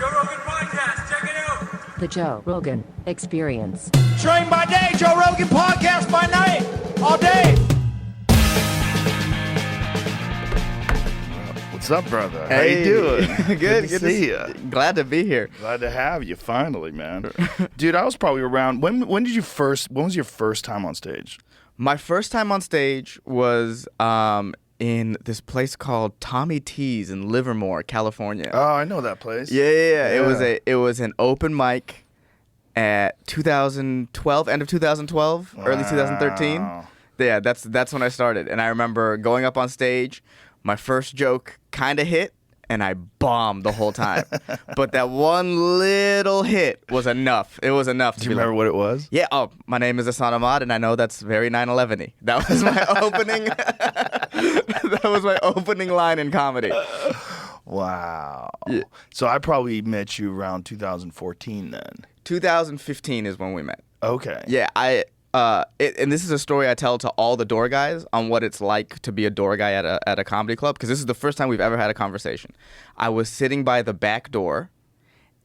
Joe Rogan Podcast. Check it out. The Joe Rogan Experience. Train by day, Joe Rogan Podcast by night, all day. What's up, brother? Hey, How you doing? Good to see you. Glad to be here. Glad to have you finally, man. Dude, I was probably around. When was your first time on stage? My first time on stage was in this place called Tommy T's in Livermore, California. Oh, I know that place. Yeah. It was an open mic at 2012, end of 2012, early 2013. Wow. Yeah, that's when I started. And I remember going up on stage, my first joke kind of hit, and I bombed the whole time. But that one little hit was enough. It was enough. Do you remember what it was? Yeah. Oh, my name is Ehsan Ahmad, and I know that's very 9/11-y. That was my opening. That was my opening line in comedy. Wow. Yeah. So I probably met you around 2014 then. 2015 is when we met. Okay. Yeah. And this is a story I tell to all the door guys on what it's like to be a door guy at a comedy club, because this is the first time we've ever had a conversation. I was sitting by the back door,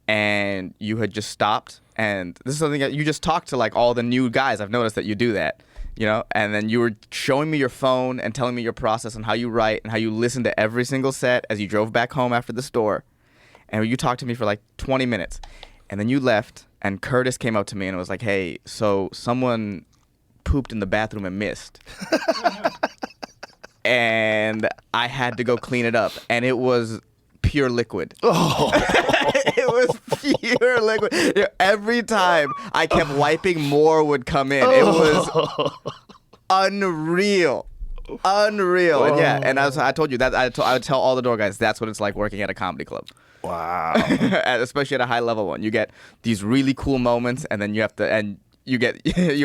and you had just stopped, and this is something that you just talk to like all the new guys. I've noticed that you do that, you know, and then you were showing me your phone and telling me your process and how you write and how you listen to every single set as you drove back home after the store, and you talked to me for like 20 minutes, and then you left. And Curtis came up to me and was like, "Hey, so someone pooped in the bathroom and missed." And I had to go clean it up. And it was pure liquid. Oh. It was pure liquid. You know, every time I kept wiping, more would come in. It was unreal. Unreal. And yeah, and I told you that I would tell all the door guys that's what it's like working at a comedy club. Wow. Especially at a high level one. You get these really cool moments, and then you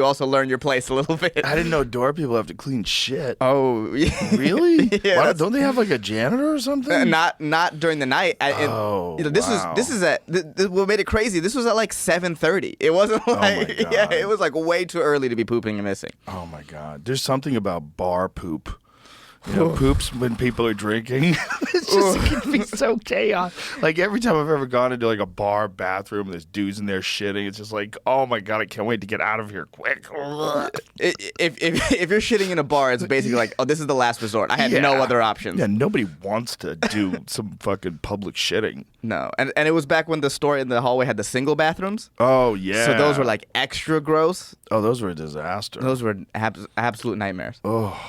also learn your place a little bit. I didn't know door people have to clean shit. Oh, yeah. Really? Yeah, Why, don't they have like a janitor or something? Not during the night. Wow. This is at what made it crazy. This was at like 7:30. It wasn't like God. yeah, it was like way too early to be pooping and missing. Oh my God. There's something about bar poop. You know, poops when people are drinking. It's just it can be so chaos. Like every time I've ever gone into like a bar bathroom, there's dudes in there shitting. It's just like, oh my God, I can't wait to get out of here quick. If you're shitting in a bar, it's basically like, oh, this is the last resort. I had no other options. Yeah, nobody wants to do some fucking public shitting. No, and it was back when the store in the hallway had the single bathrooms. Oh yeah. So those were like extra gross. Oh, those were a disaster. Those were absolute nightmares. Oh.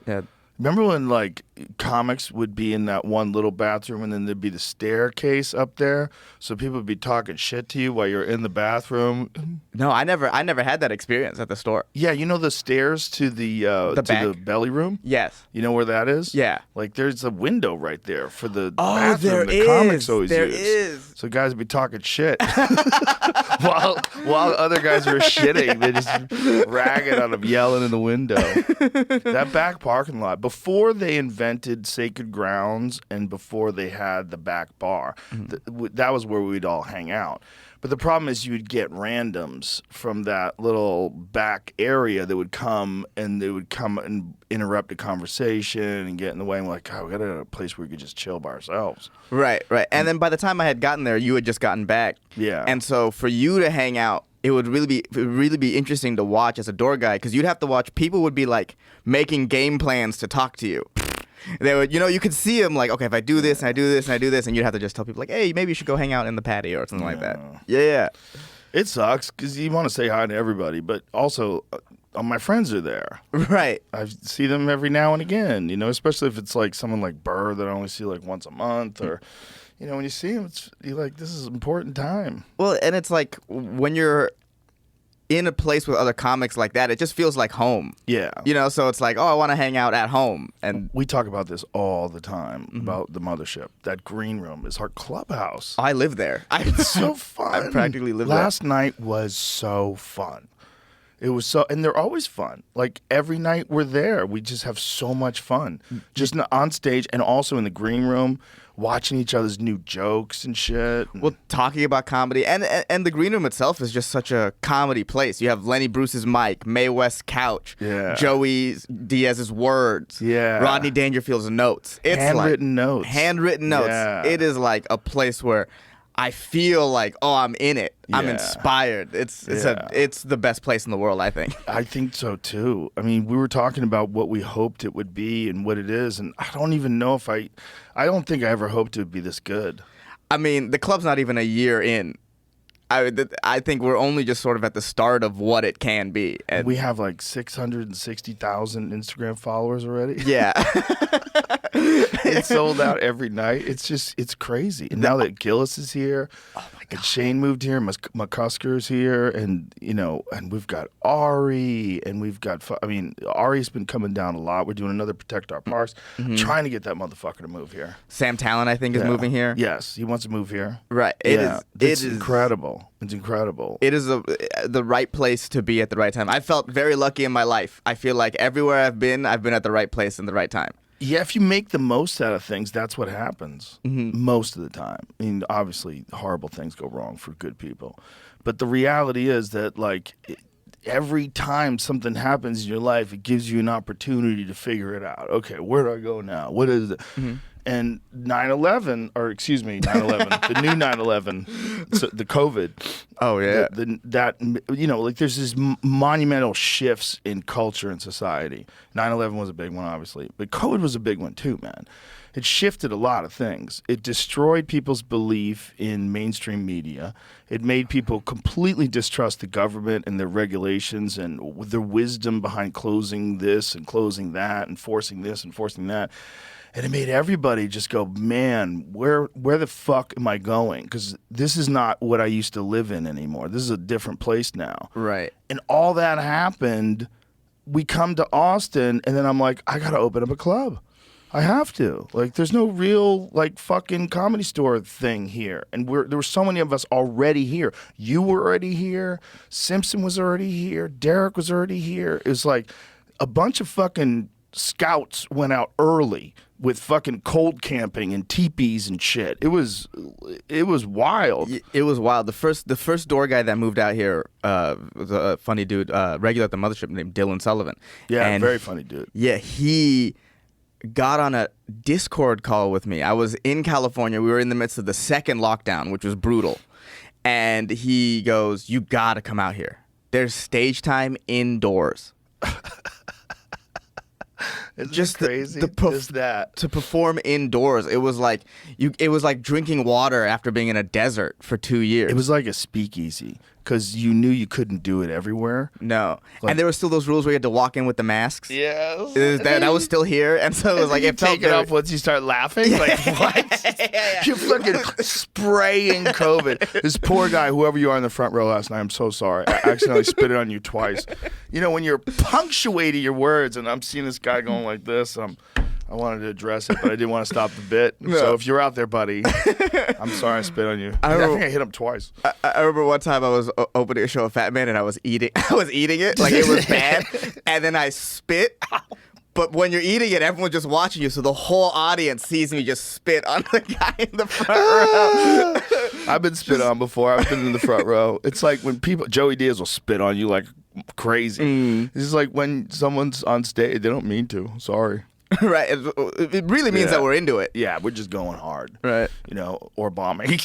Yeah. Remember when like comics would be in that one little bathroom and then there'd be the staircase up there, so people would be talking shit to you while you're in the bathroom? No, I never had that experience at the store. Yeah, you know the stairs to the belly room? Yes. You know where that is? Yeah. Like there's a window right there for the Oh, bathroom there that comics is. always There use. is. So guys would be talking shit while other guys were shitting. They just ragging on them, yelling in the window. That back parking lot, before they invented Sacred Grounds and before they had the back bar, that was where we'd all hang out. But the problem is you'd get randoms from that little back area that would come and interrupt a conversation and get in the way. And we're like, God, we got a place where we could just chill by ourselves. Right. And then by the time I had gotten there, you had just gotten back. Yeah. And so for you to hang out, it would really be interesting to watch as a door guy, because you'd have to watch. People would be like making game plans to talk to you. They would, you could see them like, okay, if I do this and I do this and I do this, and you'd have to just tell people like, hey, maybe you should go hang out in the patio or something like that. Yeah. It sucks because you want to say hi to everybody, but also my friends are there. Right. I see them every now and again, especially if it's like someone like Burr that I only see like once a month, or, when you see him, you're like, this is an important time. Well, and it's like when you're in a place with other comics like that, it just feels like home. Yeah. So it's like, oh, I want to hang out at home. And we talk about this all the time, about the mothership. That green room is our clubhouse. I live there. It's so fun. I practically live there. Last night was so fun. It was so, and they're always fun. Like every night we're there, we just have so much fun. Just on stage and also in the green room, watching each other's new jokes and shit. Well, talking about comedy, and the green room itself is just such a comedy place. You have Lenny Bruce's mic, Mae West's couch, Joey Diaz's words, Rodney Dangerfield's notes. It's handwritten notes. Handwritten notes. Yeah. It is like a place where I feel like, oh, I'm in it. I'm Yeah. inspired. It's the best place in the world, I think. I think so too. I mean, we were talking about what we hoped it would be and what it is, and I don't even know if I don't think I ever hoped it would be this good. I mean, the club's not even a year in. I think we're only just sort of at the start of what it can be. And We have like 660,000 Instagram followers already. yeah. It's sold out every night. It's crazy. And now that Gillis is here, and Shane moved here, McCusker's here, and and we've got Ari, and we've got. Ari's been coming down a lot. We're doing another Protect Our Parks. Trying to get that motherfucker to move here. Sam Talon, I think, is moving here. Yes, he wants to move here. Right. It's incredible. It's incredible. It is the right place to be at the right time. I felt very lucky in my life. I feel like everywhere I've been at the right place in the right time. Yeah, if you make the most out of things, that's what happens most of the time. I mean, obviously, horrible things go wrong for good people. But the reality is that, like, every time something happens in your life, it gives you an opportunity to figure it out. Okay, where do I go now? What is it? And 9/11, the new 9/11, so the COVID. Oh, yeah. There's this monumental shifts in culture and society. 9/11 was a big one, obviously, but COVID was a big one too, man. It shifted a lot of things. It destroyed people's belief in mainstream media. It made people completely distrust the government and their regulations and their wisdom behind closing this and closing that and forcing this and forcing that. And it made everybody just go, man, where the fuck am I going? Because this is not what I used to live in anymore. This is a different place now. Right. And all that happened. We come to Austin, and then I'm like, I got to open up a club. I have to. Like, there's no real, like, fucking Comedy Store thing here. And there were so many of us already here. You were already here. Simpson was already here. Derek was already here. It was like a bunch of fucking scouts went out early with fucking cold camping and teepees and shit. It was wild. It was wild. The first door guy that moved out here was a funny dude, regular at the mothership named Dylan Sullivan. Yeah, and very funny dude. Yeah, he got on a Discord call with me. I was in California. We were in the midst of the second lockdown, which was brutal. And he goes, "You gotta come out here. There's stage time indoors." Isn't Just it crazy? Just that to perform indoors, it was like drinking water after being in a desert for 2 years. It was like a speakeasy because you knew you couldn't do it everywhere. No, and there were still those rules where you had to walk in with the masks. Yes, that was still here, and so it was like you it felt take it off once you start laughing. Like what? You're fucking spraying COVID. This poor guy, whoever you are in the front row last night, I'm so sorry. I accidentally spit it on you twice. You know when you're punctuating your words, and I'm seeing this guy going like this. I wanted to address it, but I didn't want to stop the bit. No. So if you're out there, buddy, I'm sorry I spit on you. I think I hit him twice. I remember one time I was opening a show of Fat Man and I was eating it like it was bad, and then I spit. But when you're eating it, everyone's just watching you, so the whole audience sees me just spit on the guy in the front row. I've been spit on before. I've been in the front row. It's like when Joey Diaz will spit on you like crazy. This is like when someone's on stage, they don't mean to. Sorry. Right. It really means that we're into it. Yeah, we're just going hard. Right. Or bombing. And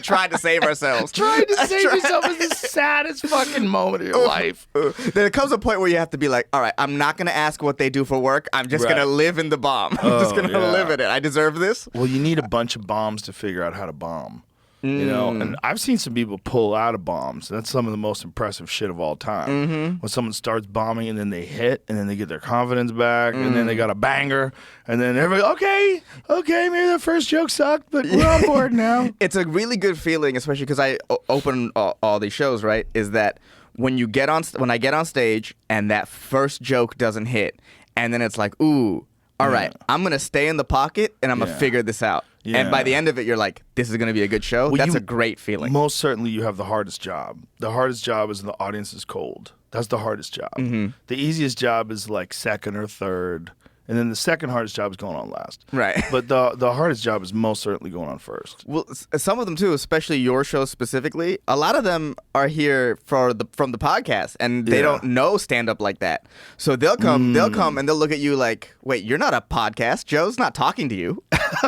trying to save ourselves. Trying to save yourself is the saddest fucking moment of your life. There comes a point where you have to be like, all right, I'm not going to ask what they do for work. I'm just going to live in the bomb. I'm just going to live in it. I deserve this. Well, you need a bunch of bombs to figure out how to bomb. And I've seen some people pull out of bombs. That's some of the most impressive shit of all time. When someone starts bombing and then they hit and then they get their confidence back and then they got a banger and then everybody, okay, maybe that first joke sucked, but we're on board now. It's a really good feeling, especially because I open all these shows, right, is that when I get on stage and that first joke doesn't hit and then it's like, ooh, all right, I'm going to stay in the pocket and I'm going to figure this out. Yeah. And by the end of it, you're like, this is going to be a good show. Well, that's a great feeling. Most certainly you have the hardest job. The hardest job is when the audience is cold. That's the hardest job. The easiest job is like second or third. And then the second hardest job is going on last. Right. But the hardest job is most certainly going on first. Well, some of them too, especially your show specifically. A lot of them are here from the podcast, and they Yeah. don't know stand up like that. So they'll come, and they'll look at you like, "Wait, you're not a podcast. Joe's not talking to you."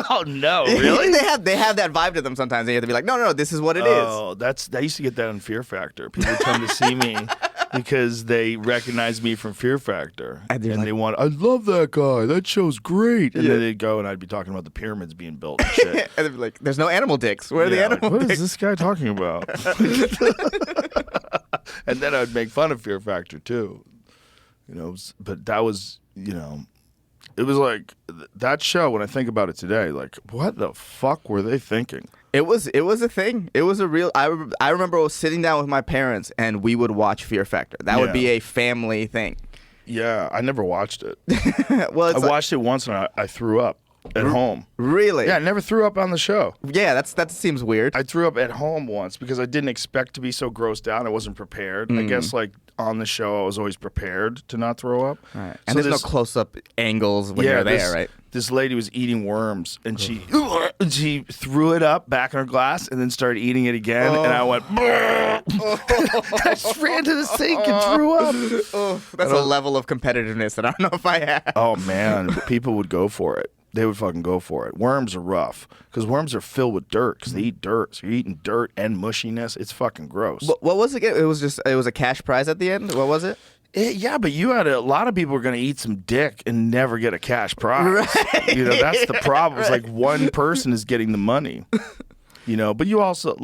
Oh no, really? they have that vibe to them sometimes. They have to be like, "No, this is what it is." Oh, I used to get that on Fear Factor. People come to see me because they recognize me from Fear Factor, And they're and like- they want, I love that guy. That show's great. And Yeah. then they'd go, and I'd be talking about the pyramids being built and shit. And they'd be like, "There's no animal dicks. Where are the Yeah, like, animal what dicks?" is this guy talking about? And then I'd make fun of Fear Factor too, but that was, it was like that show. When I think about it today, like, what the fuck were they thinking? It was a thing. It was a real. I remember I was sitting down with my parents, and we would watch Fear Factor. That would Yeah. be a family thing. Yeah, I never watched it. Well, it's I watched it once and I threw up at home. really. Yeah, I never threw up on the show. Yeah, that seems weird. I threw up at home once because I didn't expect to be so grossed out. I wasn't prepared. I guess like on the show, I was always prepared to not throw up. Right. So And there's no this- close-up angles when you're there, right? This lady was eating worms, and she threw it up back in her glass, and then started eating it again. And I went, I just ran to the sink and threw up. Oh, that's a level of competitiveness that I don't know if I have. Oh man, people would go for it. They would fucking go for it. Worms are rough because worms are filled with dirt because they eat dirt. So you're eating dirt and mushiness. It's fucking gross. What was it again? It was a cash prize at the end. What was it? Yeah, but you had a lot of people were going to eat some dick and never get a cash prize. Right. That's the problem. It's like one person is getting the money. But you also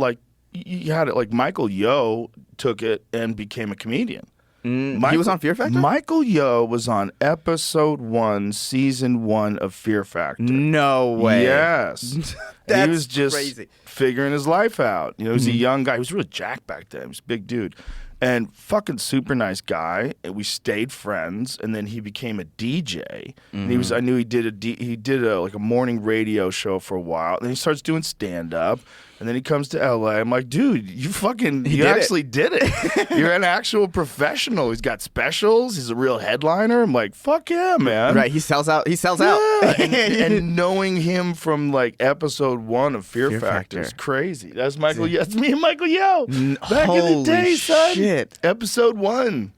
you had it like Michael Yo took it and became a comedian. He was on Fear Factor? Michael Yo was on episode 1, season 1 of Fear Factor. No way. Yes. And That's he was just crazy. figuring his life out. He was a young guy. He was really jacked back then. He was a big dude. And fucking super nice guy. And we stayed friends. And then he became a DJ. And I knew he did a morning radio show for a while. And then he starts doing stand up. And then he comes to LA. I'm like, dude, you actually did it. You're an actual professional. He's got specials. He's a real headliner. I'm like, fuck yeah, man. Right, he sells out. Yeah. and knowing him from like episode 1 of Fear Factor is crazy. That's Michael. That's me and Michael Yo. Back in the holy day, son. shit. Episode 1.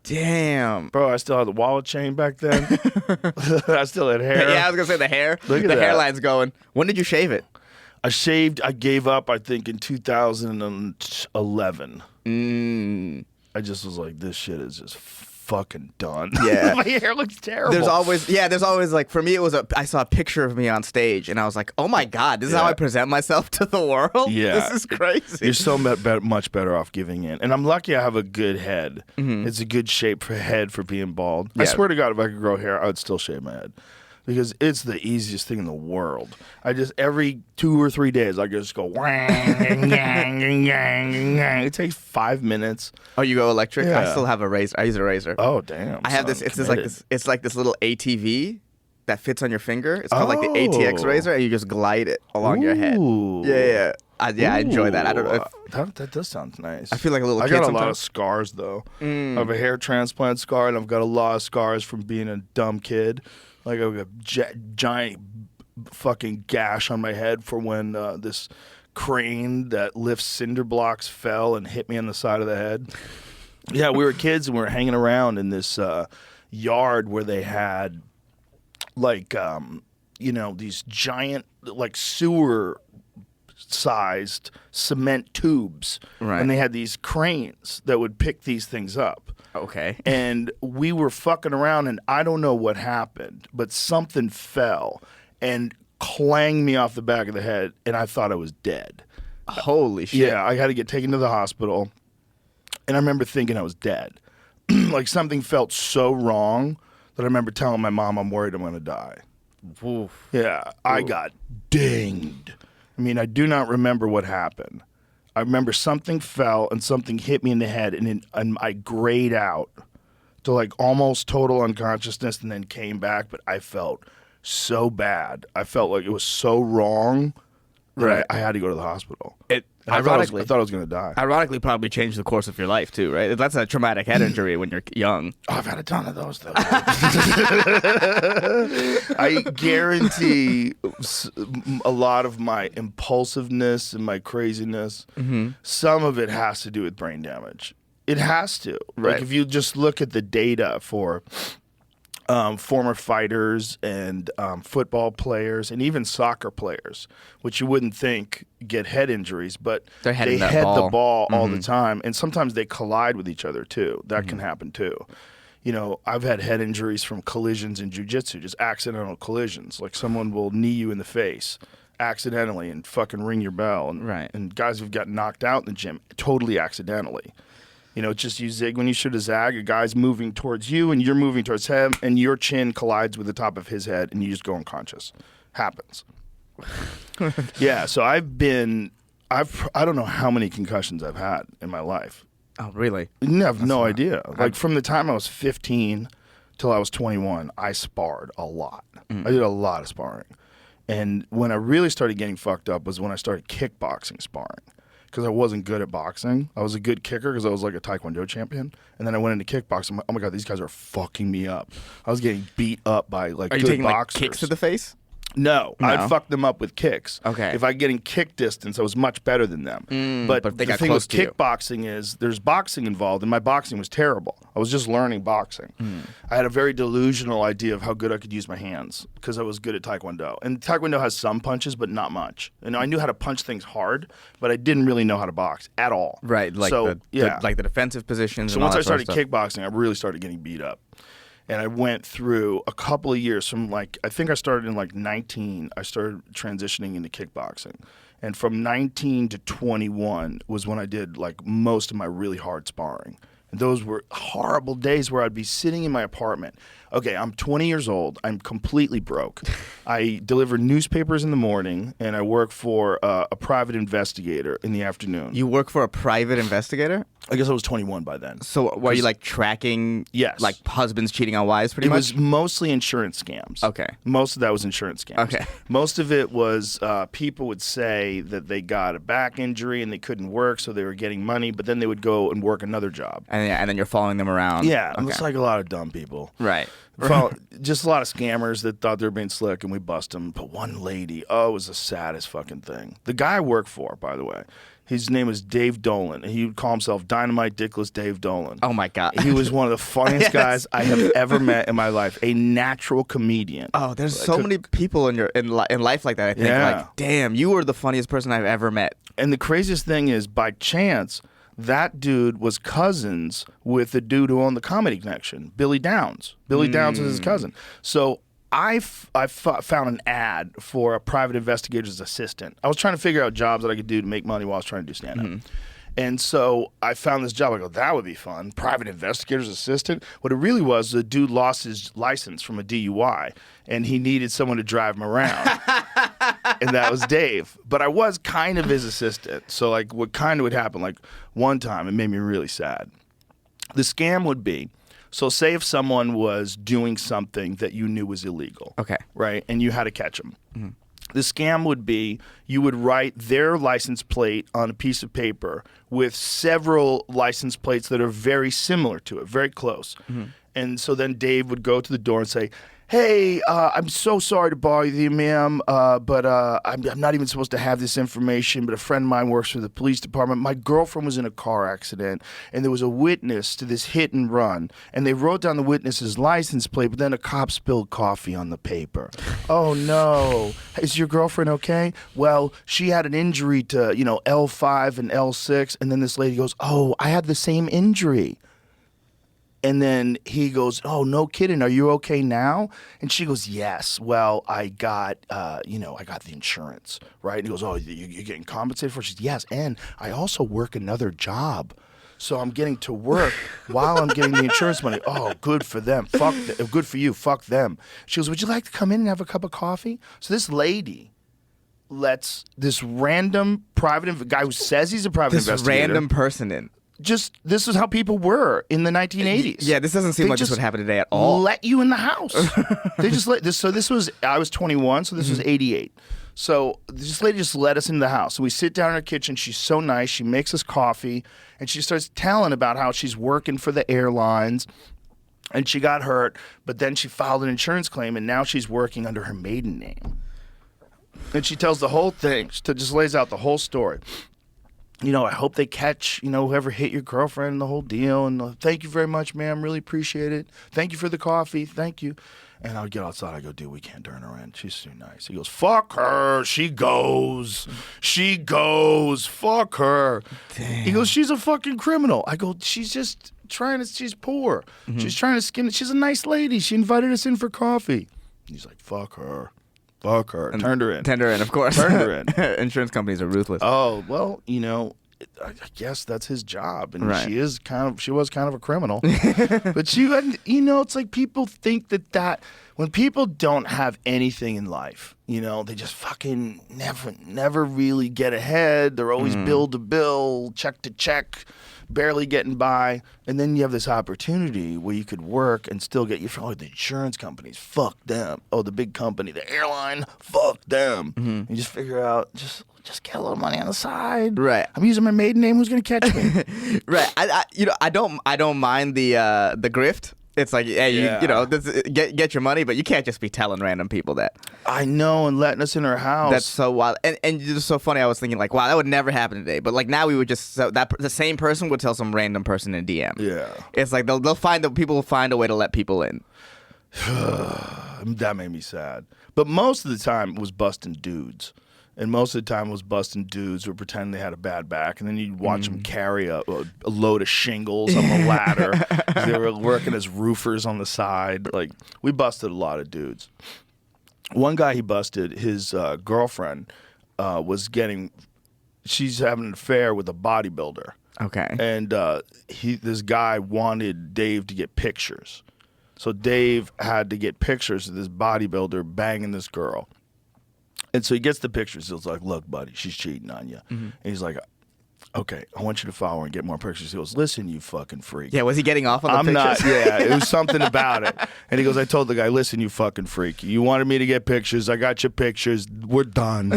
Damn. Bro, I still had the wallet chain back then. I still had hair. Yeah, I was gonna say the hair. Look at the that. hairline's going. When did you shave it? I gave up, I think, in 2011. I just was like, this shit is just fucking done. Yeah. My hair looks terrible. There's always like, for me, I saw a picture of me on stage, and I was like, oh my God, this is how I present myself to the world? Yeah. This is crazy. You're so much better off giving in. And I'm lucky I have a good head. It's a good shape for head for being bald. I Yeah. swear to God, if I could grow hair, I would still shave my head. Because it's the easiest thing in the world. Every 2 or 3 days, I just go, it takes 5 minutes. Oh, you go electric? I Yeah. still have a razor. I use a razor. Oh, damn. I have this. son, It's just like committed. this. It's like this little ATV that fits on your finger. It's called like the ATX Oh. razor, and you just glide it along your head. Ooh. Yeah. I enjoy that. I don't know. If, That does sound nice. I feel like a little I kid got a lot of sometimes. scars, though. I have a hair transplant scar, and I've got a lot of scars from being a dumb kid. Like, I've got a giant fucking gash on my head for when this crane that lifts cinder blocks fell and hit me on the side of the head. Yeah, we were kids, and we were hanging around in this yard where they had, like, these giant, like, sewer-sized cement tubes. Right. And they had these cranes that would pick these things up. okay. And we were fucking around, and I don't know what happened, but something fell and clanged me off the back of the head, and I thought I was dead. Holy shit. Yeah, I had to get taken to the hospital, and I remember thinking I was dead. Like, something felt so wrong that I remember telling my mom, I'm worried I'm going to die. Oof. Yeah, I got dinged. I mean, I do not remember what happened. I remember something fell and something hit me in the head, and I grayed out to like almost total unconsciousness and then came back, but I felt so bad. I felt like it was so wrong that I had to go to the hospital. It And I thought I was going to die. ironically probably changed the course of your life too, right? That's a traumatic head injury when you're young. Oh, I've had a ton of those, though. I guarantee a lot of my impulsiveness and my craziness, some of it has to do with brain damage. It has to. Right. Like, if you just look at the data for former fighters and football players and even soccer players, which you wouldn't think get head injuries, but They're they heading that head the ball. ball all the time. And sometimes they collide with each other, too. That can happen, too. You know, I've had head injuries from collisions in jiu-jitsu, just accidental collisions. Like, someone will knee you in the face accidentally and fucking ring your bell. And, Right. and guys who've got knocked out in the gym totally accidentally. You know, just you zig when you should have zag. A guy's moving towards you and you're moving towards him, and your chin collides with the top of his head and you just go unconscious. Happens. Yeah, so I don't know how many concussions I've had in my life. Oh, really? I have no idea. Like, from the time I was 15 till I was 21, I sparred a lot. I did a lot of sparring. And when I really started getting fucked up was when I started kickboxing sparring. Because I wasn't good at boxing. I was a good kicker because I was like a Taekwondo champion. And then I went into kickboxing. I'm like, oh my God, these guys are fucking me up. I was getting beat up by like Are you good taking boxers. like kicks to the face? No, No? I'd fuck them up with kicks. Okay. If I get in kick distance, I was much better than them. but But if they the got thing close with to you. kickboxing is there's boxing involved, and my boxing was terrible. I was just learning boxing. I had a very delusional idea of how good I could use my hands because I was good at Taekwondo. And Taekwondo has some punches, but not much. And I knew how to punch things hard, but I didn't really know how to box at all. Right, like so, like the defensive positions. So and all once I that sort started of stuff. kickboxing, I really started getting beat up. And I went through a couple of years from like, I think I started in like 19, I started transitioning into kickboxing. And from 19 to 21 was when I did like most of my really hard sparring. And those were horrible days where I'd be sitting in my apartment. Okay, I'm 20 years old. I'm completely broke. I deliver newspapers in the morning, and I work for a private investigator in the afternoon. You work for a private investigator? I guess I was 21 by then. So were you like tracking Yes. like husbands cheating on wives pretty It much? was mostly insurance scams. Okay. Most of that was insurance scams. Okay. Most of it was people would say that they got a back injury and they couldn't work, so they were getting money, but then they would go and work another job. and then you're following them around. Yeah, Okay. it's like a lot of dumb people. Right. Just a lot of scammers that thought they were being slick, and we bust them. But one lady, it was the saddest fucking thing. The guy I work for, by the way, his name was Dave Dolan, and he would call himself Dynamite Dickless Dave Dolan. Oh my God. He was one of the funniest Yes. guys I have ever met in my life. A natural comedian. Oh, there's so many people in life like that. I think Yeah. like, damn, you were the funniest person I've ever met. And the craziest thing is, by chance, that dude was cousins with the dude who owned the Comedy Connection, Billy Downs. Billy Downs was his cousin. So I found an ad for a private investigator's assistant. I was trying to figure out jobs that I could do to make money while I was trying to do stand-up. And so I found this job. I go, that would be fun. Private investigator's assistant. What it really was, the dude lost his license from a DUI, and he needed someone to drive him around. And that was Dave. But I was kind of his assistant. So like what kind of would happen, like one time, it made me really sad. The scam would be, so say if someone was doing something that you knew was illegal. Okay. Right? And you had to catch them. The scam would be you would write their license plate on a piece of paper with several license plates that are very similar to it, very close. And so then Dave would go to the door and say, hey, I'm so sorry to bother you, ma'am, but I'm not even supposed to have this information, but a friend of mine works for the police department. My girlfriend was in a car accident, and there was a witness to this hit and run, and they wrote down the witness's license plate, but then a cop spilled coffee on the paper. Oh, no. Is your girlfriend okay? Well, she had an injury to, L5 and L6, and then this lady goes, oh, I had the same injury. And then he goes, oh, no kidding. Are you okay now? And she goes, yes. Well, I got, I got the insurance, right? And he goes, oh, you're getting compensated for it? She says, yes. And I also work another job. So I'm getting to work while I'm getting the insurance money. Oh, good for them. Good for you. Fuck them. She goes, would you like to come in and have a cup of coffee? So this lady lets this random private guy who says he's a private This investigator. random person in. This is how people were in the 1980s. Yeah, this doesn't seem They like this just would happen today at all. Let you in the house. They just let this. So this was, I was 21, so this was 88. So this lady just let us into the house. So we sit down in her kitchen. She's so nice. She makes us coffee, and she starts telling about how she's working for the airlines, and she got hurt, but then she filed an insurance claim, and now she's working under her maiden name. And she tells the whole thing. She just lays out the whole story. You know, I hope they catch, whoever hit your girlfriend, the whole deal. And thank you very much, ma'am. Really appreciate it. Thank you for the coffee. Thank you. And I would get outside. I go, dude, we can't turn her in. She's too nice. He goes, fuck her. She goes. She goes. Fuck her. Damn. He goes, she's a fucking criminal. I go, she's just she's poor. She's trying to skin it. She's a nice lady. She invited us in for coffee. He's like, fuck her. Fuck her. Turned her in. Turned her in, of course. Turned her in. Insurance companies are ruthless. Oh, well, I guess that's his job. And Right. she was kind of a criminal. But it's like people think that when people don't have anything in life, they just fucking never really get ahead. They're always bill to bill, check to check, barely getting by. And then you have this opportunity where you could work and still get the insurance companies, fuck them. Oh, the big company, the airline, fuck them. You just figure out, just get a little money on the side. Right. I'm using my maiden name. Who's gonna catch me? Right. I don't mind the grift. It's like, hey, get your money, but you can't just be telling random people that. I know, and letting us in her house. That's so wild. And it's just so funny. I was thinking like, wow, that would never happen today. But like now we would just the same person would tell some random person in DM. Yeah. It's like people will find a way to let people in. That made me sad. But most of the time it was busting dudes. And most of the time it was busting dudes who were pretending they had a bad back. And then you'd watch them carry a load of shingles on the ladder. They were working as roofers on the side. Like, we busted a lot of dudes. One guy he busted, his girlfriend she's having an affair with a bodybuilder. Okay. And this guy wanted Dave to get pictures. So Dave had to get pictures of this bodybuilder banging this girl. And so he gets the pictures. He's like, look, buddy, she's cheating on you. And he's like, okay, I want you to follow her and get more pictures. He goes, listen, you fucking freak. Yeah, was he getting off on the pictures? It was something about it. And he goes, I told the guy, listen, you fucking freak. You wanted me to get pictures. I got your pictures. We're done.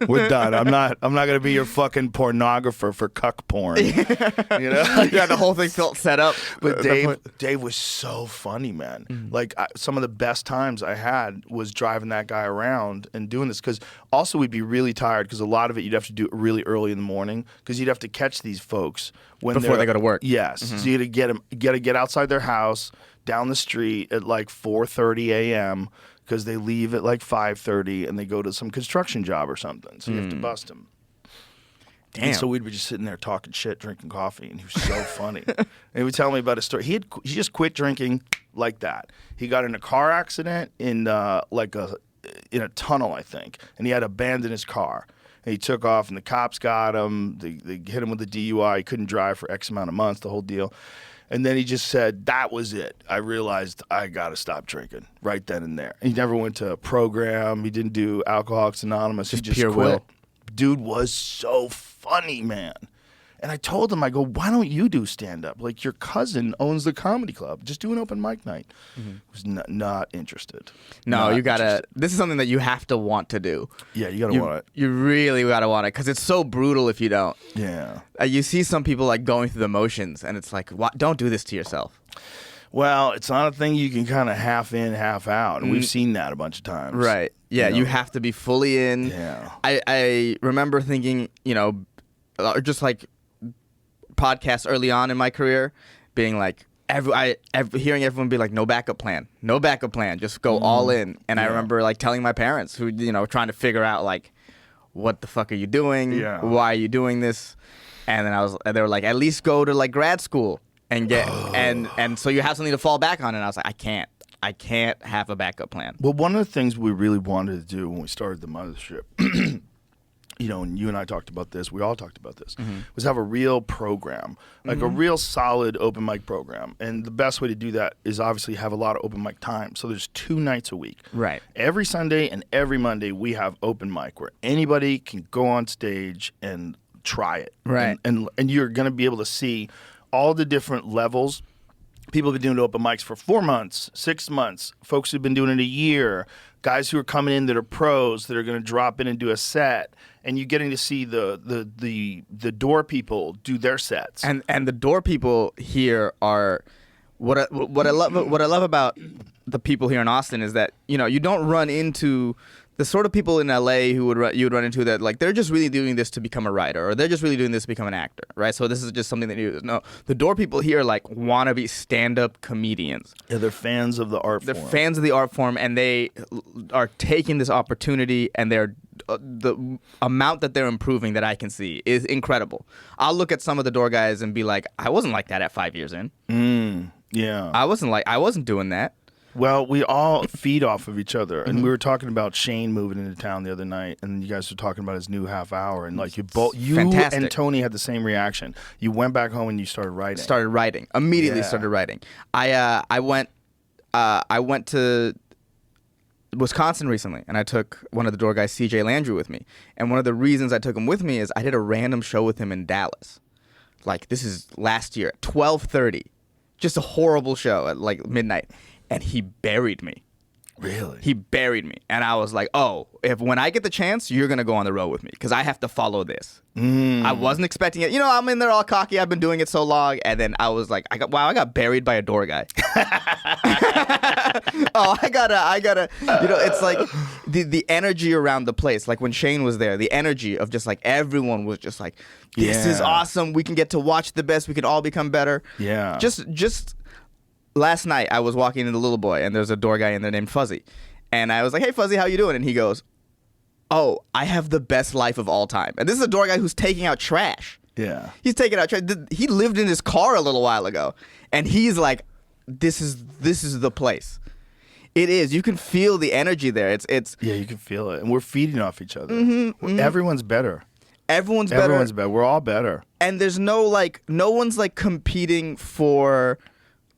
We're done. I'm not going to be your fucking pornographer for cuck porn. Yeah, the whole thing felt set up. But Dave was so funny, man. Like, some of the best times I had was driving that guy around and doing this. Because also we'd be really tired because a lot of it you'd have to do it really early in the morning because you'd have to catch these folks before they go to work. Yes, so you got to get outside their house, down the street at like 4:30 a.m. because they leave at like 5:30 and they go to some construction job or something. So you have to bust them. Damn. And so we'd be just sitting there talking shit, drinking coffee, and he was so funny. And he would tell me about a story. He just quit drinking like that. He got in a car accident in a tunnel, I think, and he had abandoned his car. And he took off, and the cops got him. They hit him with a DUI. He couldn't drive for X amount of months, the whole deal. And then he just said, that was it. I realized I got to stop drinking right then and there. He never went to a program. He didn't do Alcoholics Anonymous. He just pure quit. will. Dude was so funny, man. And I told him, I go, why don't you do stand-up? Like, your cousin owns the comedy club. Just do an open mic night. He was not interested. No, Not interested. this is something that you have to want to do. Yeah, you got to want it. You really got to want it because it's so brutal if you don't. Yeah. You see some people like going through the motions and it's like, don't do this to yourself. Well, it's not a thing you can kind of half in, half out. And we've seen that a bunch of times. Right. Yeah, you have to be fully in. Yeah. I remember thinking, just like podcasts early on in my career, being like, hearing everyone be like, no backup plan, just go all in. And I remember like telling my parents who, trying to figure out like, what the fuck are you doing? Yeah. Why are you doing this? And then they were like, at least go to like grad school and get, and so you have something to fall back on. And I was like, I can't have a backup plan. Well, one of the things we really wanted to do when we started the mothership, and you and I talked about this, we all talked about this, was have a real program, like a real solid open mic program. And the best way to do that is obviously have a lot of open mic time. So there's 2 nights a week. Right. Every Sunday and every Monday we have open mic where anybody can go on stage and try it. Right. And you're going to be able to see all the different levels. People have been doing open mics for 4 months, 6 months, folks who've been doing it a year, guys who are coming in that are pros that are going to drop in and do a set, and you're getting to see the door people do their sets. And the door people here are what I love about the people here in Austin is that you don't run into the sort of people in LA you would run into that like they're just really doing this to become a writer, or they're just really doing this to become an actor, right? So this is just something that the door people here like want to be stand-up comedians. Yeah, they're fans of the art form. They're fans of the art form, and they are taking this opportunity, and they're the amount that they're improving that I can see is incredible. I'll look at some of the door guys and be like, I wasn't like that at 5 years in. Yeah. I wasn't doing that. Well, we all feed off of each other, and we were talking about Shane moving into town the other night, and you guys were talking about his new half hour, and like you Fantastic. and Tony had the same reaction. You went back home and you started writing. Immediately Yeah. started writing. I went to Wisconsin recently, and I took one of the door guys, CJ Landry, with me. And one of the reasons I took him with me is I did a random show with him in Dallas. Like, this is last year at 12:30. Just a horrible show at like midnight. And he buried me. Really? He buried me. And I was like, oh, when I get the chance, you're going to go on the road with me because I have to follow this. I wasn't expecting it. I'm in there all cocky. I've been doing it so long. And then I was like, I got buried by a door guy. Oh, I gotta, it's like the energy around the place. Like when Shane was there, the energy of just like everyone was just like, this is awesome. We can get to watch the best. We can all become better. Yeah. Just last night, I was walking into Little Boy, and there's a door guy in there named Fuzzy. And I was like, hey, Fuzzy, how you doing? And he goes, oh, I have the best life of all time. And this is a door guy who's taking out trash. Yeah. He's taking out trash. He lived in his car a little while ago. And he's like, this is the place. It is. You can feel the energy there. It's Yeah, you can feel it. And we're feeding off each other. Everyone's better. Everyone's better. Everyone's better. We're all better. And there's no one's like competing for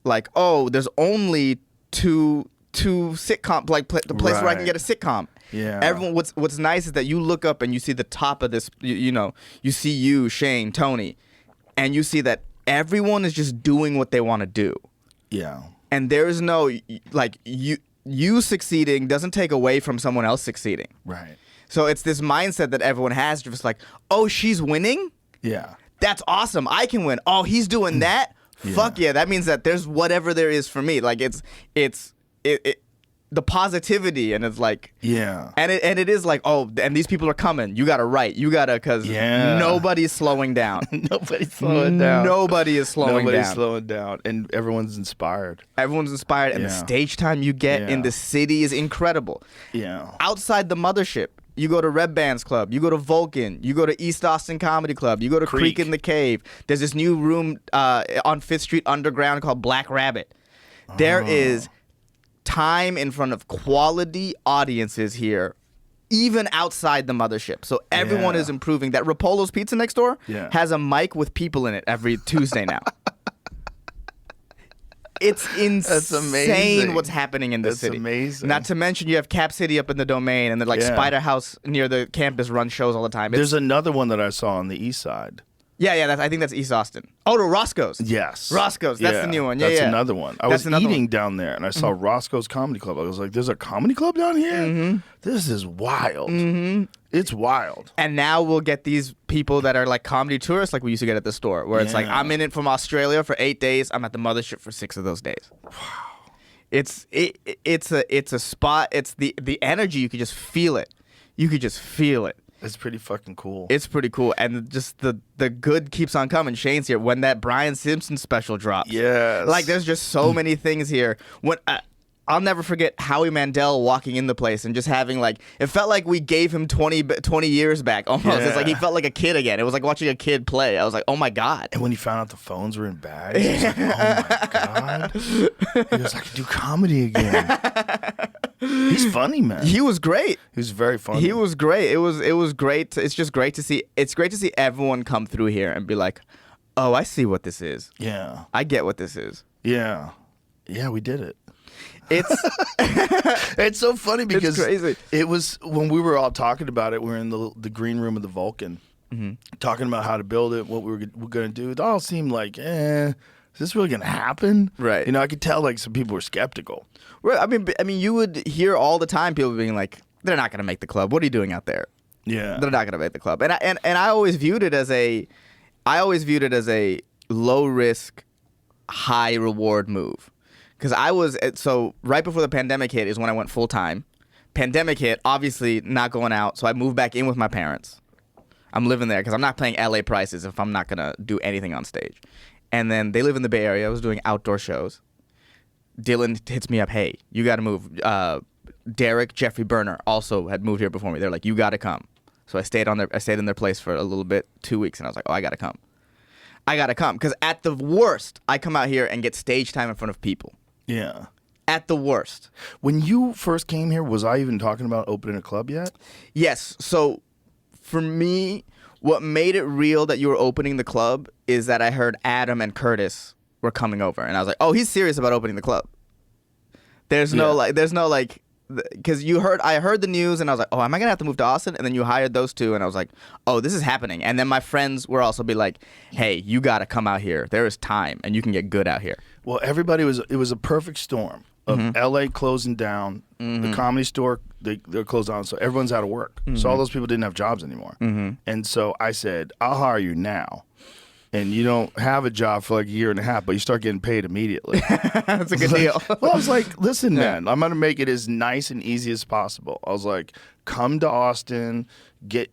like, oh, there's only two sitcom the place where I can Right. get a sitcom. Yeah. Everyone. What's nice is that you look up and you see the top of this. You see you, Shane, Tony, and you see that everyone is just doing what they want to do. Yeah. And there is no like you succeeding doesn't take away from someone else succeeding. Right. So it's this mindset that everyone has, just like, oh, she's winning. Yeah. That's awesome. I can win. Oh, he's doing that. Yeah. Fuck yeah. That means that there's whatever there is for me. Like it's the positivity, and it's like, Yeah. and it is like, oh, and these people are coming. You gotta write. You gotta, because Yeah. nobody's slowing down. Nobody's slowing down. Nobody is slowing Nobody's down. slowing down. And everyone's inspired. Everyone's inspired, and the Yeah. stage time you get in Yeah. the city is incredible. Yeah. Outside the mothership, you go to Red Bands Club, you go to Vulcan, you go to East Austin Comedy Club, you go to Creek in the Cave. There's this new room on 5th Street Underground called Black Rabbit. There is time in front of quality audiences here, even outside the mothership. So everyone Yeah. is improving. That Rapolo's Pizza next door Yeah. has a mic with people in it every Tuesday now. It's insane amazing. what's happening in this That's city. amazing. Not to mention you have Cap City up in the Domain, and then like Yeah. Spider House near the campus run shows all the time. There's another one that I saw on the east side. Yeah. I think that's East Austin. Oh, to Roscoe's. Yes. Roscoe's. That's the new one. Yeah, That's yeah. another one. I That's was another eating one. down there, and I saw Roscoe's Comedy Club. I was like, there's a comedy club down here? This is wild. It's wild. And now we'll get these people that are like comedy tourists, like we used to get at the store, where it's like, Yeah. I'm in it from Australia for 8 days. I'm at the mothership for 6 of those days. Wow. It's a spot. It's the energy. You could just feel it. You could just feel it. It's pretty fucking cool. It's pretty cool, and just the good keeps on coming. Shane's here when that Brian Simpson special drops. Yes. Like there's just so many things here. When I'll never forget Howie Mandel walking in the place and just having like, it felt like we gave him 20 years back almost. It's like he Yeah. felt like a kid again. It was like watching a kid play. I was like, oh my God. And when he found out the phones were in bags, he was like, oh my God. He was like, do comedy again. He's funny, man. He was great. He was very funny. He was great. It was great. It's just great to see. It's great to see everyone come through here and be like, oh, I see what this is. Yeah. I get what this is. Yeah. Yeah, we did it. It's It's so funny because crazy. it was when we were all talking about it, we were in the green room of the Vulcan, talking about how to build it, what we were going to do. It all seemed like, is this really gonna happen? Right. You know, I could tell like some people were skeptical. Right. I mean, you would hear all the time people being like, "They're not gonna make the club. What are you doing out there? Yeah. They're not gonna make the club." And I always viewed it as a low risk, high reward move, because so right before the pandemic hit is when I went full time. Pandemic hit, obviously not going out, so I moved back in with my parents. I'm living there because I'm not paying LA prices if I'm not gonna do anything on stage. And then they live in the Bay Area. I was doing outdoor shows. Dylan hits me up, "Hey, you got to move." Derek, Jeffrey Berner also had moved here before me. They're like, "You got to come." So I stayed in their place for a little bit, 2 weeks, and I was like, "Oh, I got to come. I got to come." Because at the worst, I come out here and get stage time in front of people. Yeah. At the worst. When you first came here, was I even talking about opening a club yet? Yes. So for me, what made it real that you were opening the club is that I heard Adam and Curtis were coming over, and I was like, "Oh, he's serious about opening the club." There's no because I heard the news, and I was like, "Oh, am I gonna have to move to Austin?" And then you hired those two, and I was like, "Oh, this is happening." And then my friends were also be like, "Hey, you gotta come out here. There is time, and you can get good out here." Well, it was a perfect storm of LA closing down, the Comedy Store they're closed down, so everyone's out of work. So all those people didn't have jobs anymore. And so I said, "I'll hire you now." And you don't have a job for like a year and a half, but you start getting paid immediately. That's a good deal. Well, I was like, "Listen, man, I'm gonna make it as nice and easy as possible." I was like, "Come to Austin,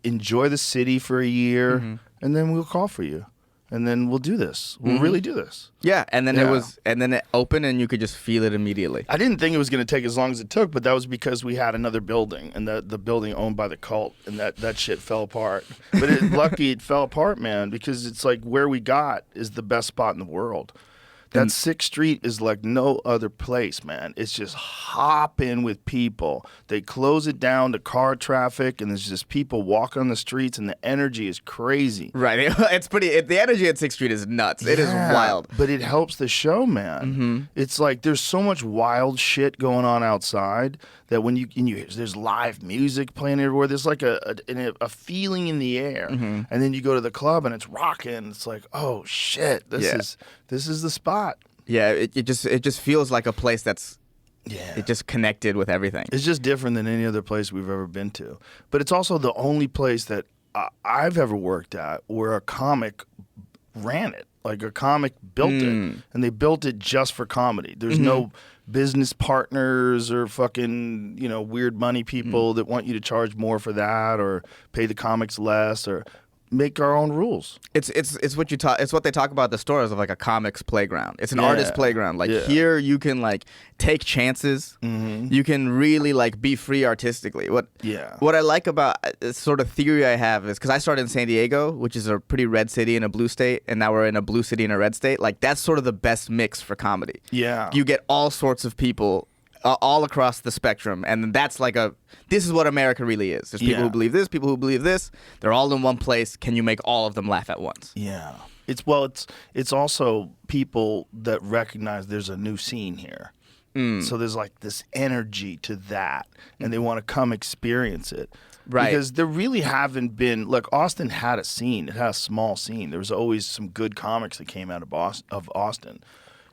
enjoy the city for a year, and then we'll call for you, and then we'll do this. We'll really do this." Yeah, and then it opened, and you could just feel it immediately. I didn't think it was going to take as long as it took, but that was because we had another building, and the building owned by the cult, and that shit fell apart. But lucky it fell apart, man, because it's like where we got is the best spot in the world. That 6th Street is like no other place, man. It's just hopping with people. They close it down to car traffic, and there's just people walking on the streets, and the energy is crazy. Right. The energy at 6th Street is nuts. It is wild. But it helps the show, man. It's like there's so much wild shit going on outside that when you there's live music playing everywhere. There's like a feeling in the air. And then you go to the club and it's rocking. It's like, oh shit, this is the spot. Yeah, it just feels like a place that's it just connected with everything. It's just different than any other place we've ever been to. But it's also the only place that I've ever worked at where a comic ran it. Like a comic built it, and they built it just for comedy. There's no business partners or fucking, weird money people that want you to charge more for that or pay the comics less or make our own rules. It's what you talk. It's what they talk about at the stores of like a comics playground. It's an artist playground. Like here, you can like take chances. You can really like be free artistically. What I like about sort of theory I have is because I started in San Diego, which is a pretty red city in a blue state, and now we're in a blue city in a red state. Like that's sort of the best mix for comedy. Yeah, you get all sorts of people. All across the spectrum, and that's like this is what America really is. There's people who believe this, people who believe this. They're all in one place. Can you make all of them laugh at once? Yeah. It's also people that recognize there's a new scene here. So there's like this energy to that, and they want to come experience it. Right. Because there really haven't been, like Austin had a scene. It had a small scene. There was always some good comics that came out of Austin.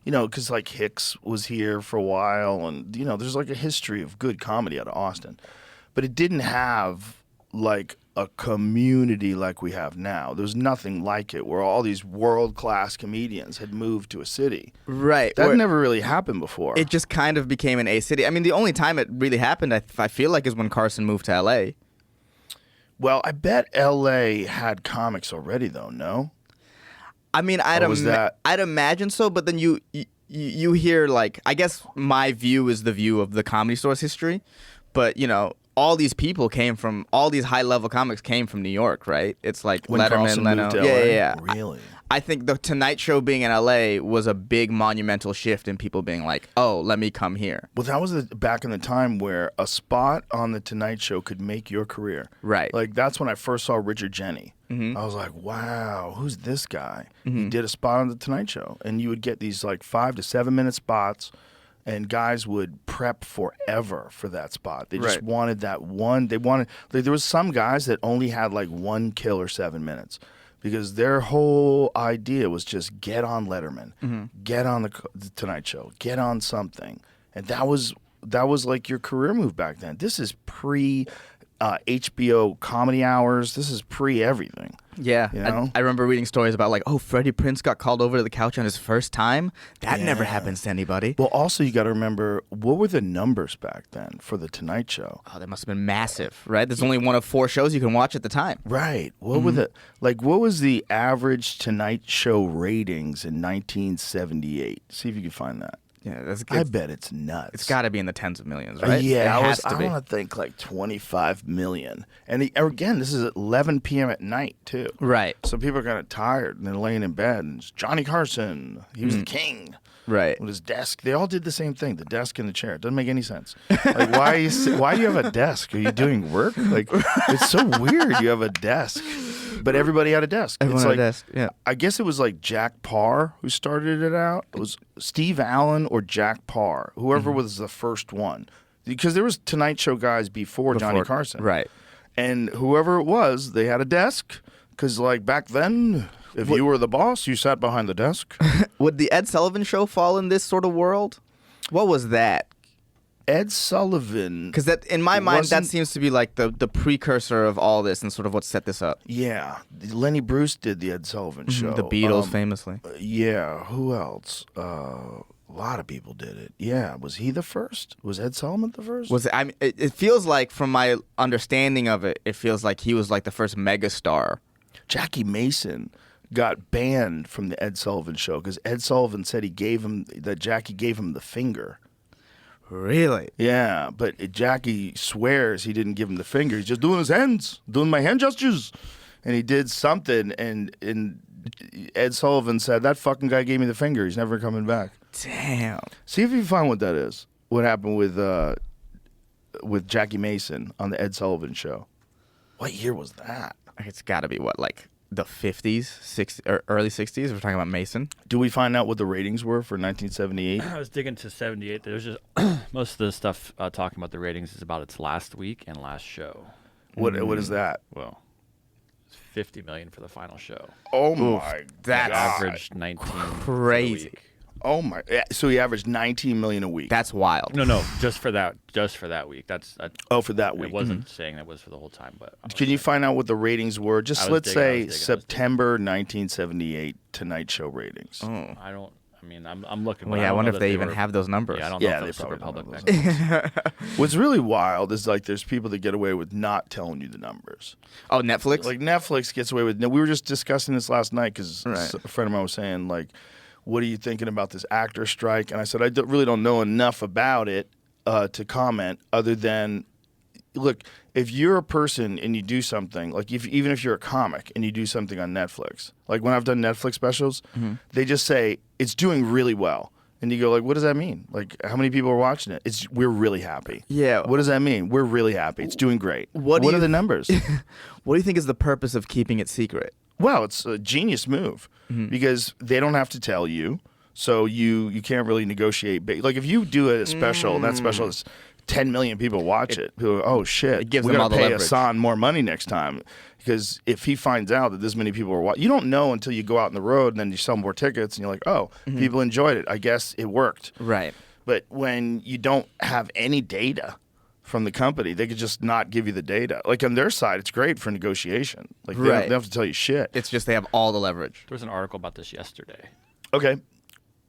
Because like Hicks was here for a while, and there's like a history of good comedy out of Austin, but it didn't have like a community like we have now. There's nothing like it, where all these world-class comedians had moved to a city. Right. That never really happened before. It just kind of became an A city. I mean, the only time it really happened, I feel like, is when Carson moved to L.A. Well, I bet L.A. had comics already, though, no? I mean, I'd imagine so, but then you hear, like, I guess my view is the view of the Comedy Store's history, but, all these people all these high-level comics came from New York, right? It's like when Letterman, Carlson Leno. Moved to LA? Yeah. Really? I think the Tonight Show being in L.A. was a big monumental shift in people being like, oh, let me come here. Well, that was back in the time where a spot on the Tonight Show could make your career. Right. Like, that's when I first saw Richard Jeni. I was like, wow, who's this guy? He did a spot on the Tonight Show. And you would get these, like, 5 to 7 minute spots, and guys would prep forever for that spot. They just wanted that one. There was some guys that only had, like, one killer 7 minutes. because their whole idea was just get on Letterman, Mm-hmm. get on the Tonight Show, get on something, and that was like your career move back then. This is pre HBO comedy hours. This is pre everything. Yeah, You know? I remember reading stories about like, oh, Freddie Prinze got called over to the couch on his first time. That never happens to anybody. Well, also you got to remember, what were the numbers back then for the Tonight Show? Oh, that must have been massive, right? There's only one of 4 shows you can watch at the time. Right. What were the what was the average Tonight Show ratings in 1978? See if you can find that. Yeah, that's I bet it's nuts. It's got to be in the tens of millions, right? Yeah, it has to I be. want to think like 25 million. And again, this is at 11 p.m. at night too. Right, So people are kind of tired and they're laying in bed. And it's Johnny Carson. He was the king. right. With his desk, they all did the same thing. The desk and the chair. It doesn't make any sense. Like, why do you have a desk? Are you doing work? Like, it's so weird. You have a desk, but everybody had a desk. Everyone it's had like, a desk, yeah. I guess it was like Jack Parr who started it out. It was Steve Allen or Jack Parr, whoever was the first one, because there was Tonight Show guys before Johnny Carson, Right. and whoever it was, they had a desk. Because like back then, if you were the boss, you sat behind the desk. Would the Ed Sullivan Show fall in this sort of world? What was that? Ed Sullivan. Because that, in my mind, that wasn't- seems to be like the precursor of all this and sort of what set this up. Yeah, Lenny Bruce did the Ed Sullivan Show. The Beatles, famously. Yeah, who else? A lot of people did it. Yeah, was he the first? Was Ed Sullivan the first? Was it, I mean, it feels like, from my understanding of it, it feels like he was like the first megastar. Jackie Mason got banned from the Ed Sullivan Show because Ed Sullivan said that Jackie gave him the finger. Really? Yeah, but Jackie swears he didn't give him the finger. He's just doing his hands, doing my hand gestures. And he did something, and Ed Sullivan said, that fucking guy gave me the finger. He's never coming back. Damn. See if you find what that is. What happened with Jackie Mason on the Ed Sullivan Show. What year was that? It's got to be, what, like the 50s, 60s, or early 60s? We're talking about Mason. Do we find out what the ratings were for 1978? I was digging to 78. There's just most of the stuff talking about the ratings is about its last week and last show. What is that? Well, it's 50 million for the final show. Oh my that's God. Averaged 19. for the Crazy. week. Oh my! Yeah, so he averaged 19 million a week. That's wild. No, just for that week. That's For that It week. wasn't saying that was for the whole time, but Can you find out what the ratings were? Just I was let's digging, I say was digging. September 1978 Tonight Show ratings. Oh. I don't. I mean, I'm looking. Well, but yeah, I don't wonder know if that they even were- have those numbers. Yeah, I don't Yeah, know they if that was probably super don't public. have back then. What's really wild is like there's people that get away with not telling you the numbers. Oh, Netflix? Like Netflix gets away with. We were just discussing this last night because Right. a friend of mine was saying like, "What are you thinking about this actor strike?" And I said, really don't know enough about it to comment, other than, look, if you're a person and you do something, like even if you're a comic and you do something on Netflix, like when I've done Netflix specials, they just say it's doing really well. And you go like, what does that mean? Like, how many people are watching it? We're really happy. Yeah. What does that mean? We're really happy. It's doing great. What do are you- the numbers? What do you think is the purpose of keeping it secret? Well, it's a genius move because they don't have to tell you, so you can't really negotiate big. Like if you do a special, and that special is 10 million people watch it. Who are, oh shit, It gives we're them all gonna the pay leverage. Ehsan more money next time, because if he finds out that this many people are watching, you don't know until you go out on the road and then you sell more tickets and you're like, oh, people enjoyed it. I guess it worked. Right. But when you don't have any data from the company, they could just not give you the data. Like on their side, it's great for negotiation. Like they Right. don't have to tell you shit. It's just they have all the leverage. There was an article about this yesterday. Okay.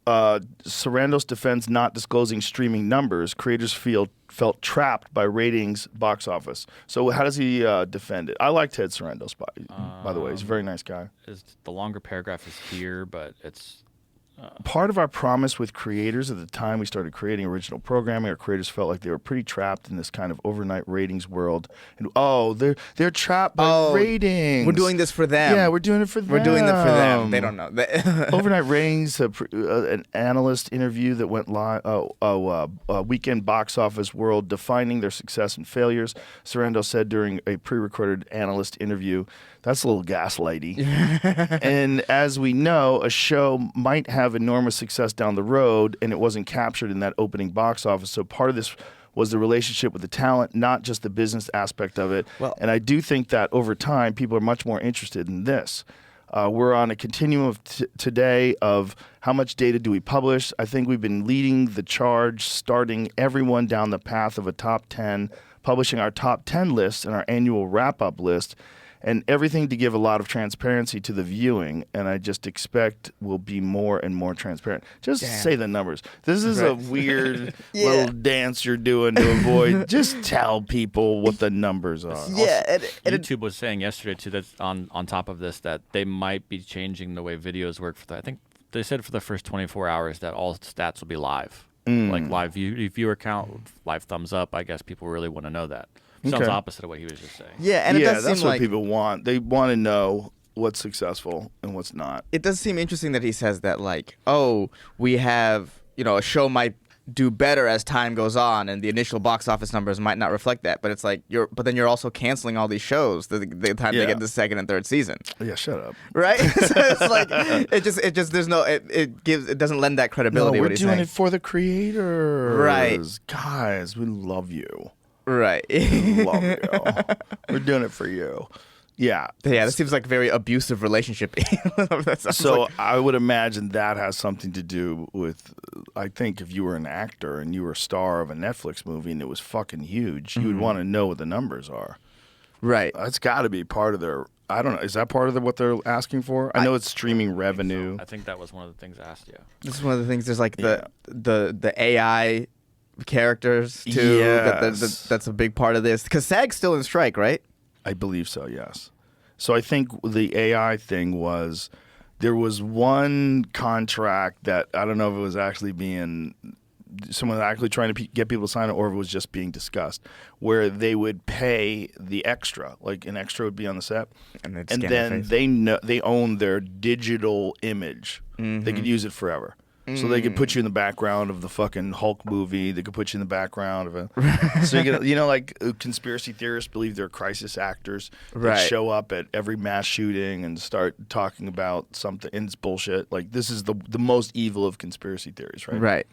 Sarandos defends not disclosing streaming numbers. Creators felt trapped by ratings box office. So how does he defend it? I like Ted Sarandos, by the way. He's a very nice guy. The longer paragraph is here, but it's Part of our promise with creators at the time we started creating original programming, our creators felt like they were pretty trapped in this kind of overnight ratings world. And they're trapped by ratings. We're doing this for them. Yeah, we're doing it for them. We're doing it for them. They don't know. Overnight ratings, an analyst interview that went live, weekend box office world defining their success and failures. Sarando said during a pre-recorded analyst interview, that's a little gaslighty. And as we know, a show might have enormous success down the road, and it wasn't captured in that opening box office. So part of this was the relationship with the talent, not just the business aspect of it. Well- And I do think that over time, people are much more interested in this. We're on a continuum of today of how much data do we publish. I think we've been leading the charge, starting everyone down the path of a top 10, publishing our top 10 list and our annual wrap-up list, and everything to give a lot of transparency to the viewing. And I just expect will be more and more transparent. Just say the numbers. This is a weird little dance you're doing to avoid. Just tell people what the numbers are. Yeah, YouTube was saying yesterday too that on top of this that they might be changing the way videos work. I think they said for the first 24 hours that all stats will be live, like live viewer count, live thumbs up. I guess people really want to know that. Sounds opposite of what he was just saying. Yeah, and it does that's seem what like people want. They want to know what's successful and what's not. it does seem interesting that he says that, like, oh, we have, a show might do better as time goes on, and the initial box office numbers might not reflect that. But it's like but then you're also canceling all these shows the time they get the second and third season. Yeah, shut up. Right? So it's like it just there's no it doesn't lend that credibility. No, we're what he's doing saying. it for the creators. Right. Guys, we love you. Right. We love you. We're doing it for you. Yeah. Yeah, this seems like a very abusive relationship. So I would imagine that has something to do with, I think if you were an actor and you were a star of a Netflix movie and it was fucking huge, you would want to know what the numbers are. Right. That's got to be part of their, I don't know, is that part of what they're asking for? I know it's streaming revenue. I think that was one of the things I asked you. This is one of the things. There's like the AI characters too. Yes. That's a big part of this because SAG's still in strike, right? I believe so, yes. So I think the AI thing was, there was one contract that, I don't know if it was actually someone actually trying to get people to sign it or if it was just being discussed, where they would pay the extra, like an extra would be on the set, And then they own their digital image. They could use it forever. So they could put you in the background of the fucking Hulk movie. They could put you in the background of it. So you get, like conspiracy theorists believe they're crisis actors. They show up at every mass shooting and start talking about something, and it's bullshit. Like this is the most evil of conspiracy theories, right? Right.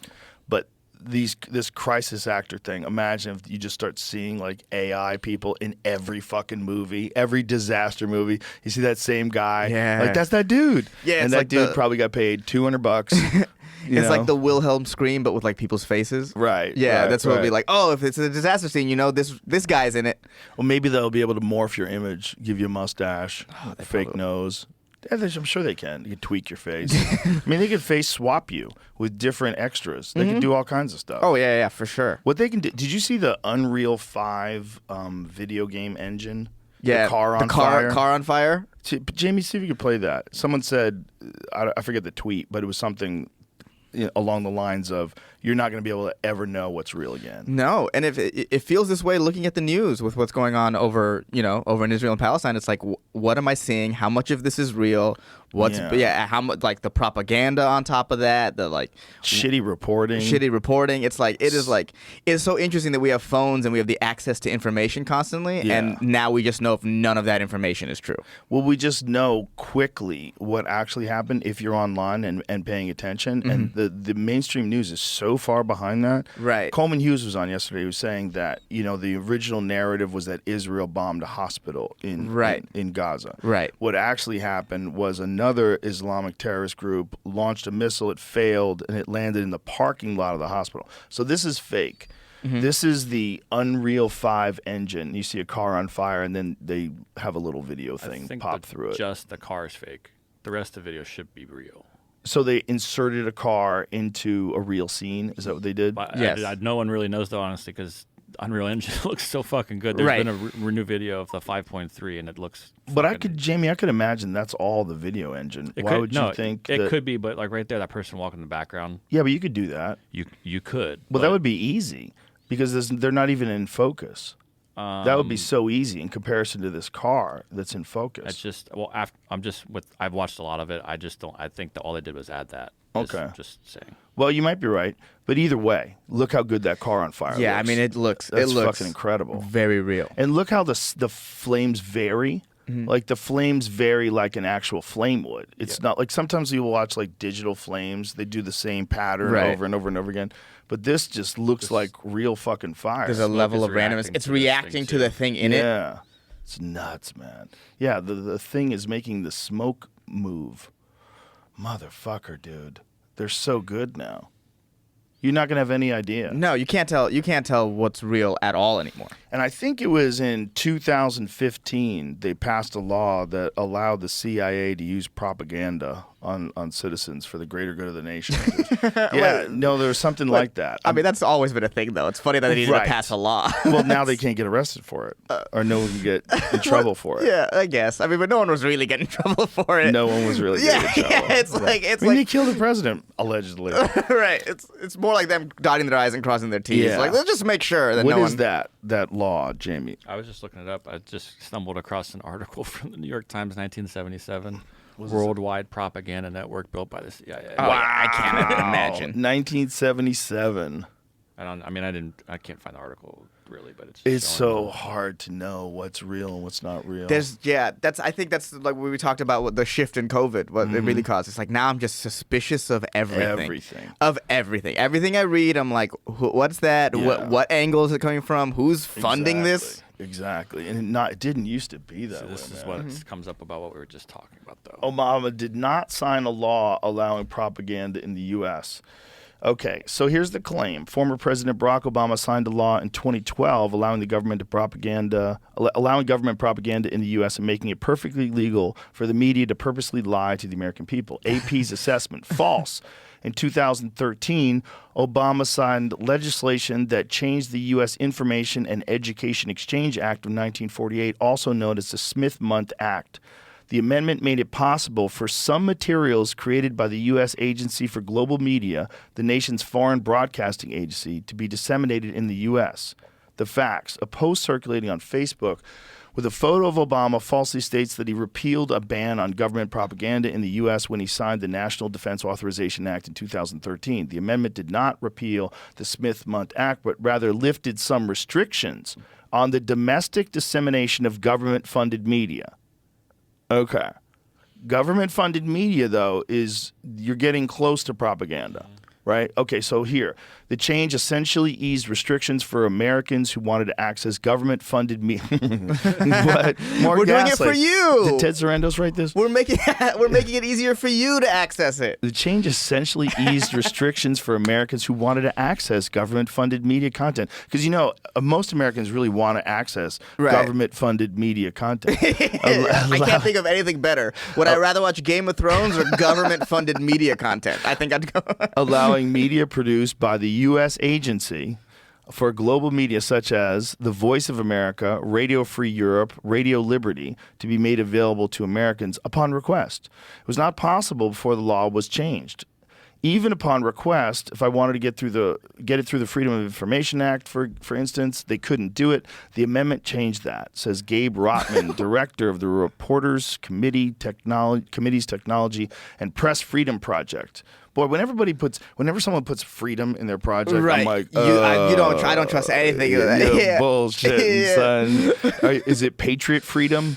But this crisis actor thing. Imagine if you just start seeing like AI people in every fucking movie, every disaster movie. You see that same guy. Yeah. Like that's that dude. Yeah. And It's that like dude probably got paid $200. It's like the Wilhelm scream, but with like people's faces. Right. Yeah, right, that's what it'll be right. like. Oh, if it's a disaster scene, this guy's in it. Well, maybe they'll be able to morph your image, give you a mustache, fake nose. Yeah, I'm sure they can. You can tweak your face. I mean, they could face swap you with different extras. They could do all kinds of stuff. Oh yeah, for sure. What they can do? Did you see the Unreal 5 video game engine? Yeah, the car on fire. Car on fire. Jamie, see if you could play that. Someone said, I forget the tweet, but it was something along the lines of, you're not going to be able to ever know what's real again. No, and if it feels this way looking at the news with what's going on over in Israel and Palestine, it's like, what am I seeing? How much of this is real? How much, like the propaganda on top of that, the like shitty reporting. It's like it's so interesting that we have phones and we have the access to information constantly, and now we just know if none of that information is true. Well, we just know quickly what actually happened if you're online and paying attention, and the mainstream news is so far behind that. Right. Coleman Hughes was on yesterday. He was saying that the original narrative was that Israel bombed a hospital in Gaza. Right. What actually happened was another Islamic terrorist group launched a missile. It failed, and it landed in the parking lot of the hospital. So this is fake. This is the Unreal 5 engine. You see a car on fire, and then they have a little video thing pop through it. Just the car is fake. The rest of the video should be real. So they inserted a car into a real scene. Is that what they did? But Yes. no one really knows though, honestly, because Unreal Engine looks so fucking good. There's been a new video of the 5.3, and it looks. But I could imagine that's all the video engine. Why would you think it that? could be? But like right there, that person walking in the background, Yeah, but you could do that. you could. Well, that would be easy because they're not even in focus. That would be so easy in comparison to this car that's in focus. It's just I've watched a lot of it. I just don't. I think that all they did was add that. Okay. Just saying. Well, you might be right, but either way, look how good that car on fire Yeah, looks. I mean it looks fucking incredible. very real. And look how the flames vary. Like the flames vary like an actual flame would. It's not like sometimes you'll watch like digital flames. They do the same pattern Right. over and over and over again. But this just looks like real fucking fire. There's a level is of randomness. reacting It's to this reacting thing, to the too. thing in it. Yeah. It's nuts, man. Yeah, the thing is making the smoke move. Motherfucker, dude. They're so good now. You're not going to have any idea. No, you can't tell. You can't tell what's real at all anymore. And I think it was in 2015 they passed a law that allowed the CIA to use propaganda on citizens for the greater good of the nation. Yeah, no, there was something like that. I mean, that's always been a thing, though. It's funny that they needed Right. to pass a law. Well, now they can't get arrested for it, or no one can get in trouble for it. Yeah, I guess. I mean, but no one was really getting in trouble for it. No one was really getting in trouble. Yeah, it's like I mean, they killed the president allegedly. right. It's more like them dotting their I's and crossing their T's. Yeah. Like, let's just make sure that What no is one. that law, Jamie? I was just looking it up. I just stumbled across an article from the New York Times, 1977. Worldwide propaganda network built by the CIA. Oh, I can't even imagine. 1977. I can't find the article really, but it's. It's showing so hard to know what's real and what's not real. I think that's like what we talked about with the shift in COVID, what it really caused. It's like now I'm just suspicious of everything. Of everything. Everything I read, I'm like, what's that? Yeah. What angle is it coming from? Who's funding this? Exactly. And it didn't used to be that So way. this is man. what comes up about what we were just talking about, though. Obama did not sign a law allowing propaganda in the U.S. Okay, so here's the claim. Former President Barack Obama signed a law in 2012 allowing government propaganda in the U.S. and making it perfectly legal for the media to purposely lie to the American people. AP's assessment, false. In 2013, Obama signed legislation that changed the U.S. Information and Education Exchange Act of 1948, also known as the Smith-Mundt Act. The amendment made it possible for some materials created by the U.S. Agency for Global Media, the nation's foreign broadcasting agency, to be disseminated in the U.S. The facts: a post circulating on Facebook with a photo of Obama falsely states that he repealed a ban on government propaganda in the U.S. when he signed the National Defense Authorization Act in 2013. The amendment did not repeal the Smith-Mundt Act, but rather lifted some restrictions on the domestic dissemination of government-funded media. Okay. Government-funded media, though, you're getting close to propaganda, right? Okay, so here. The change essentially eased restrictions for Americans who wanted to access government-funded media. We're doing it for you. Did Ted Sarandos write this? We're making it easier for you to access it. The change essentially eased restrictions for Americans who wanted to access government-funded media content. Because, most Americans really want to access government-funded media content. I can't think of anything better. Would I rather watch Game of Thrones or government-funded media content? I think I'd go. Allowing media produced by the U.S. Agency for Global Media, such as the Voice of America, Radio Free Europe, Radio Liberty, to be made available to Americans upon request. It was not possible before the law was changed. Even upon request, if I wanted to get it through the Freedom of Information Act, for instance, they couldn't do it. The amendment changed that, says Gabe Rotman, director of the Reporters Committee's Technology and Press Freedom Project. Boy, whenever someone puts freedom in their project, I'm like, I don't trust anything of that. Yeah, bullshit, son. Is it Patriot Freedom?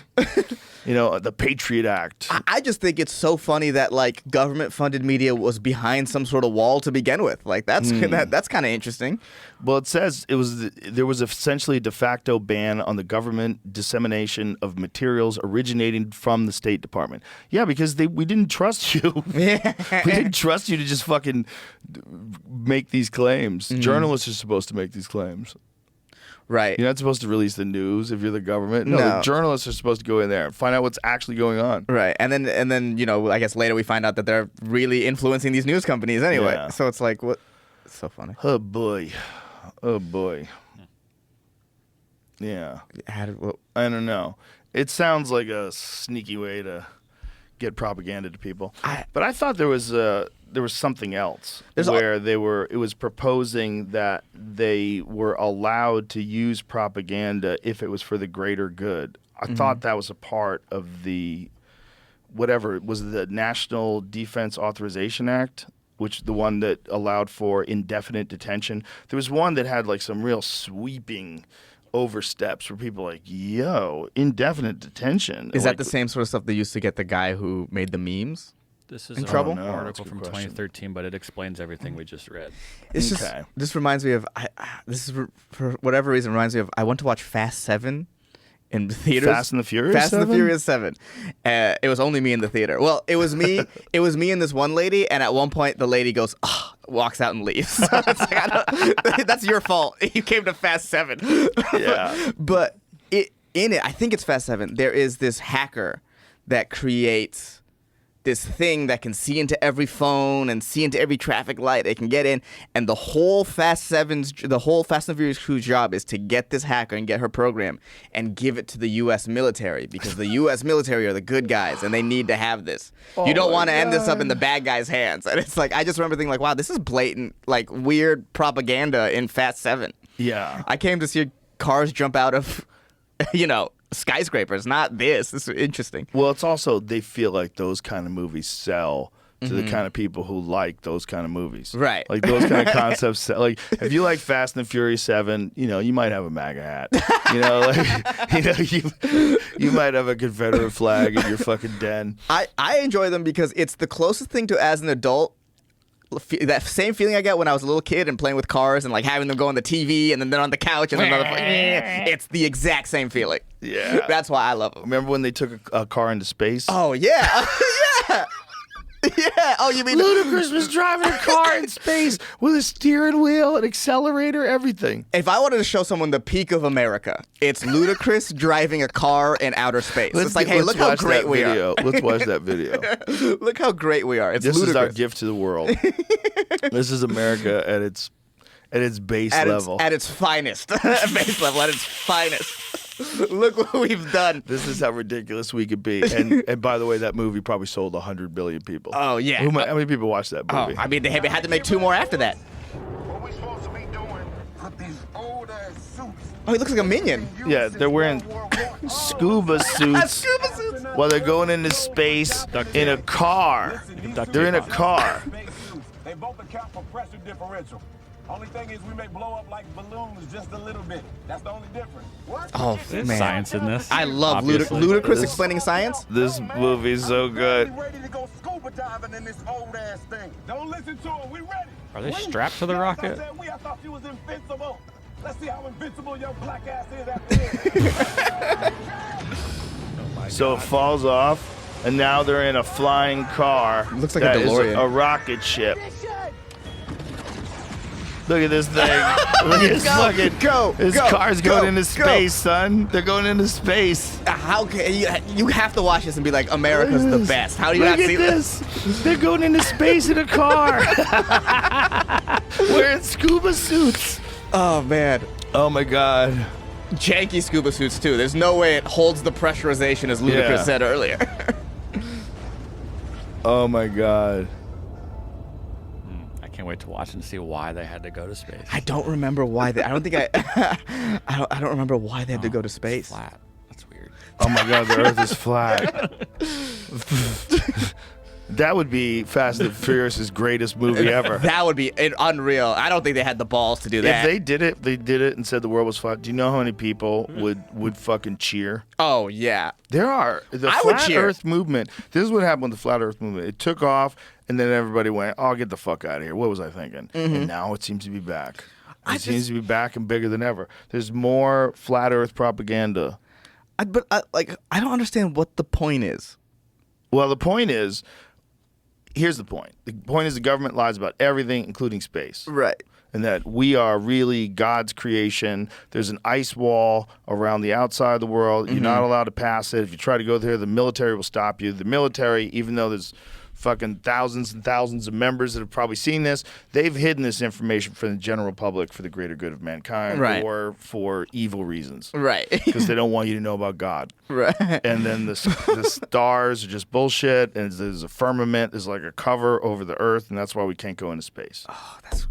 The Patriot Act. I just think it's so funny that like government-funded media was behind some sort of wall to begin with. Like that's kind of interesting. Well, it says there was essentially a de facto ban on the government dissemination of materials originating from the State Department. Yeah, because we didn't trust you. Yeah. We didn't trust you to just fucking make these claims. Journalists are supposed to make these claims. Right. You're not supposed to release the news if you're the government. No, No. the journalists are supposed to go in there and find out what's actually going on. Right. And then I guess later we find out that they're really influencing these news companies anyway. Yeah. So it's like, what? It's so funny. Oh boy. Yeah. I don't know. It sounds like a sneaky way to get propaganda to people. But I thought there was something else where it was proposing that they were allowed to use propaganda if it was for the greater good. I thought that was a part of the National Defense Authorization Act, which the one that allowed for indefinite detention. There was one that had like some real sweeping oversteps where people are like, yo, indefinite detention. Is that the same sort of stuff they used to get the guy who made the memes? This is In an trouble? No, that's a article good from question. 2013, but it explains everything we just read. It's Okay. This reminds me of for whatever reason reminds me of I went to watch Fast 7 in theaters. Fast and the Furious Fast and the 7? Furious 7. It was only me in the theater. Well, it was me. It was me and this one lady, and at one point the lady goes, "Ugh," walks out and leaves. It's like, that's your fault. You came to Fast 7. Yeah. But in it, I think it's Fast 7. There is this hacker that creates this thing that can see into every phone and see into every traffic light. It can get in, and the whole Fast and Furious crew's job is to get this hacker and get her program and give it to the U.S. military, because the U.S. military are the good guys and they need to have this. You don't want to end this up in the bad guys' hands. And it's like, I just remember thinking like, wow, this is blatant, like weird propaganda in Fast 7. Yeah. I came to see cars jump out of, skyscrapers, not this. This is interesting. Well, it's also they feel like those kind of movies sell to the kind of people who like those kind of movies. Right. Like those kind of concepts. Like if you like Fast and the Furious 7, you might have a MAGA hat. You might have a Confederate flag in your fucking den. I enjoy them because it's the closest thing to, as an adult, that same feeling I get when I was a little kid and playing with cars and like having them go on the TV and then they're on the couch and another. It's the exact same feeling. Yeah. That's why I love them. Remember when they took a car into space? Oh yeah, yeah, yeah. Oh, you mean Ludacris was driving a car in space with a steering wheel, an accelerator, everything. If I wanted to show someone the peak of America, it's Ludacris driving a car in outer space. It's like, hey, look how great we are. Let's watch that video. Look how great we are. It's This Ludacris. is our gift to the world. This is America at its base level. At its finest. Base level, at its finest. Look what we've done. This is how ridiculous we could be. And by the way, that movie probably sold 100 billion people. Oh, yeah. How many people watched that movie? I mean, they had to make 2 more after that. What we supposed to be doing? Put these old ass suits. Oh, he looks like a minion. Yeah, they're wearing scuba suits Scuba suits. while they're going into space in a car. They're in a car. They both account for pressure differential. Only thing is we may blow up like balloons just a little bit. That's the only difference. What? Oh, There's man. science in this. I love obviously. Ludacris explaining science. This movie's so good. Ready to go scuba diving in this old ass thing. Don't listen to him. We ready. Are they strapped to the rocket? I thought you was invincible. Let's see how invincible your black ass is after this. So it falls off, and now they're in a flying car. Looks like a that is DeLorean. a rocket ship. Look at this thing. Look at this fucking. This car's going into space, son. They're going into space. How can you have to watch this and be like, America's the best? How do you Look not at see this. They're going into space in a car. Wearing scuba suits. Oh man, Oh my god. janky scuba suits too. There's no way it holds the pressurization as Ludacris Yeah. said earlier. Oh my god. I can't wait to watch and see why they had to go to space. I don't remember why they. I don't think I don't remember why they had to go to space. Flat. That's weird. Oh my god, the earth is flat. That would be Fast and Furious' greatest movie ever. That would be unreal. I don't think they had the balls to do that. If they did it and said the world was flat, do you know how many people would fucking cheer? Oh yeah. There are. The I would Flat cheer. Earth movement. This is what happened with the Flat Earth movement. It took off, and then everybody went, oh, get the fuck out of here. What was I thinking? And now it seems to be back. It seems to be back and bigger than ever. There's more Flat Earth propaganda. I don't understand what the point is. Well, the point is, here's the point. The point is the government lies about everything, including space. Right. And that we are really God's creation. There's an ice wall around the outside of the world. You're not allowed to pass it. If you try to go there, the military will stop you. The military, even though there's fucking thousands and thousands of members that have probably seen this, they've hidden this information from the general public for the greater good of mankind, Right. or for evil reasons. Right. Because they don't want you to know about God. Right. And then the stars are just bullshit, and there's a firmament, there's like a cover over the earth, and that's why we can't go into space.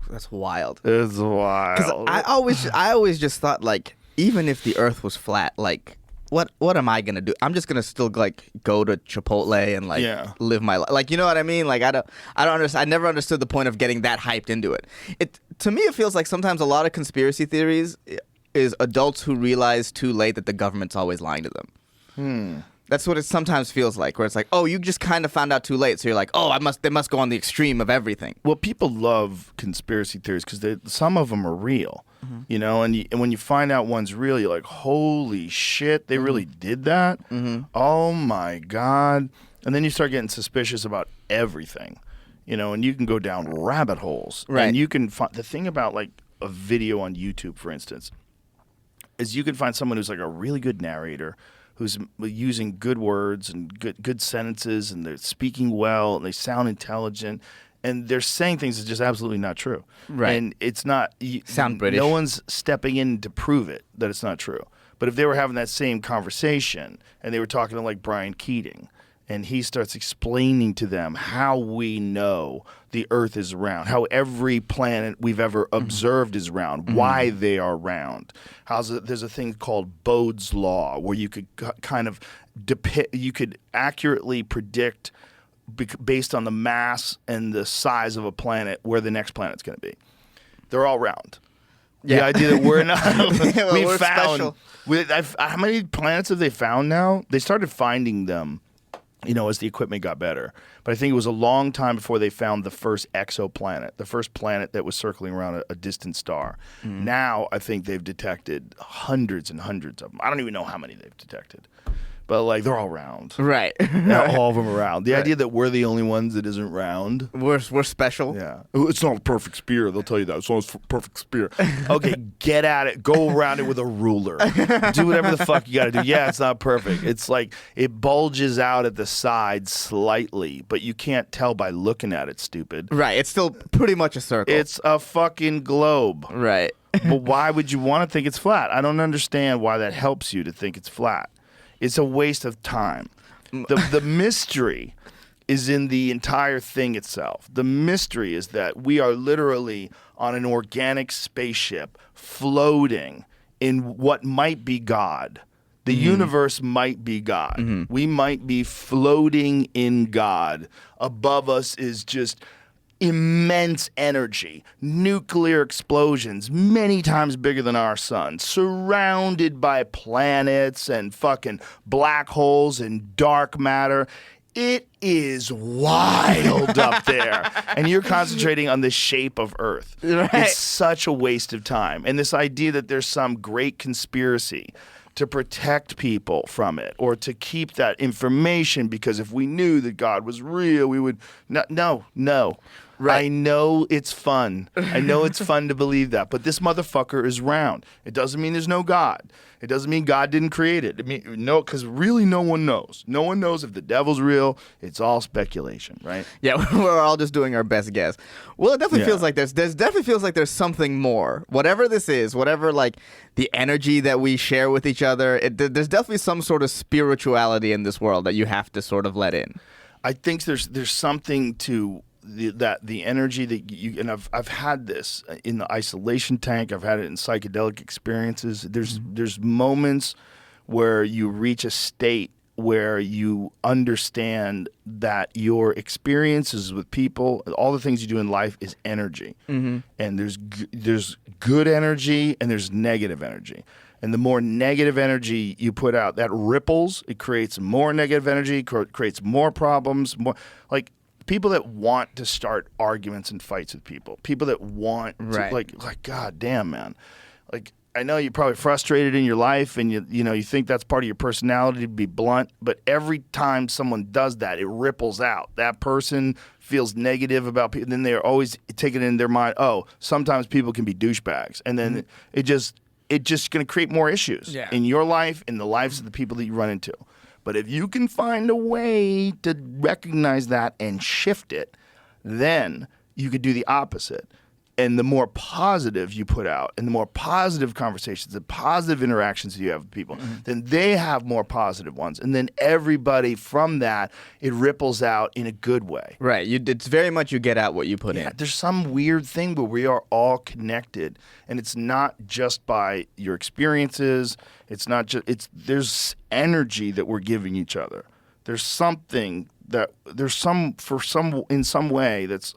That's wild. It's wild. I always just thought, like, even if the Earth was flat, like, what am I gonna do? I'm just gonna still like go to Chipotle and like live my life. Like, you know what I mean? Like, I don't understand. I never understood the point of getting that hyped into it. To me, it feels like sometimes a lot of conspiracy theories is adults who realize too late that the government's always lying to them. That's what it sometimes feels like, where it's like, oh, you just kind of found out too late, so you're like, oh, they must go on the extreme of everything. Well, people love conspiracy theories because some of them are real. You know, and when you find out one's real, you're like, holy shit, they really did that? Oh my God. And then you start getting suspicious about everything, you know, and you can go down rabbit holes. Right. And you can find the thing about like a video on YouTube, for instance, is you can find someone who's like a really good narrator, who's using good words and good sentences, and they're speaking well, and they sound intelligent, and they're saying things that's just absolutely not true. Right. And it's not Sound British. No one's stepping in to prove it that it's not true. But if they were having that same conversation and they were talking to like Brian Keating, and he starts explaining to them how we know the Earth is round, how every planet we've ever observed is round, why they are round. There's a thing called Bode's Law, where you could kind of you could accurately predict based on the mass and the size of a planet where the next planet's going to be. They're all round. Yeah. The idea that we're not, Well, we we're found. special. How many planets have they found now? They started finding them, you know, as the equipment got better. But I think it was a long time before they found the first exoplanet, the first planet that was circling around a distant star. Now I think they've detected hundreds and hundreds of them. I don't even know how many they've detected. But like they're all round. Right. All of them are round. The idea that we're the only ones that isn't round. We're special. Yeah. It's not a perfect spear. They'll tell you that. It's not a perfect spear. Okay, get at it. Go around it with a ruler. Do whatever the fuck you got to do. Yeah, it's not perfect. It's like it bulges out at the side slightly, but you can't tell by looking at it, stupid. Right. It's still pretty much a circle. It's a fucking globe. right. But why would you want to think it's flat? I don't understand why that helps you to think it's flat. It's a waste of time. The mystery is in the entire thing itself. The mystery is that we are literally on an organic spaceship floating in what might be God. The universe might be God. We might be floating in God. Above us is just immense energy, nuclear explosions many times bigger than our sun, surrounded by planets and fucking black holes and dark matter. It is wild up there. And you're concentrating on the shape of Earth. Right. It's such a waste of time. And this idea that there's some great conspiracy to protect people from it or to keep that information, because if we knew that God was real, we would no. Right. I know it's fun. I know it's fun to believe that, but this motherfucker is round. It doesn't mean there's no God. It doesn't mean God didn't create it. No, because really no one knows. No one knows if the devil's real. It's all speculation, right? Yeah, we're all just doing our best guess. Well, it definitely feels like there's definitely feels like there's something more. Whatever this is, whatever like the energy that we share with each other, there's definitely some sort of spirituality in this world that you have to sort of let in. I think there's something to the energy that you, and I've had this in the isolation tank. I've had it in psychedelic experiences. There's moments where you reach a state where you understand that your experiences with people, all the things you do in life, is energy. And there's good energy and there's negative energy. And the more negative energy you put out, that ripples. It creates more negative energy, creates more problems. More like people that want to start arguments and fights with people that want to, like God damn, man. Like, I know you're probably frustrated in your life and you think that's part of your personality to be blunt, but every time someone does that, it ripples out. That person feels negative about people, then they're always taking it in their mind, oh, sometimes people can be douchebags. And then it's just going to create more issues in your life, in the lives of the people that you run into. But if you can find a way to recognize that and shift it, then you could do the opposite. And the more positive you put out and the more positive conversations, the positive interactions you have with people, then they have more positive ones. And then everybody from that, it ripples out in a good way. Right. It's very much you get out what you put in. There's some weird thing where we are all connected. And it's not just by your experiences. It's not just, there's energy that we're giving each other. There's something that, in some way that's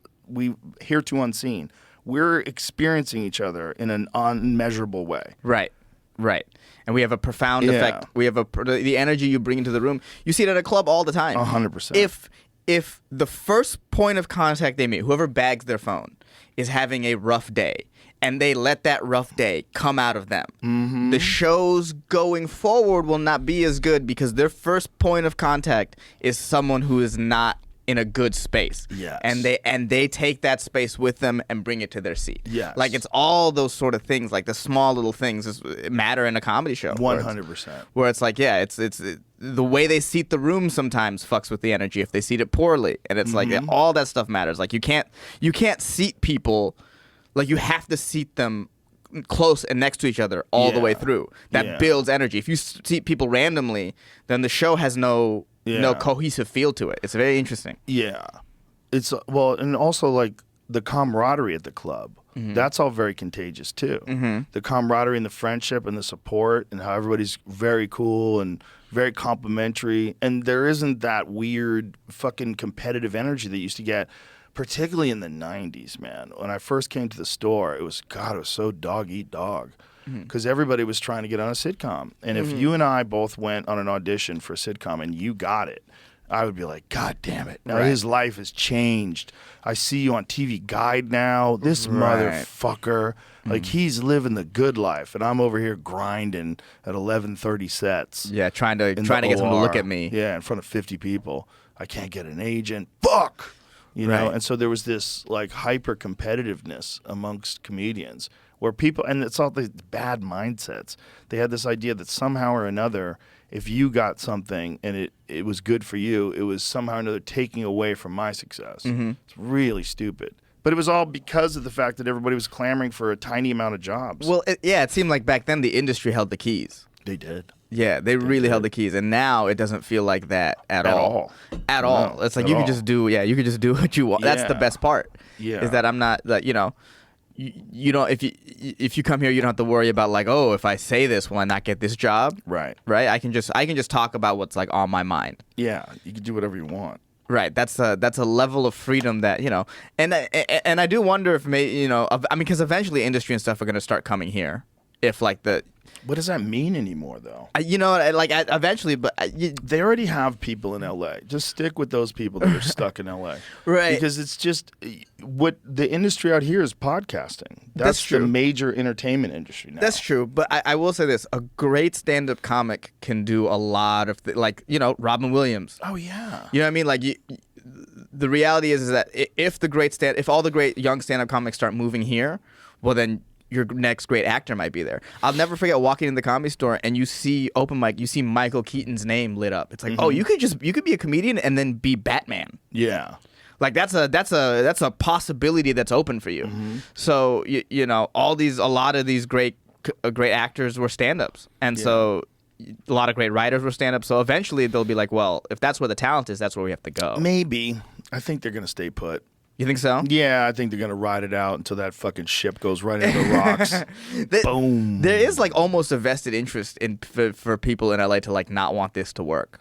hereto unseen. We're experiencing each other in an unmeasurable way. Right. And we have a profound effect. We have the energy you bring into the room. You see it at a club all the time. 100%. If the first point of contact they meet, whoever bags their phone, is having a rough day, and they let that rough day come out of them. The shows going forward will not be as good because their first point of contact is someone who is not in a good space. Yes. And they take that space with them and bring it to their seat. Yes. Like it's all those sort of things, like the small little things matter in a comedy show. 100%. Where it's like, yeah, it's the way they seat the room sometimes fucks with the energy if they seat it poorly, and it's like all that stuff matters. Like you can't seat people, like you have to seat them close and next to each other all the way through. That builds energy. If you seat people randomly, then the show has no cohesive feel to it. It's very interesting. Yeah. It's well, and also like the camaraderie at the club. That's all very contagious too. The camaraderie and the friendship and the support and how everybody's very cool and very complimentary. And there isn't that weird fucking competitive energy that you used to get, particularly in the 90s, man. When I first came to the store, it was so dog eat dog. Because everybody was trying to get on a sitcom. And if you and I both went on an audition for a sitcom and you got it, I would be like, God damn it. Now his life has changed. I see you on TV Guide now. This motherfucker, like he's living the good life. And I'm over here grinding at 11:30 sets. Yeah, trying to get someone to look at me. Yeah, in front of 50 people. I can't get an agent. Fuck! You know? And so there was this like hyper competitiveness amongst comedians where people, and it's all the bad mindsets. They had this idea that somehow or another, if you got something and it was good for you, it was somehow or another taking away from my success. It's really stupid. But it was all because of the fact that everybody was clamoring for a tiny amount of jobs. Well, it seemed like back then the industry held the keys. They did. Yeah, they really held the keys, and now it doesn't feel like that at all. At all. No, It's like at you all. can just do what you want. That's the best part. Yeah. Is that I'm not like, you know, you don't, if you come here, you don't have to worry about like, oh, if I say this, will I not get this job? Right. Right. I can just talk about what's like on my mind. Yeah, you can do whatever you want. Right. That's a level of freedom that, you know, and I do wonder if because eventually industry and stuff are going to start coming here. If like What does that mean anymore, though? Eventually, but They already have people in L.A. Just stick with those people that are stuck in L.A. Right. Because it's just what the industry out here is podcasting. That's true. The major entertainment industry now. That's true, but I will say this: a great stand-up comic can do a lot of Robin Williams. Oh yeah. You know what I mean? Like, the reality is that if all the great young stand-up comics start moving here, well then your next great actor might be there. I'll never forget walking in the Comedy Store and you see open mic, you see Michael Keaton's name lit up. It's like, oh, you could be a comedian and then be Batman. Yeah. Like that's a possibility that's open for you. So a lot of these great actors were stand-ups, and so a lot of great writers were stand-ups. So eventually they'll be like, well, if that's where the talent is, that's where we have to go. Maybe. I think they're gonna stay put. You think so? Yeah, I think they're gonna ride it out until that fucking ship goes right into the rocks. Boom. There is like almost a vested interest for people in LA to like not want this to work.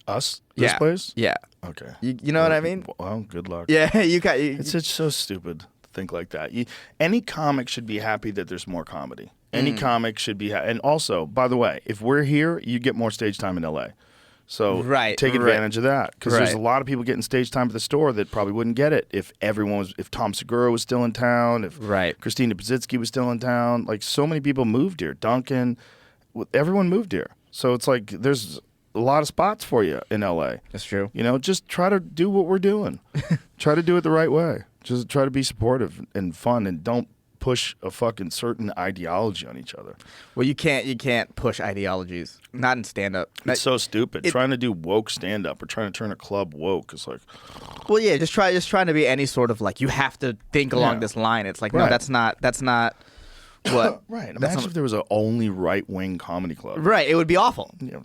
Us? This place? Yeah. Okay. You know what I mean? Well, good luck. Yeah, It's so stupid to think like that. Any comic should be happy that there's more comedy. Any comic should be and also, by the way, if we're here, you get more stage time in LA. So take advantage of that, because there's a lot of people getting stage time at the store that probably wouldn't get it if Tom Segura was still in town, if Christina Pazitsky was still in town. Like, so many people moved here. Duncan, everyone moved here. So it's like there's a lot of spots for you in LA. That's true. You know, just try to do what we're doing. Try to do it the right way. Just try to be supportive and fun, and don't push a fucking certain ideology on each other. Well, you can't push ideologies. Not in stand-up. It's so stupid. Trying to do woke stand-up or trying to turn a club woke is like... Well, yeah, just trying to be any sort of like, you have to think along this line. It's like, no, that's not what... Right. Imagine if there was an only right-wing comedy club. Right. It would be awful. You know,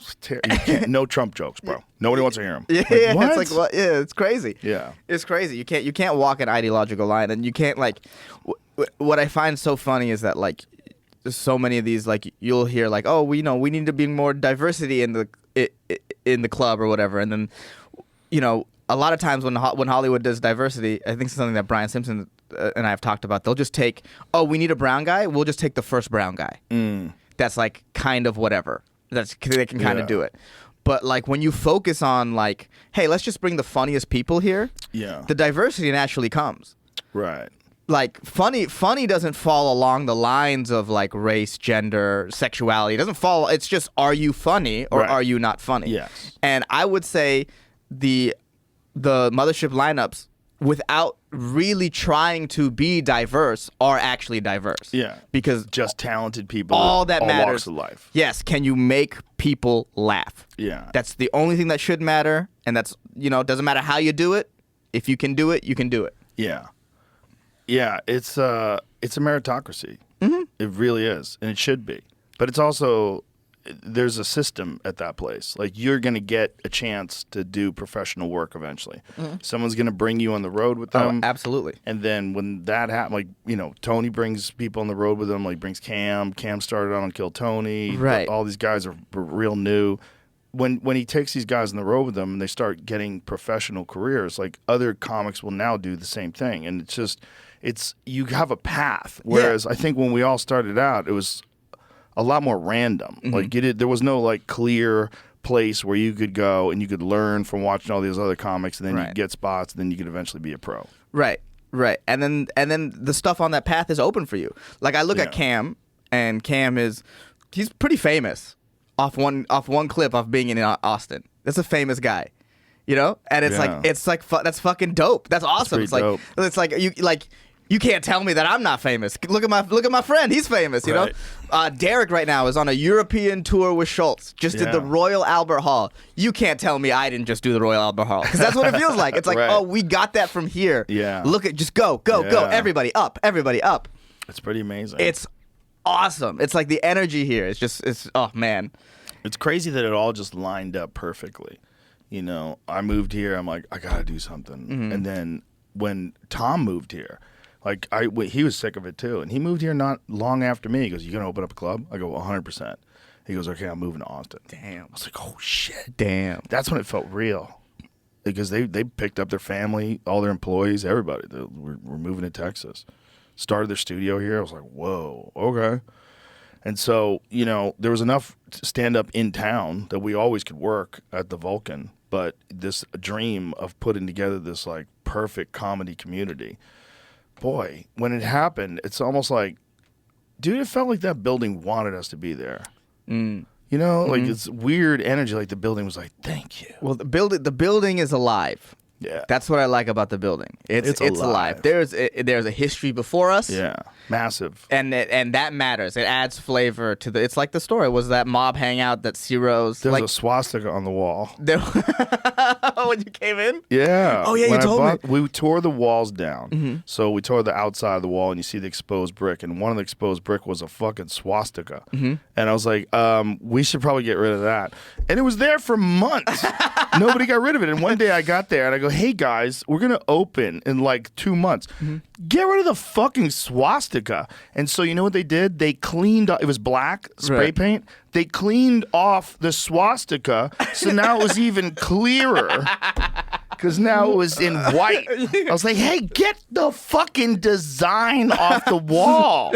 no Trump jokes, bro. Nobody wants to hear them. Yeah, what? It's like, it's crazy. Yeah. It's crazy. You can't walk an ideological line, and you can't like... What I find so funny is that like so many of these, like, you'll hear like, oh, we need to be more diversity in the club or whatever, and then a lot of times when Hollywood does diversity, I think it's something that Brian Simpson and I have talked about. They'll just take, oh, we need a brown guy, we'll just take the first brown guy. That's like kind of whatever. They can kind of do it. But like when you focus on like, hey, let's just bring the funniest people here. Yeah. The diversity naturally comes. Right. like funny doesn't fall along the lines of like race, gender, sexuality. It doesn't fall. It's just, are you funny or Right. are you not funny? Yes. And I would say the Mothership lineups, without really trying to be diverse, are actually diverse. Yeah. Because Just talented people. all that all matters. walks of life. Yes, can you make people laugh? Yeah. That's the only thing that should matter, and that's, it doesn't matter how you do it. If you can do it, you can do it. Yeah. Yeah, it's a meritocracy. Mm-hmm. It really is, and it should be. But it's also, there's a system at that place. Like, you're going to get a chance to do professional work eventually. Mm-hmm. Someone's going to bring you on the road with them. Oh, absolutely. And then when that happens, like, Tony brings people on the road with him. Like, brings Cam. Cam started on Kill Tony. Right. All these guys are real new. When he takes these guys on the road with him and they start getting professional careers, like, other comics will now do the same thing. And you have a path. Whereas I think when we all started out, it was a lot more random. Mm-hmm. Like, there was no like clear place where you could go and you could learn from watching all these other comics, and then you could get spots, and then you could eventually be a pro. Right. And then the stuff on that path is open for you. Like, I look at Cam, and he's pretty famous off one clip of being in Austin. That's a famous guy. And it's like that's fucking dope. That's awesome. Dope. It's like you can't tell me that I'm not famous. Look at my friend. He's famous, you know? Derek right now is on a European tour with Schultz. Just did the Royal Albert Hall. You can't tell me I didn't just do the Royal Albert Hall. Because that's what it feels like. It's like, oh, we got that from here. Yeah. Just go. Everybody up. It's pretty amazing. It's awesome. It's like the energy here. It's oh, man. It's crazy that it all just lined up perfectly. I moved here. I'm like, I got to do something. Mm-hmm. And then when Tom moved here, like, he was sick of it too, and he moved here not long after me. He goes, "You gonna open up a club?" I go, 100%. He goes, "Okay, I'm moving to Austin." Damn. I was like, "Oh shit." Damn. That's when it felt real, because they picked up their family, all their employees, everybody. We're moving to Texas. Started their studio here. I was like, "Whoa, okay." And so, there was enough stand up in town that we always could work at the Vulcan, but this dream of putting together this like perfect comedy community. Boy, when it happened, it's almost like, dude, it felt like that building wanted us to be there. Like, it's weird energy. Like, the building was like, thank you. Well, the building is alive. Yeah. That's what I like about the building. It's alive. alive. There's a history before us. Yeah. Massive. And that matters. It adds flavor to it's like the story. Was that mob hangout that Ciro's There's a swastika on the wall. When you came in? Yeah. Oh, yeah, you told me. We tore the walls down. Mm-hmm. So we tore the outside of the wall, and you see the exposed brick. And one of the exposed brick was a fucking swastika. Mm-hmm. And I was like, we should probably get rid of that. And it was there for months. Nobody got rid of it. And one day I got there, and I go, hey, guys, we're going to open in like 2 months. Mm-hmm. Get rid of the fucking swastika. And so you know what they did? They cleaned up. It was black spray paint. They cleaned off the swastika, so now it was even clearer. Because now it was in white. I was like, hey, get the fucking design off the wall.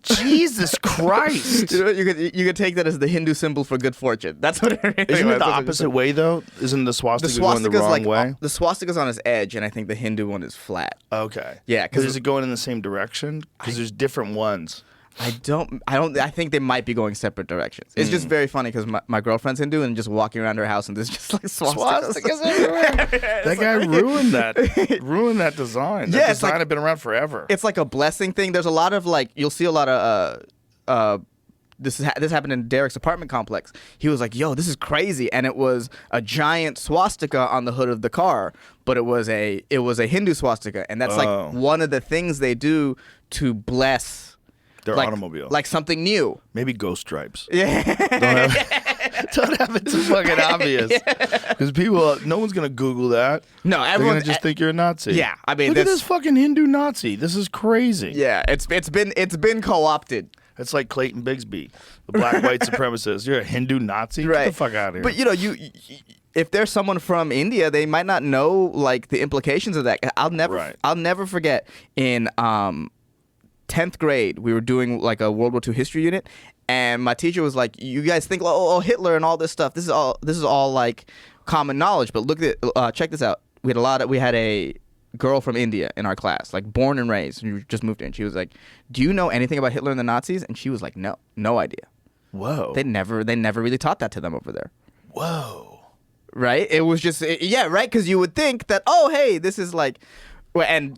Jesus Christ. You could take that as the Hindu symbol for good fortune. That's what it really Isn't was. it the opposite way, though? Isn't the swastika going the wrong way? The swastika's on its edge, and I think the Hindu one is flat. Okay. Yeah. Because is it going in the same direction? Because there's different ones. I think they might be going separate directions. It's just very funny because my girlfriend's Hindu, and just walking around her house, and there's just like swastikas everywhere. That guy ruined that design. That design had been around forever. It's like a blessing thing. There's a lot of you'll see a lot of this happened in Derek's apartment complex. He was like, yo, this is crazy. And it was a giant swastika on the hood of the car, but it was a Hindu swastika. And that's like one of the things they do to bless their automobile. Like something new. Maybe ghost stripes. Yeah. Don't have it too fucking obvious. Because no one's going to Google that. No, everyone's everyone's going to just think you're a Nazi. Yeah, I mean, look at this fucking Hindu Nazi. This is crazy. Yeah, it's been co-opted. It's like Clayton Bigsby, the black white supremacist. You're a Hindu Nazi? Right. Get the fuck out of here. But you if there's someone from India, they might not know like the implications of that. I'll never forget in 10th grade, we were doing like a World War II history unit, and my teacher was like, "You guys think, oh, Hitler and all this stuff. This is all like common knowledge, but look at check this out. We had a girl from India in our class, like born and raised, and just moved in. She was like, "Do you know anything about Hitler and the Nazis?" And she was like, "No idea." Whoa. They never really taught that to them over there. Whoa. Right? It was just right, because you would think that, oh, hey, this is like, and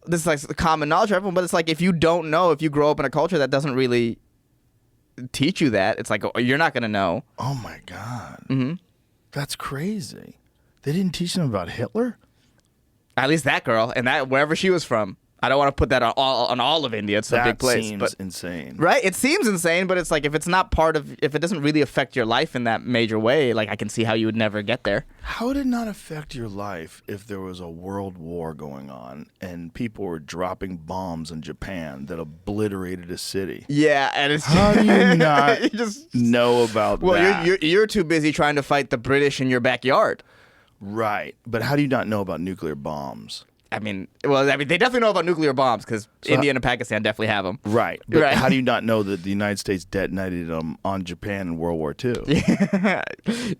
this is like common knowledge for everyone, but it's like if you don't know, if you grow up in a culture that doesn't really teach you that, it's like you're not gonna know. Oh my God. That's crazy. They didn't teach them about Hitler? At least that girl, and that wherever she was from. I don't want to put that on all of India. It's a big place. That seems insane. Right? It seems insane, but it's like if it's not if it doesn't really affect your life in that major way, like I can see how you would never get there. How would it not affect your life if there was a world war going on and people were dropping bombs in Japan that obliterated a city? Yeah, and it's How do you not you just know about that? Well, you're too busy trying to fight the British in your backyard. Right. But how do you not know about nuclear bombs? I mean, they definitely know about nuclear bombs because India and Pakistan definitely have them. Right. But Right. how do you not know that the United States detonated them on Japan in World War II?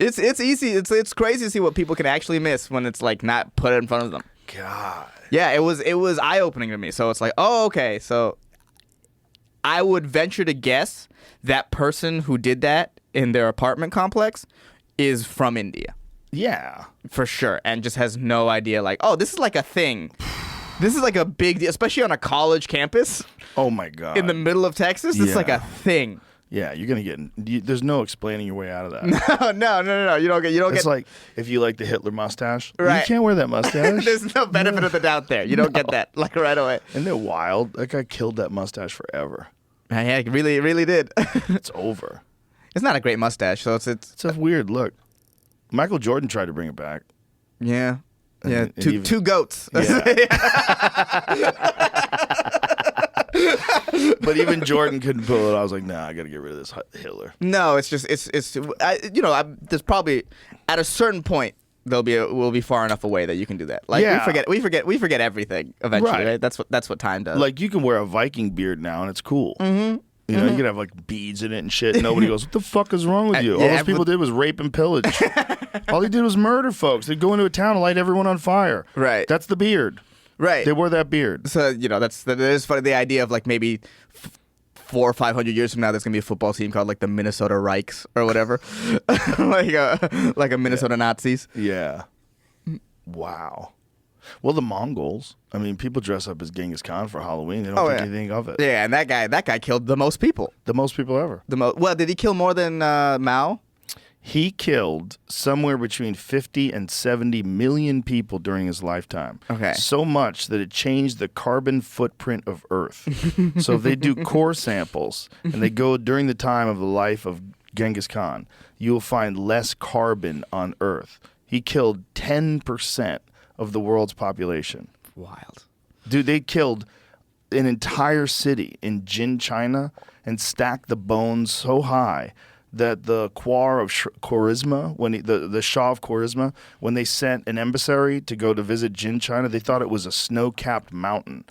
It's easy. It's crazy to see what people can actually miss when it's like not put in front of them. God. Yeah, it was eye-opening to me. So it's like, oh, okay. So I would venture to guess that person who did that in their apartment complex is from India. Yeah. For sure. And just has no idea, like, oh, this is like a thing. This is like a big deal, especially on a college campus Oh my God. in the middle of Texas. This is like Yeah. a thing. Yeah, you're gonna get. There's no explaining your way out of that. No. You don't It's get. like if you like the Hitler mustache, Right. you can't wear that mustache. There's no benefit of the doubt there. You don't get that like right away. Isn't it wild? That guy killed that mustache forever. Yeah, it really did. It's over. It's not a great mustache, so it's It's a weird look. Michael Jordan tried to bring it back. yeah. Yeah, And even- two goats. Yeah. But even Jordan couldn't pull it. I was like, nah, I got to get rid of this Hitler. No, it's just there's probably at a certain point we'll be far enough away that you can do that. Like Yeah. we forget everything eventually. Right. Right? That's what time does. Like, you can wear a Viking beard now, and it's cool. Mm-hmm. You know, you can have like beads in it and shit. And nobody goes, "What the fuck is wrong with you?" All yeah, those people did was rape and pillage. All they did was murder folks. They'd go into a town and light everyone on fire. Right. That's the beard. right. They wore that beard. So that is funny. The idea of like maybe 400 or 500 years from now, there's gonna be a football team called like the Minnesota Rikes or whatever, like a Minnesota Nazis. Yeah. Wow. Well, the Mongols. I mean, people dress up as Genghis Khan for Halloween. They don't think anything of it. Yeah, and that guy killed the most people. The most people ever. Well, did he kill more than Mao? He killed somewhere between 50 and 70 million people during his lifetime. Okay. So much that it changed the carbon footprint of Earth. So if they do core samples and they go during the time of the life of Genghis Khan, you will find less carbon on Earth. He killed 10% of the world's population. Wild. Dude, they killed an entire city in Jin, China, and stacked the bones so high that the Khwar of Khwarizma, the Shah of Khwarizma, when they sent an emissary to go to visit Jin, China, they thought it was a snow-capped mountain.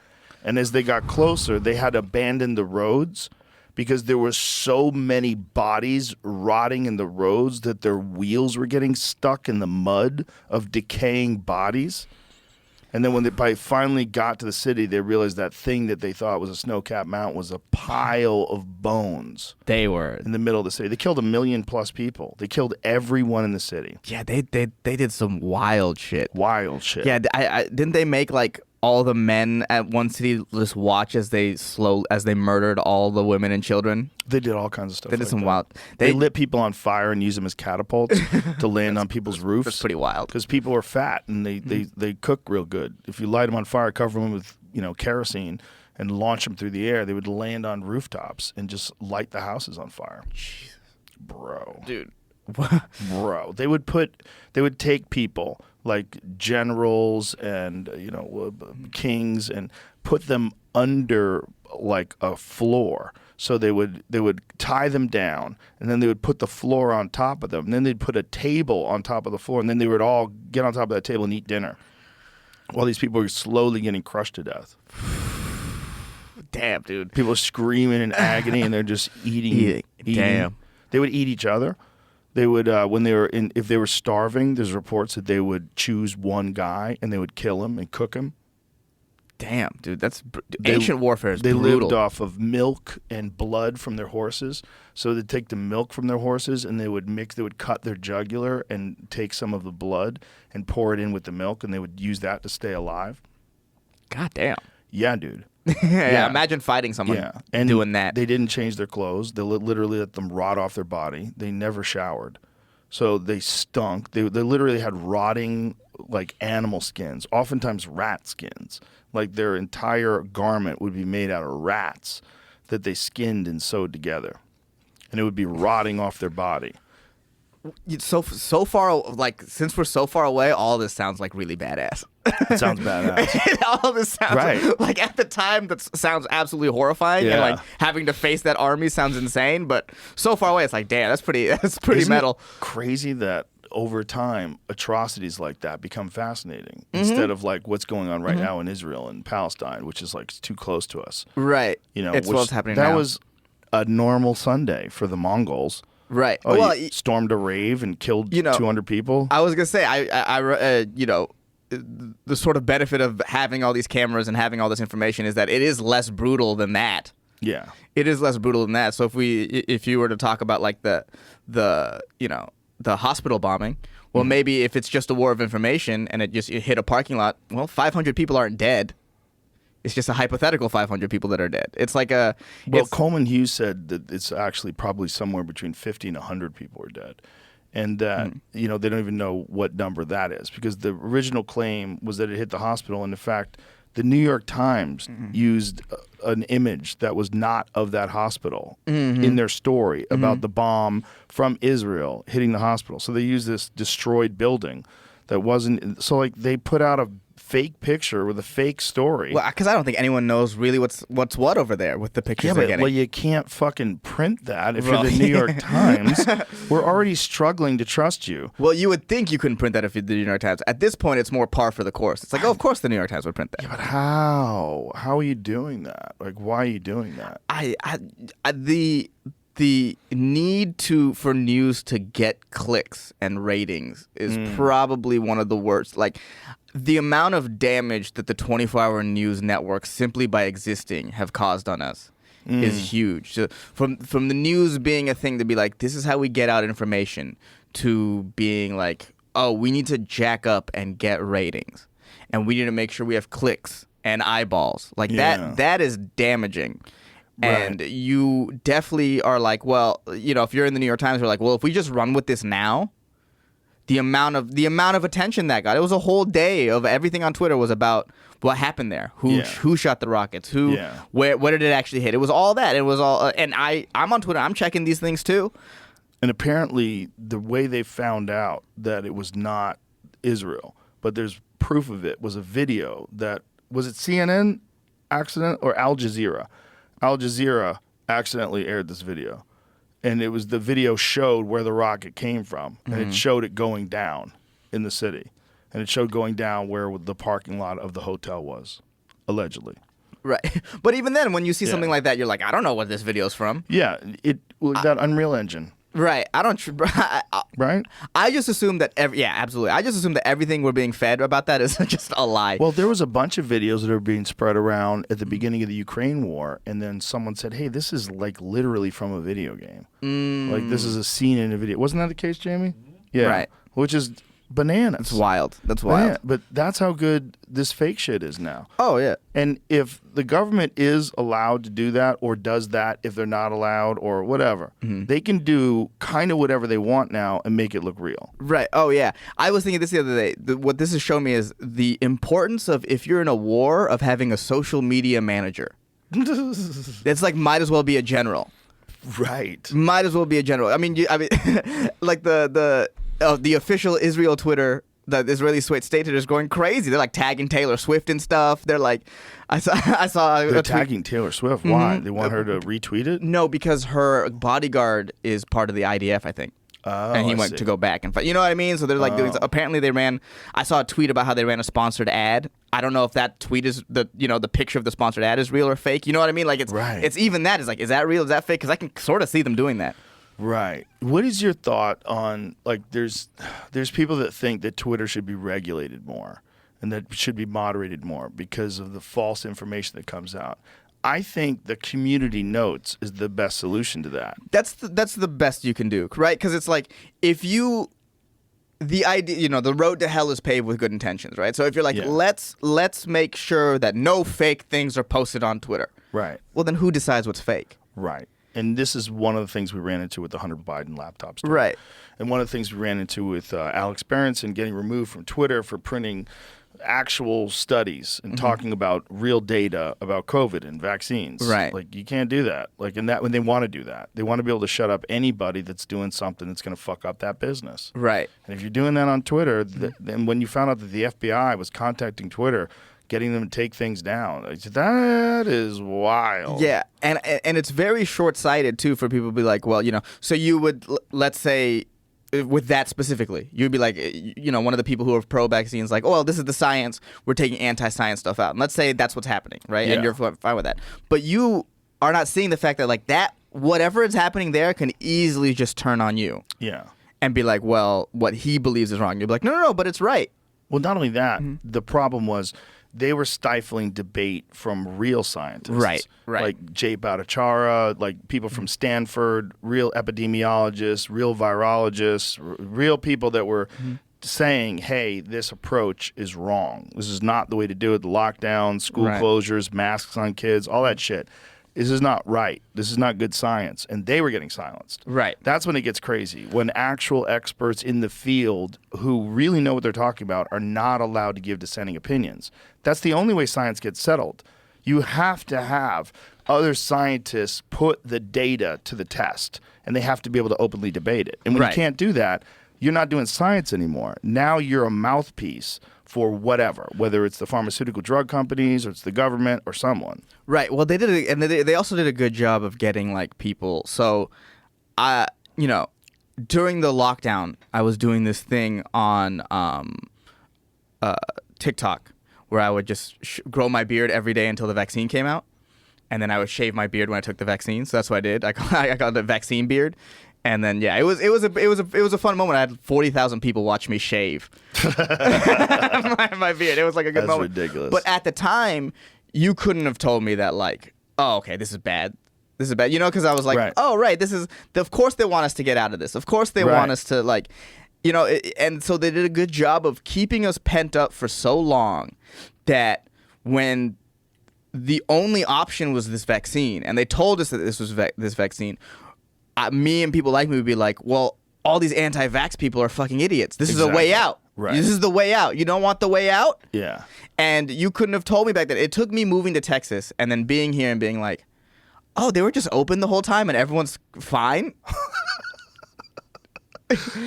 And as they got closer, they had to abandon the roads because there were so many bodies rotting in the roads that their wheels were getting stuck in the mud of decaying bodies. And then when they finally got to the city, they realized that thing that they thought was a snow-capped mountain was a pile of bones They were. in the middle of the city. They killed 1 million plus people. They killed everyone in the city. Yeah, they did some wild shit. Wild shit. Yeah, I didn't they make like all the men at one city just watch as they murdered all the women and children? They did all kinds of stuff. They did like some that. wild. They lit people on fire and used them as catapults to land on people's roofs. That's pretty wild. Because people are fat and they cook real good. If you light them on fire, cover them with kerosene, and launch them through the air, they would land on rooftops and just light the houses on fire. Jesus. Bro. Dude. Bro. They would take people like generals and kings and put them under like a floor. So they would tie them down, and then they would put the floor on top of them, and then they'd put a table on top of the floor, and then they would all get on top of that table and eat dinner while these people were slowly getting crushed to death. Damn, dude. People screaming in agony, and they're just eating. Damn. They would eat each other. They would if they were starving, there's reports that they would choose one guy and they would kill him and cook him Damn, dude, ancient warfare is They brutal. lived off of milk and blood from their horses. So they'd take the milk from their horses and they would cut their jugular and take some of the blood and pour it in with the milk, and they would use that to stay alive. God damn. Yeah, dude. Yeah, imagine fighting someone and doing that. They didn't change their clothes. They literally let them rot off their body. They never showered. So they stunk. They literally had rotting, like, animal skins, oftentimes rat skins. Like, their entire garment would be made out of rats that they skinned and sewed together. And it would be rotting off their body. So far, like, since we're so far away, all this sounds like really badass. It sounds badass. All this sounds Right. like at the time that sounds absolutely horrifying, and Yeah. like having to face that army sounds insane. But so far away, it's like, damn, that's pretty Isn't metal. it crazy that over time atrocities like that become fascinating instead of like what's going on right now in Israel and Palestine, which is like too close to us. Right. You know, it's which- what's happening that now. was a normal Sunday for the Mongols. Right. Oh, well, you stormed a rave and killed you know, 200 people. I was gonna say, you know, the sort of benefit of having all these cameras and having all this information is that it is less brutal than that. Yeah. It is less brutal than that. So if you were to talk about like the hospital bombing, well, maybe if it's just a war of information and it hit a parking lot, well, 500 people aren't dead. It's just a hypothetical 500 people that are dead. It's like a Well, it's- Coleman Hughes said that it's actually probably somewhere between 50 and 100 people are dead. And that, you know, they don't even know what number that is because the original claim was that it hit the hospital. And in fact, the New York Times used an image that was not of that hospital in their story about the bomb from Israel hitting the hospital. So they used this destroyed building that wasn't. So, like, they put out a fake picture with a fake story. well, because I don't think anyone knows really what's what over there with the pictures Yeah, they're but getting. well, you can't fucking print that if Well, you're the New York yeah. Times. We're already struggling to trust you. Well, you would think you couldn't print that if you're the New York Times. At this point, it's more par for the course. It's like, oh, of course the New York Times would print that. But how? How are you doing that? Like, why are you doing that? The need for news to get clicks and ratings is probably one of the worst. Like, the amount of damage that the 24-hour news networks simply by existing have caused on us is huge. So from the news being a thing to be like, this is how we get out information, to being like, oh, we need to jack up and get ratings, and we need to make sure we have clicks and eyeballs. Like Yeah. that is damaging. And Right. you definitely are like, well, you know, if you're in the New York Times, you're like, well, if we just run with this now, the amount of attention that got, it was a whole day of everything on Twitter was about what happened there, who shot the rockets, where did it actually hit? It was all that. It was all, and I'm on Twitter, I'm checking these things too. And apparently, the way they found out that it was not Israel, but there's proof of it, was a video that was it CNN accident or Al Jazeera? Al Jazeera accidentally aired this video. And it was the video showed where the rocket came from. And it showed it going down in the city. And it showed going down where the parking lot of the hotel was, allegedly. Right. But even then, when you see Yeah. something like that, you're like, I don't know what this video's from. Yeah, that Unreal Engine, Right. I don't. right? I just assume that absolutely. I just assume that everything we're being fed about that is just a lie. Well, there was a bunch of videos that are being spread around at the beginning of the Ukraine war, and then someone said, hey, this is like literally from a video game. Like, this is a scene in a video. Wasn't that the case, Jamie? Yeah. Right. Which is bananas. It's wild. That's Banana- wild. But that's how good this fake shit is now. Oh yeah. And if the government is allowed to do that or does that if they're not allowed or whatever, they can do kind of whatever they want now and make it look real. Right. Oh yeah. I was thinking this the other day. What this has shown me is the importance of, if you're in a war, of having a social media manager. It's like, might as well be a general. Right. Might as well be a general. I mean, like the official Israel Twitter, the Israeli state Twitter is going crazy. They're like tagging Taylor Swift and stuff. They're like, I saw. They're tagging Taylor Swift. Why? They want her to retweet it? No, because her bodyguard is part of the IDF, I think. Oh, And he I went see. to go back and fight. You know what I mean? So they're like doing. Apparently, they ran. I saw a tweet about how they ran a sponsored ad. I don't know if that tweet is the picture of the sponsored ad is real or fake. You know what I mean? Like it's Right. It's even that. It's like, is that real? Is that fake? Because I can sort of see them doing that. Right. What is your thought on, like, there's people that think that Twitter should be regulated more. and that should be moderated more because of the false information that comes out. I think the community notes is the best solution to that. That's the best you can do, right? Because it's like the idea, the road to hell is paved with good intentions, right? So if you're like, let's make sure that no fake things are posted on Twitter, right? Well, then who decides what's fake? Right. And this is one of the things we ran into with the Hunter Biden laptop story. Right. And one of the things we ran into with Alex Berenson getting removed from Twitter for printing actual studies and talking about real data about COVID and vaccines. Right. Like, you can't do that. Like, in that, when they want to do that, they want to be able to shut up anybody that's doing something that's going to fuck up that business. Right. And if you're doing that on Twitter, then when you found out that the FBI was contacting Twitter, getting them to take things down, that is wild. Yeah, and it's very short-sighted too for people to be like, well, so you would, let's say, with that specifically, you'd be like, one of the people who are pro-vaccines, like, oh, well, this is the science, we're taking anti-science stuff out. And let's say that's what's happening, right? Yeah. And you're fine with that. But you are not seeing the fact that, like, that, whatever is happening there can easily just turn on you. Yeah. And be like, well, what he believes is wrong. You'd be like, no, but it's right. Well, not only that, the problem was they were stifling debate from real scientists. Right. Like Jay Bhattacharya, like people from Stanford, real epidemiologists, real virologists, real people that were saying, hey, this approach is wrong. This is not the way to do it. The lockdowns, school closures, masks on kids, all that shit. This is not right. This is not good science. And they were getting silenced. Right. That's when it gets crazy. When actual experts in the field who really know what they're talking about are not allowed to give dissenting opinions. That's the only way science gets settled. You have to have other scientists put the data to the test, and they have to be able to openly debate it. And when you can't do that, you're not doing science anymore. Now you're a mouthpiece for whatever, whether it's the pharmaceutical drug companies or it's the government or someone. Right. Well, they did it, and they also did a good job of getting like people. So, during the lockdown, I was doing this thing on TikTok where I would just grow my beard every day until the vaccine came out, and then I would shave my beard when I took the vaccine. So that's what I did. I got the vaccine beard. And then it was a fun moment. I had 40,000 people watch me shave my beard. It was like a good moment. That's ridiculous. But at the time, you couldn't have told me that, like, oh, okay, this is bad. This is bad. Because I was like, oh, right, this is. Of course they want us to get out of this. Of course they want us to, like, and so they did a good job of keeping us pent up for so long that when the only option was this vaccine, and they told us that this was this vaccine. Me and people like me would be like, well, all these anti-vax people are fucking idiots. This is a way out. Right. This is the way out. You don't want the way out? Yeah. And you couldn't have told me back then. It took me moving to Texas and then being here and being like, oh, they were just open the whole time and everyone's fine?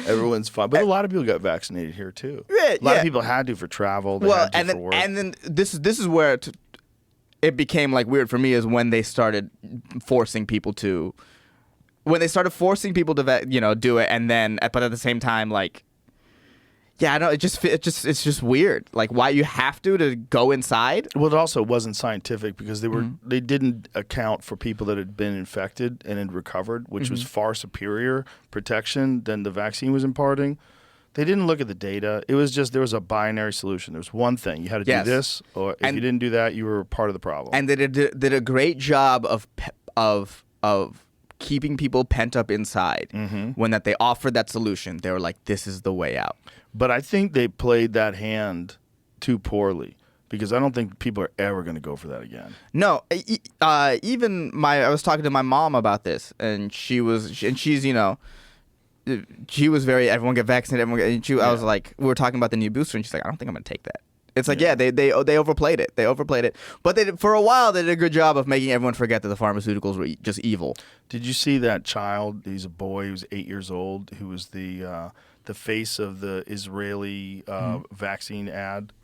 Everyone's fine. But a lot of people got vaccinated here, too. Yeah, a lot of people had to for travel. They had to for work. And then this is where it became like weird for me is when they started forcing people to... When they started forcing people to, do it, and then, but at the same time, like, yeah, I know it's just weird. Like, why you have to go inside? Well, it also wasn't scientific because they didn't account for people that had been infected and had recovered, which was far superior protection than the vaccine was imparting. They didn't look at the data. It was just there was a binary solution. There was one thing you had to do this, or if you didn't do that, you were part of the problem. And they did a great job of keeping people pent up inside. When they offered that solution, they were like, this is the way out. But I think they played that hand too poorly because I don't think people are ever going to go for that again. No, even I was talking to my mom about this, and she's she was very, everyone get vaccinated, I was like, we were talking about the new booster, and she's like, I don't think I'm going to take that. It's like, they overplayed it. They overplayed it. But for a while, they did a good job of making everyone forget that the pharmaceuticals were just evil. Did you see that child? He's a boy. He was 8 years old. Who was the face of the Israeli vaccine ad?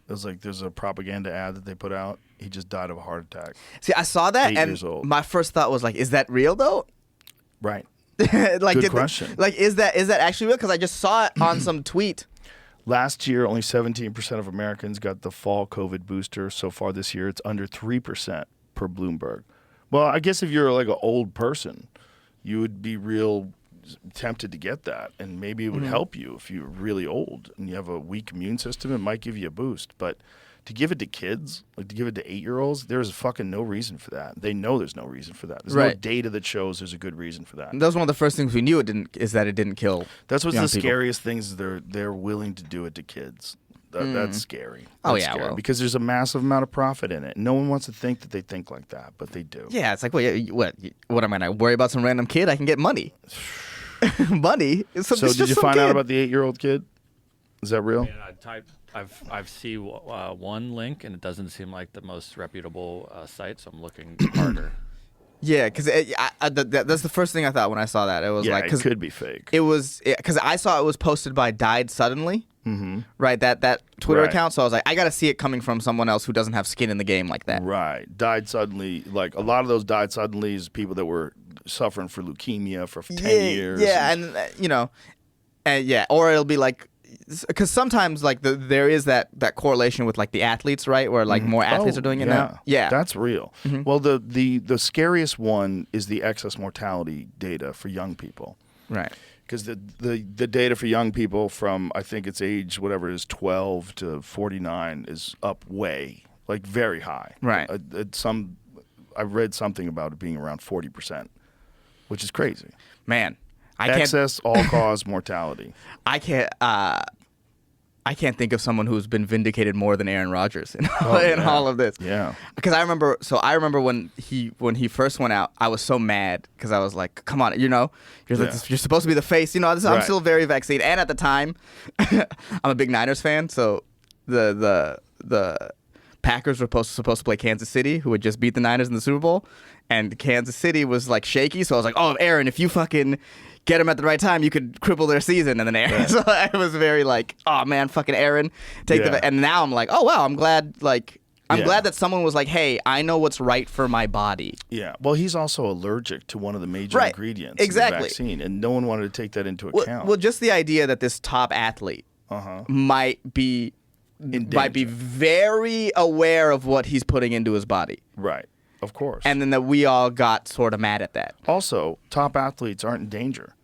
It was like there's a propaganda ad that they put out. He just died of a heart attack. See, I saw that, 8 years old. My first thought was like, is that real though? Right. Like, good question. Is that actually real? Because I just saw it on some tweet. Last year, only 17% of Americans got the fall COVID booster. So far this year, it's under 3% per Bloomberg. Well, I guess if you're like an old person, you would be real tempted to get that, and maybe it would help you if you're really old and you have a weak immune system. It might give you a boost, but to give it to kids, like to give it to 8-year-olds, there's fucking no reason for that. They know there's no reason for that. There's no Right. data that shows there's a good reason for that. And that was one of the first things we knew is that it didn't kill. That's what's young the people. scariest things. They're willing to do it to kids. That's scary. Oh, That's yeah, scary well. because there's a massive amount of profit in it. No one wants to think that they think like that, but they do. Yeah, it's like, what am I going to worry about some random kid? I can get money. Money? So did you find out about the 8-year-old kid? Is that real? I mean, I typed. I've seen one link, and it doesn't seem like the most reputable site, so I'm looking harder. Yeah, because that's the first thing I thought when I saw that. It was Yeah, like, it because could be fake. it was, because I saw it was posted by Died Suddenly, right? That Twitter Right. account. So I was like, I got to see it coming from someone else who doesn't have skin in the game like that. Right. Died suddenly. Like a lot of those died suddenly is people that were suffering for leukemia for 10 years. Yeah, and or it'll be like, because sometimes like there is that correlation with like the athletes, right? Where like more athletes are doing it now. Yeah, That's real. Well, the scariest one is the excess mortality data for young people. right. Because the data for young people from, I think it's age, whatever it is, 12 to 49 is up way, like very high. Right. I read something about it being around 40%, which is crazy. Man, I can't. Excess all-cause mortality. I can't think of someone who's been vindicated more than Aaron Rodgers in yeah. all of this. Yeah. Because I remember when he first went out, I was so mad because I was like, come on, you're supposed to be the face. I'm Right. still very vaccinated. And at the time, I'm a big Niners fan, so the Packers were supposed to play Kansas City, who had just beat the Niners in the Super Bowl, and Kansas City was like shaky. So I was like, oh, Aaron, if you fucking get them at the right time, you could cripple their season. And then Aaron, so I was very like, oh man, fucking Aaron, take Yeah. and now I'm like, oh wow, I'm glad Yeah. glad that someone was like, hey, I know what's right for my body. Yeah. Well, he's also allergic to one of the major Right. ingredients Exactly. in the vaccine, and no one wanted to take that into account. Well, just the idea that this top athlete might be danger. very aware of what he's putting into his body. Right. Of course. And then that we all got sort of mad at that. also, top athletes aren't in danger.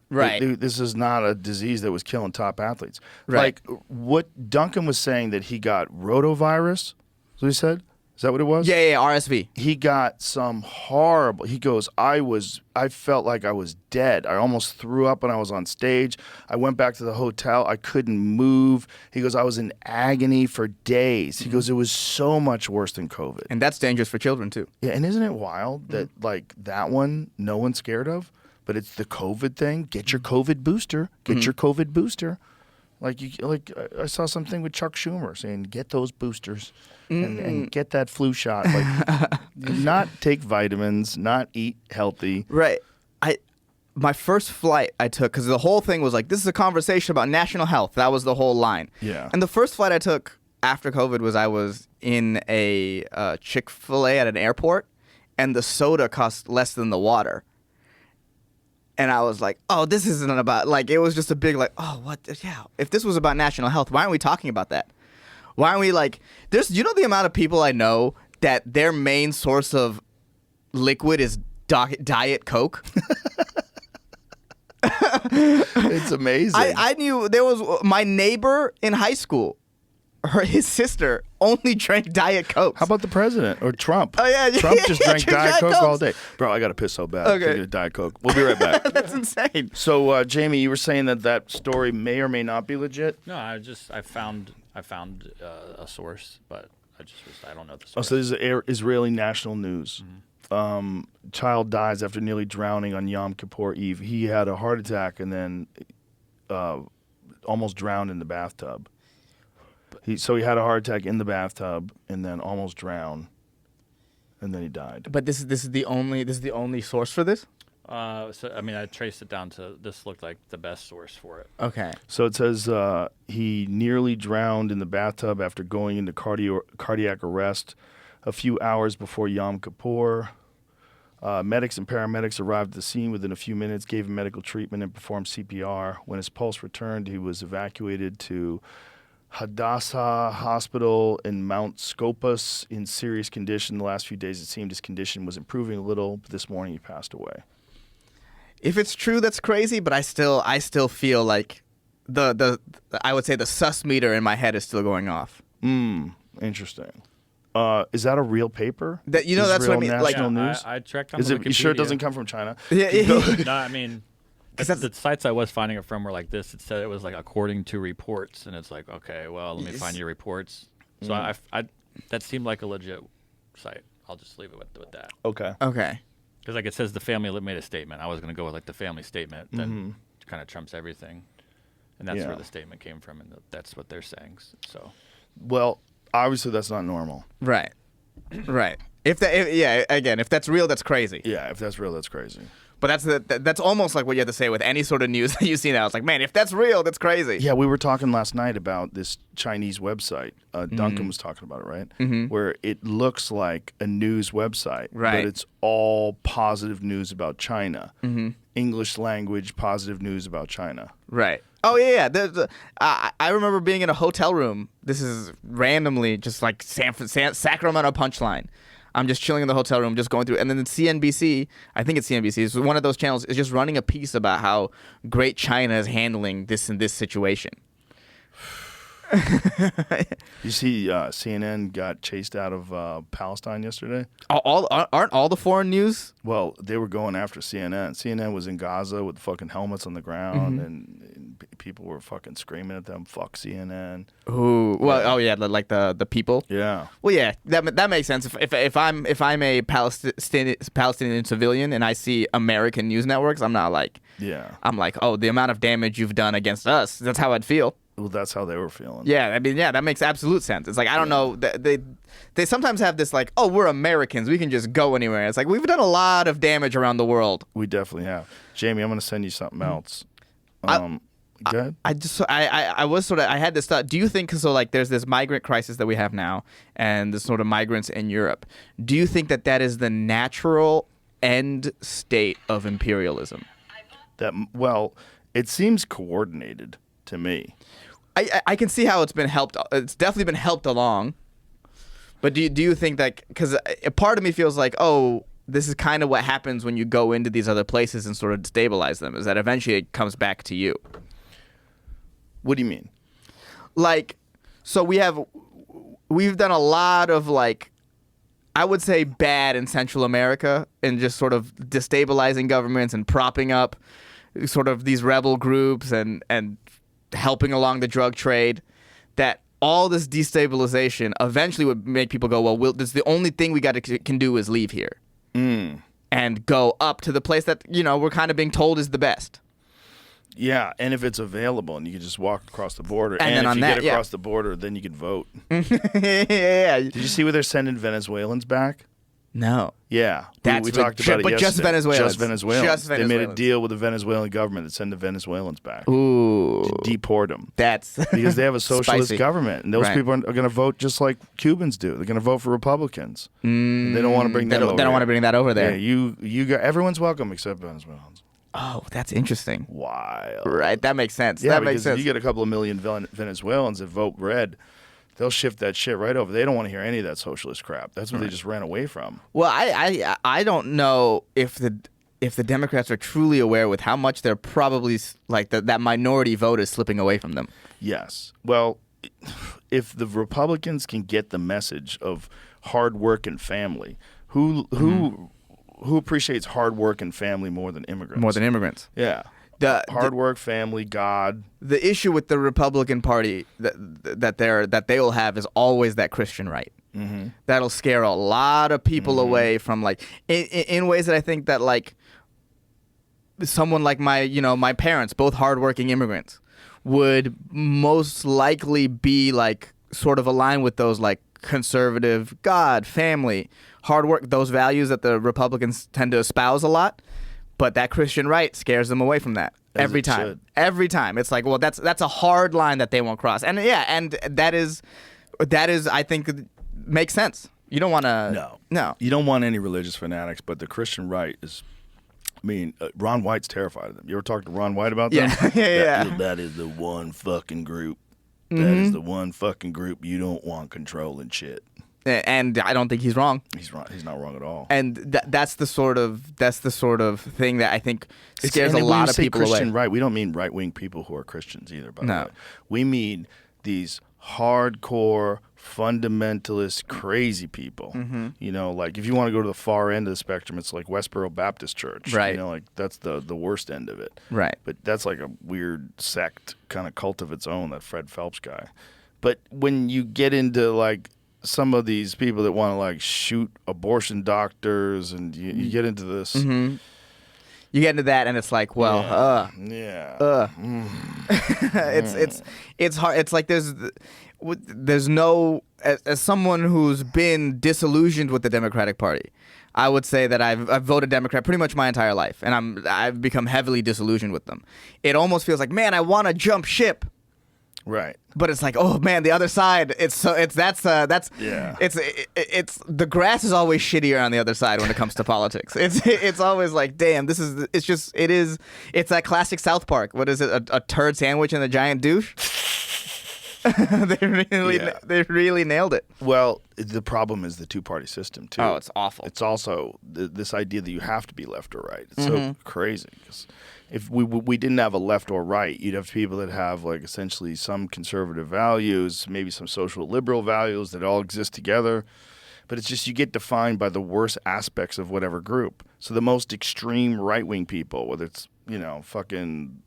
Right. This is not a disease that was killing top athletes. Right. Like what Duncan was saying that he got rotavirus. So he said, is that what it was? Yeah, RSV. He got some horrible. He goes, I felt like I was dead. I almost threw up when I was on stage. I went back to the hotel. I couldn't move. He goes, I was in agony for days. He goes, it was so much worse than COVID. And that's dangerous for children too. Yeah, and isn't it wild that like that one no one's scared of, but it's the COVID thing. Get your COVID booster. Get your COVID booster. Like I saw something with Chuck Schumer saying get those boosters and get that flu shot. Like not take vitamins, not eat healthy. Right. My first flight I took, because the whole thing was like, this is a conversation about national health. That was the whole line. Yeah. And the first flight I took after COVID was I was in a Chick-fil-A at an airport, and the soda cost less than the water. And I was like, oh, this isn't about, like, it was just a big, like, oh, what? Yeah. If this was about national health, why aren't we talking about that? Why aren't we, like, the amount of people I know that their main source of liquid is Diet Coke? It's amazing. I knew there was my neighbor in high school. His sister only drank Diet Coke. How about the president or Trump? Oh, yeah, Trump yeah, just yeah, drank Diet Coke all Cokes. day. Bro, I got to piss so bad. Okay. Drinking a Diet Coke. We'll be right back. That's insane. So, Jamie, you were saying that story may or may not be legit. No, I found a source, but I don't know the source. Oh, so this is Israeli national news. Child dies after nearly drowning on Yom Kippur Eve. He had a heart attack and then almost drowned in the bathtub. He had a heart attack in the bathtub and then almost drowned, and then he died. But this is the only source for this. So I mean, I traced it down to this looked like the best source for it. Okay. So it says he nearly drowned in the bathtub after going into cardiac arrest a few hours before Yom Kippur. Medics and paramedics arrived at the scene within a few minutes, gave him medical treatment, and performed CPR. When his pulse returned, he was evacuated to Hadassah Hospital in Mount Scopus in serious condition. The last few days, it seemed his condition was improving a little, but this morning he passed away. If it's true, that's crazy. But I still feel like I would say the sus meter in my head is still going off. Interesting. Is that a real paper? That's Israel what I mean. Like, National News? I checked on Is it? You sure it Wikipedia. doesn't come from China? No, I mean, 'Cause the that's- sites I was finding it from were like this. It said it was like according to reports, and it's like, okay, well, let me find your reports. So I that seemed like a legit site. I'll just leave it with that. Okay. okay. Because like it says the family made a statement. I was going to go with like the family statement. Then kind of trumps everything, and that's Yeah. where the statement came from, and that's what they're saying. So Well, obviously that's not normal. Right. Right. If that's real, that's crazy. Yeah, if that's real, that's crazy. But that's almost like what you have to say with any sort of news that you see now. It's like, man, if that's real, that's crazy. Yeah, we were talking last night about this Chinese website. Duncan was talking about it, right? Where it looks like a news website, Right. but it's all positive news about China. English language, positive news about China. Right. Oh yeah. I remember being in a hotel room. This is randomly just like Sacramento Punchline. I'm just chilling in the hotel room, just going through, and then CNBC, I think it's CNBC, is one of those channels, is just running a piece about how great China is handling this and this situation. You see, CNN got chased out of Palestine yesterday. Aren't all the foreign news? Well, they were going after CNN. CNN was in Gaza with fucking helmets on the ground, and people were fucking screaming at them, "Fuck CNN." Ooh, well, oh yeah, like the people. Yeah. Well, yeah, that makes sense. If I'm a Palestinian civilian and I see American news networks, I'm not like, Yeah. I'm like, oh, the amount of damage you've done against us. That's how I'd feel. Well, that's how they were feeling. Yeah, I mean, yeah, that makes absolute sense. It's like, I don't know, they sometimes have this like, oh, we're Americans, we can just go anywhere. It's like, we've done a lot of damage around the world. We definitely have. Jamie, I'm going to send you something else. Go ahead. I had this thought. Do you think, so like there's this migrant crisis that we have now and this sort of migrants in Europe. Do you think that is the natural end state of imperialism? Well, it seems coordinated to me. I can see how it's been helped. It's definitely been helped along. But do you think that, because a part of me feels like, oh, this is kind of what happens when you go into these other places and sort of destabilize them, is that eventually it comes back to you. What do you mean? Like, so we've done a lot of like, I would say bad in Central America and just sort of destabilizing governments and propping up sort of these rebel groups and helping along the drug trade, that all this destabilization eventually would make people go, well, this is the only thing we can do is leave here and go up to the place that, we're kind of being told is the best. Yeah, and if it's available and you can just walk across the border, And then if on you that, get yeah. across the border, then you can vote. Yeah. Did you see where they're sending Venezuelans back? No. Yeah, That's we talked about it but just yesterday. Venezuelans. Just Venezuelans. Just They made a Venezuelans. deal with the Venezuelan government to send the Venezuelans back. Ooh. To deport them. That's Because they have a socialist Spicy. government, and those Right. people are going to vote just like Cubans do. They're going to vote for Republicans. And they don't want to bring They them don't over want to here. bring that over there. Yeah, you got everyone's welcome except Venezuelans. Oh, that's interesting. Wild. Right, that makes sense. Yeah, that because makes sense. you get a couple of million Venezuelans that vote red, they'll shift that shit right over. They don't want to hear any of that socialist crap. That's what they just ran away from. Well, I don't know if the Democrats are truly aware with how much they're probably like that minority vote is slipping away from them. Yes. Well, if the Republicans can get the message of hard work and family, who appreciates hard work and family more than immigrants? More than immigrants. Yeah. Hard work, family, God. The issue with the Republican Party that they will have is always that Christian right. Mm-hmm. That'll scare a lot of people away from like in ways that I think that like someone like my parents, both hardworking immigrants, would most likely be like sort of aligned with those like conservative God, family, hard work, those values that the Republicans tend to espouse a lot. But that Christian right scares them away from that every time. should. Every time. It's like, well, that's a hard line that they won't cross. And yeah, and that is I think makes sense. You don't want to No. You don't want any religious fanatics, but the Christian right is. I mean, Ron White's terrified of them. You ever talk to Ron White about them? Yeah. That is the one fucking group. That is the one fucking group you don't want controlling shit. And I don't think he's wrong. He's wrong. He's not wrong at all. And that's the sort of thing that I think scares a and when lot we of say people Christian away. right, we don't mean right-wing people who are Christians either, by No. the way. We mean these hardcore, fundamentalist, crazy people. You know, like if you want to go to the far end of the spectrum, it's like Westboro Baptist Church. Right. You know, like that's the worst end of it. Right. But that's like a weird sect kind of cult of its own, that Fred Phelps guy. But when you get into like some of these people that want to like shoot abortion doctors, and you get into this. You get into that, and it's like, well, it's hard. It's like there's no, as someone who's been disillusioned with the Democratic Party, I would say that I've voted Democrat pretty much my entire life, and I've become heavily disillusioned with them. It almost feels like, man, I want to jump ship. Right. But it's like, oh man, the other side. It's the grass is always shittier on the other side when it comes to politics. It's always like, damn, it's that classic South Park. What is it? A turd sandwich and a giant douche. They really nailed it. Well, the problem is the two-party system too. Oh, it's awful. It's also this idea that you have to be left or right. It's so crazy. 'Cause if we didn't have a left or right, you'd have people that have like essentially some conservative values, maybe some social liberal values that all exist together. But it's just you get defined by the worst aspects of whatever group. So the most extreme right-wing people, whether it's, you know, fucking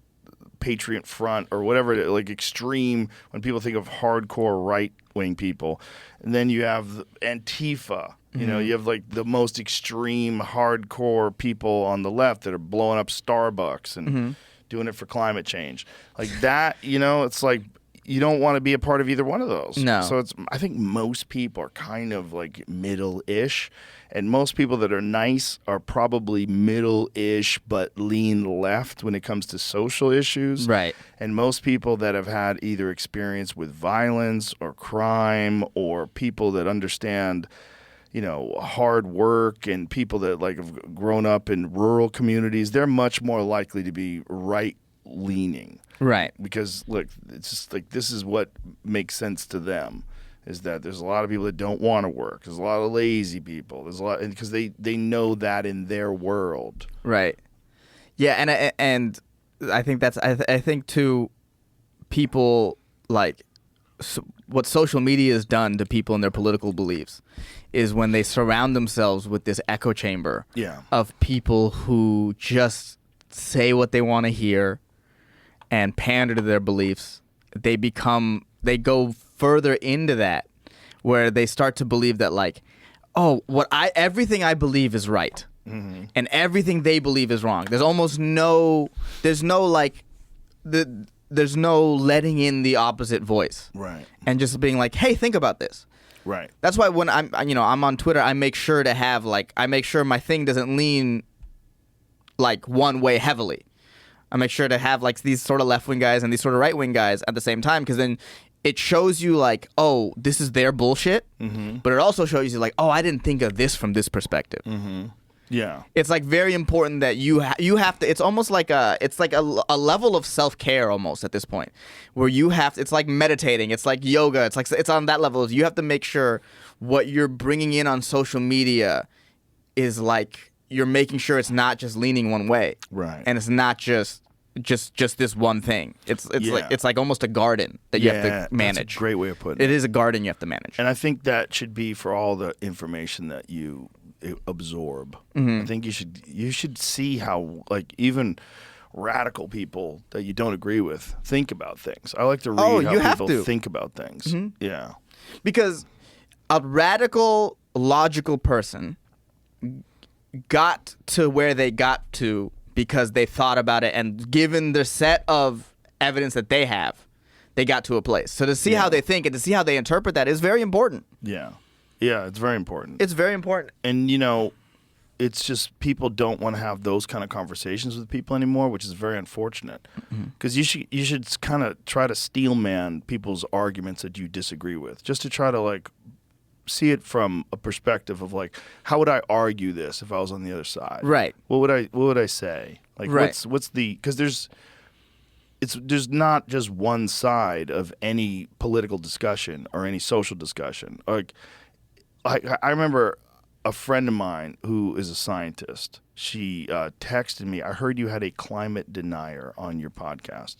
Patriot Front or whatever, like extreme, when people think of hardcore right-wing people. And then you have Antifa. You know, you have like the most extreme hardcore people on the left that are blowing up Starbucks and doing it for climate change. Like that, you know, it's like you don't want to be a part of either one of those. No. So I think most people are kind of like middle-ish. And most people that are nice are probably middle-ish but lean left when it comes to social issues. Right. And most people that have had either experience with violence or crime, or people that understand, you know, hard work, and people that like have grown up in rural communities, they're much more likely to be right-leaning. Right. Because look, it's just like this is what makes sense to them. Is that there's a lot of people that don't want to work. There's a lot of lazy people. There's a lot, because they know that in their world. Right. Yeah, and I think that's I think too, people like what social media has done to people and their political beliefs is when they surround themselves with this echo chamber of people who just say what they want to hear and pander to their beliefs. They go further into that, where they start to believe that like, oh, everything I believe is right, and everything they believe is wrong. There's no letting in the opposite voice, Right. and just being like, hey, think about this. Right. That's why when I'm on Twitter, I make sure my thing doesn't lean like one way heavily. I make sure to have like these sort of left-wing guys and these sort of right-wing guys at the same time, because then it shows you like, oh, this is their bullshit, but it also shows you like, oh, I didn't think of this from this perspective. Yeah. It's like very important that you have to. It's almost like a level of self-care almost at this point, where you have to. It's like meditating. It's like yoga. It's on that level. You have to make sure what you're bringing in on social media is like you're making sure it's not just leaning one way, Right. and it's not just this one thing. It's like almost a garden that you have to manage. That's a great way of putting it. It is a garden you have to manage. And I think that should be for all the information that you absorb. I think you should see how like even radical people that you don't agree with think about things. I like to read how people think about things. Yeah. Because a radical, logical person got to where they got to because they thought about it, and given the set of evidence that they have, they got to a place. So to see how they think and to see how they interpret that is very important. Yeah. Yeah, it's very important. It's very important. And, you know, it's just people don't want to have those kind of conversations with people anymore, which is very unfortunate. Because you should kind of try to steelman people's arguments that you disagree with, just to try to, like, see it from a perspective of, like, how would I argue this if I was on the other side? Right. What would I say? Like, what's the – because there's not just one side of any political discussion or any social discussion. Like, I remember a friend of mine who is a scientist. She texted me, I heard you had a climate denier on your podcast.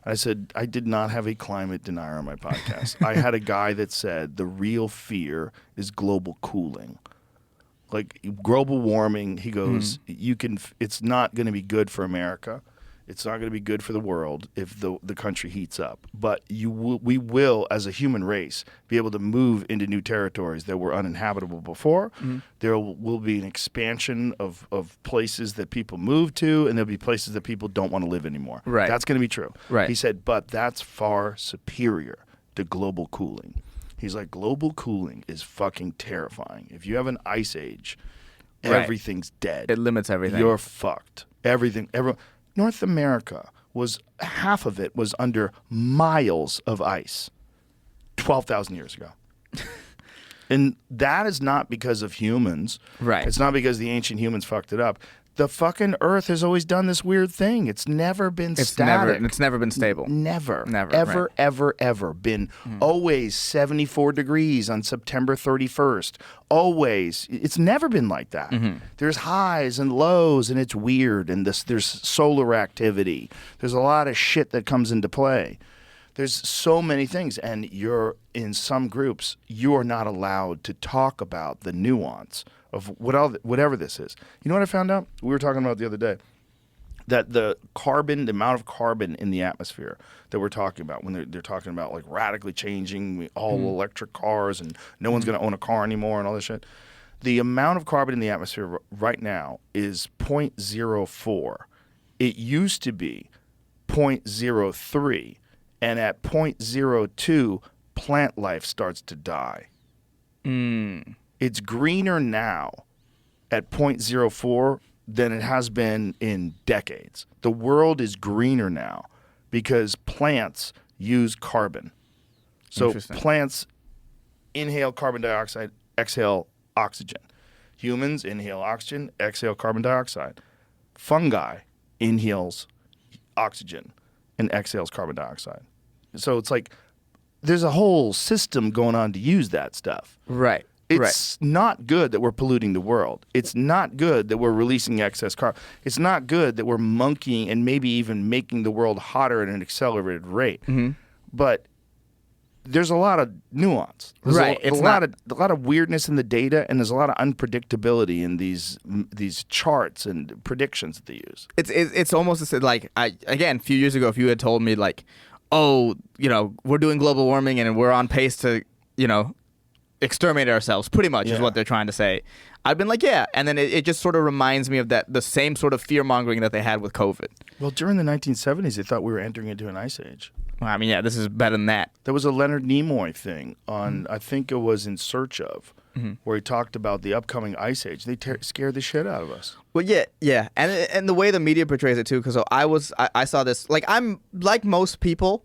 I said, I did not have a climate denier on my podcast. I had a guy that said the real fear is global cooling. Like global warming, he goes, it's not going to be good for America. It's not going to be good for the world if the country heats up. But we will, as a human race, be able to move into new territories that were uninhabitable before. There will be an expansion of places that people move to, and there'll be places that people don't want to live anymore. Right. That's going to be true. Right. He said, but that's far superior to global cooling. He's like, global cooling is fucking terrifying. If you have an ice age, everything's dead. It limits everything. You're fucked. North America half of it was under miles of ice 12,000 years ago. And that is not because of humans. Right. It's not because the ancient humans fucked it up. The fucking Earth has always done this weird thing. It's never been static. It's never been stable. Never, right. ever been always 74 degrees on September 31st. Always. It's never been like that. There's highs and lows, and it's weird, and there's solar activity. There's a lot of shit that comes into play. There's so many things, and you're in some groups, you are not allowed to talk about the nuance of whatever this is. You know what I found out? We were talking about the other day. That the amount of carbon in the atmosphere that we're talking about when they're talking about like radically changing all electric cars and no one's going to own a car anymore and all this shit. The amount of carbon in the atmosphere right now is 0.04. It used to be 0.03, and at 0.02, plant life starts to die. It's greener now at 0.04 than it has been in decades. The world is greener now because plants use carbon. So plants inhale carbon dioxide, exhale oxygen. Humans inhale oxygen, exhale carbon dioxide. Fungi inhales oxygen and exhales carbon dioxide. So it's like there's a whole system going on to use that stuff. Right. It's not good that we're polluting the world. It's not good that we're releasing excess carbon. It's not good that we're monkeying and maybe even making the world hotter at an accelerated rate. But there's a lot of nuance. There's a lot of weirdness in the data, and there's a lot of unpredictability in these charts and predictions that they use. It's almost like again, a few years ago, if you had told me like, oh, we're doing global warming and we're on pace to, exterminate ourselves, pretty much is what they're trying to say, I've been like, yeah. And then it just sort of reminds me of the same sort of fear-mongering that they had with COVID. Well, during the 1970s, they thought we were entering into an ice age. Well, I mean, yeah, this is better than that. There was a Leonard Nimoy thing on, I think it was In Search Of, where he talked about the upcoming ice age. They scared the shit out of us. Well, yeah. And the way the media portrays it, too, because I saw this, like, I'm like most people,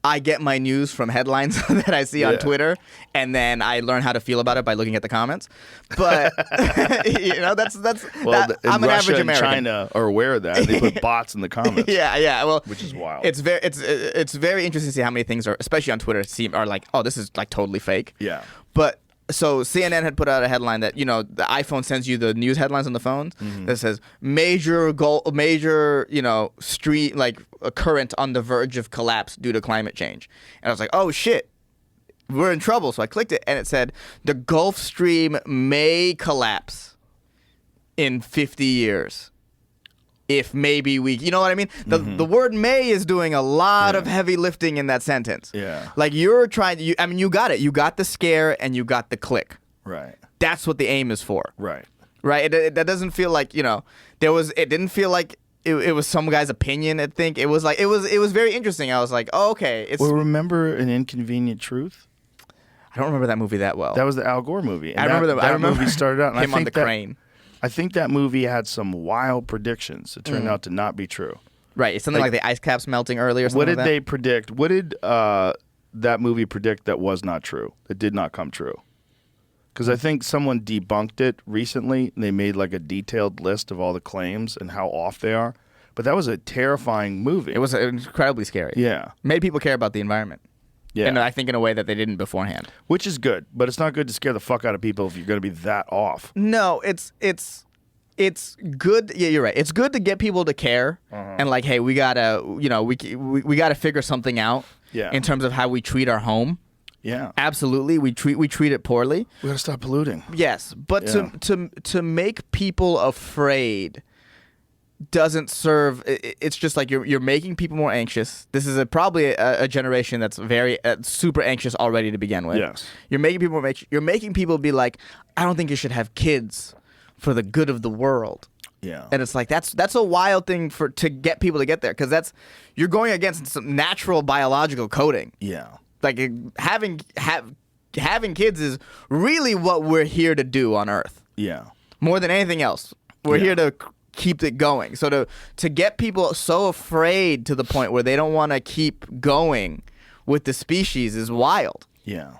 I get my news from headlines that I see on Twitter, and then I learn how to feel about it by looking at the comments. But I'm an average American. China are aware of that. They put bots in the comments. Yeah. Well, which is wild. It's very interesting to see how many things are, especially on Twitter, are like, oh, this is like totally fake. Yeah. But so CNN had put out a headline that the iPhone sends you the news headlines on the phones that says major street like a current on the verge of collapse due to climate change, and I was like, oh shit, we're in trouble. So I clicked it, and it said the Gulf Stream may collapse in 50 years. If maybe we, you know what I mean? The word may is doing a lot of heavy lifting in that sentence. Yeah. Like you got it. You got the scare and you got the click. Right. That's what the aim is for. Right. Right. That doesn't feel like, it didn't feel like it was some guy's opinion. I think it was like, it was very interesting. I was like, oh, okay. Well, remember An Inconvenient Truth? I don't remember that movie that well. That was the Al Gore movie. And I remember that movie started out. And him on the crane. I think that movie had some wild predictions that turned out to not be true. Right. It's something like the ice caps melting early or something. What did they predict? What did that movie predict that was not true? That did not come true? Because I think someone debunked it recently. And they made like a detailed list of all the claims and how off they are. But that was a terrifying movie. It was incredibly scary. Yeah. Made people care about the environment. Yeah. And I think in a way that they didn't beforehand. Which is good, but it's not good to scare the fuck out of people if you're going to be that off. No, it's good. Yeah, you're right. It's good to get people to care and like, hey, we gotta, we gotta figure something out. Yeah. In terms of how we treat our home. Yeah. Absolutely, we treat it poorly. We got to stop polluting. Yes, but Yeah. to make people afraid doesn't serve. It's just like you're making people more anxious. This is probably a generation that's very super anxious already to begin with. Yes. You're making people You're making people be like, I don't think you should have kids for the good of the world. Yeah. And it's like that's a wild thing to get people to get there, because you're going against some natural biological coding. Yeah. Like having kids is really what we're here to do on Earth. Yeah. More than anything else, we're Yeah. here to keep it going. So to get people so afraid to the point where they don't want to keep going with the species is wild. Yeah.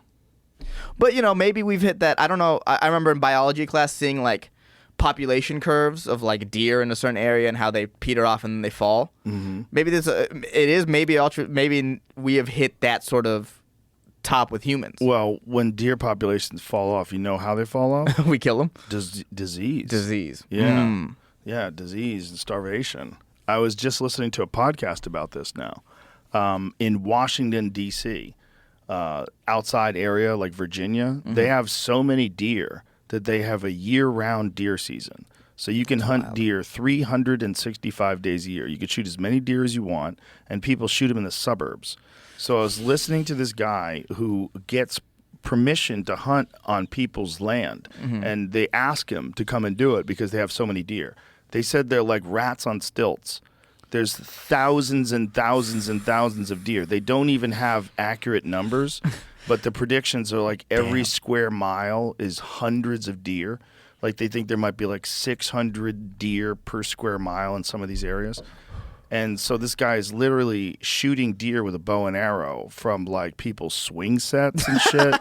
But maybe we've hit that. I don't know. I remember in biology class seeing like population curves of like deer in a certain area and how they peter off and then they fall. Mm-hmm. Maybe we have hit that sort of top with humans. Well, when deer populations fall off, you know how they fall off? We kill them. Disease. Yeah. Yeah, disease and starvation. I was just listening to a podcast about this now. In Washington, D.C., outside area like Virginia, they have so many deer that they have a year-round deer season. So you can hunt deer 365 days a year. You can shoot as many deer as you want, and people shoot them in the suburbs. So I was listening to this guy who gets permission to hunt on people's land, and they ask him to come and do it because they have so many deer. They said they're like rats on stilts. There's thousands and thousands and thousands of deer. They don't even have accurate numbers, but the predictions are like every square mile is hundreds of deer. Like they think there might be like 600 deer per square mile in some of these areas. And so this guy is literally shooting deer with a bow and arrow from like people's swing sets and shit.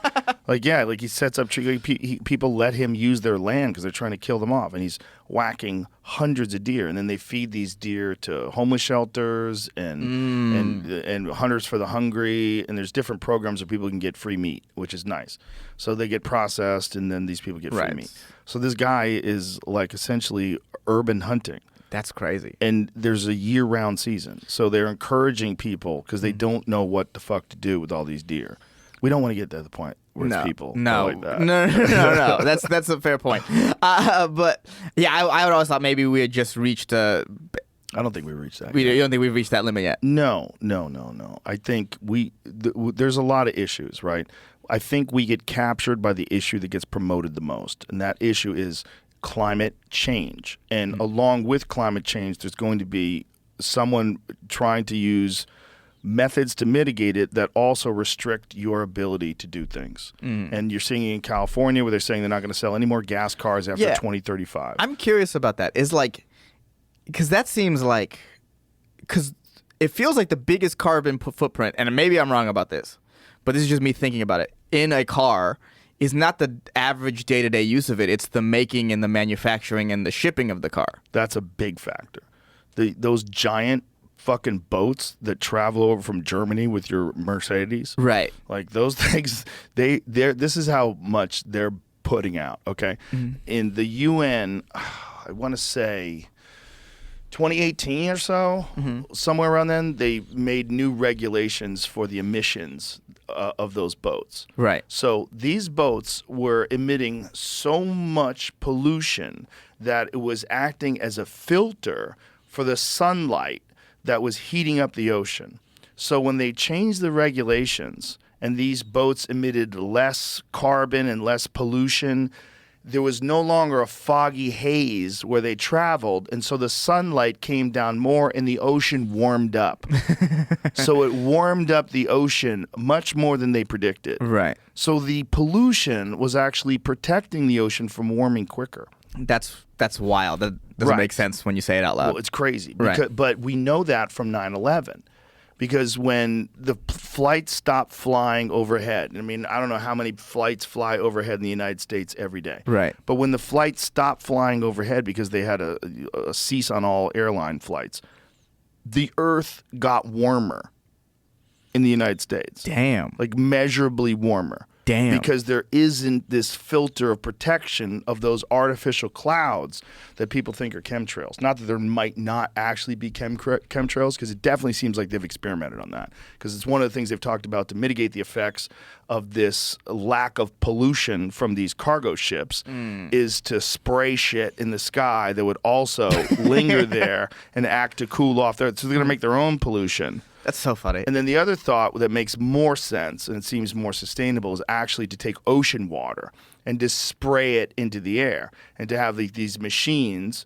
Like he sets up people let him use their land because they're trying to kill them off, and he's whacking hundreds of deer, and then they feed these deer to homeless shelters and hunters for the hungry, and there's different programs where people can get free meat, which is nice. So they get processed, and then these people get free meat. So this guy is like essentially urban hunting. That's crazy. And there's a year-round season. So they're encouraging people because they don't know what the fuck to do with all these deer. We don't want to get to the point where it's people like that. No. That's a fair point. But yeah, I would always thought maybe we had just reached I don't think we reached that. You don't think we've reached that limit yet? No. I think there's a lot of issues, right? I think we get captured by the issue that gets promoted the most, and that issue is climate change. And along with climate change, there's going to be someone trying to use methods to mitigate it that also restrict your ability to do things. And you're seeing it in California where they're saying they're not going to sell any more gas cars after 2035. I'm curious about that. Because that seems like, because it feels like the biggest carbon footprint, and maybe I'm wrong about this, but this is just me thinking about it, in a car is not the average day-to-day use of it. It's the making and the manufacturing and the shipping of the car. That's a big factor. Those giant fucking boats that travel over from Germany with your Mercedes. Right. Like those things, this is how much they're putting out, okay? In the UN, I want to say 2018 or so, somewhere around then, they made new regulations for the emissions of those boats. Right. So these boats were emitting so much pollution that it was acting as a filter for the sunlight that was heating up the ocean. So when they changed the regulations and these boats emitted less carbon and less pollution, there was no longer a foggy haze where they traveled, and so the sunlight came down more and the ocean warmed up. So it warmed up the ocean much more than they predicted. Right. So the pollution was actually protecting the ocean from warming quicker. That's wild. That doesn't make sense when you say it out loud. Well, it's crazy. Right. But we know that from 9/11. Because when the flights stopped flying overhead, I mean, I don't know how many flights fly overhead in the United States every day. Right. But when the flights stopped flying overhead because they had a cease on all airline flights, the Earth got warmer in the United States. Damn. Like measurably warmer. Damn. Because there isn't this filter of protection of those artificial clouds that people think are chemtrails. Not that there might not actually be chemtrails, because it definitely seems like they've experimented on that. Because it's one of the things they've talked about to mitigate the effects of this lack of pollution from these cargo ships is to spray shit in the sky that would also linger there and act to cool off there. So they're going to make their own pollution. That's so funny. And then the other thought that makes more sense and it seems more sustainable is actually to take ocean water and just spray it into the air and to have these machines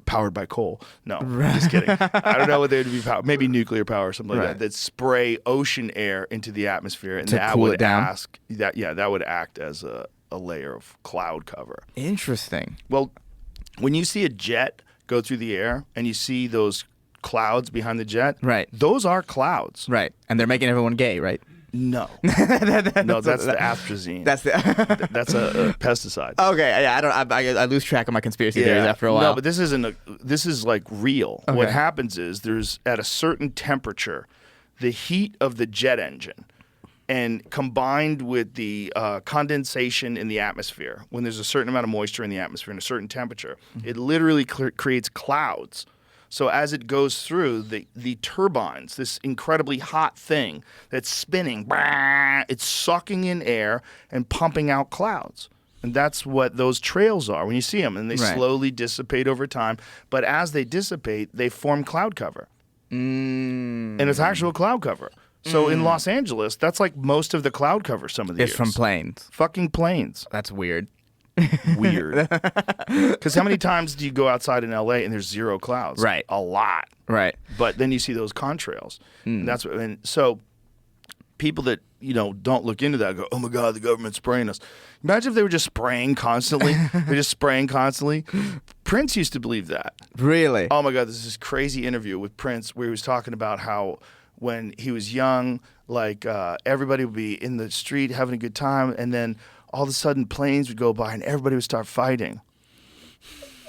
powered by coal. No, just kidding. I don't know what they would be powered. Maybe nuclear power or something like that spray ocean air into the atmosphere and To that cool would it down? that would act as a layer of cloud cover. Interesting. Well, when you see a jet go through the air and you see those clouds behind the jet, Right. those are clouds. Right. And they're making everyone gay, right? No. No, that's the atrazine. That's the. That's a pesticide. Okay. Yeah. I lose track of my conspiracy theories after a while. No, but this is like real. Okay. What happens is there's at a certain temperature, the heat of the jet engine and combined with the condensation in the atmosphere, when there's a certain amount of moisture in the atmosphere and a certain temperature, it literally creates clouds. So as it goes through, the turbines, this incredibly hot thing that's spinning, it's sucking in air and pumping out clouds. And that's what those trails are when you see them. And they slowly dissipate over time. But as they dissipate, they form cloud cover. And it's actual cloud cover. So in Los Angeles, that's like most of the cloud cover some of the It's years. from planes. Fucking planes. That's weird. Weird. Because how many times do you go outside in LA and there's zero clouds? Right. A lot. Right. But then you see those contrails. And that's what, and so people that, don't look into that go, oh my God, the government's spraying us. Imagine if they were just spraying constantly. They're just spraying constantly. Prince used to believe that. Really? Oh my God, there's this crazy interview with Prince where he was talking about how when he was young, like everybody would be in the street having a good time, and then all of a sudden planes would go by and everybody would start fighting.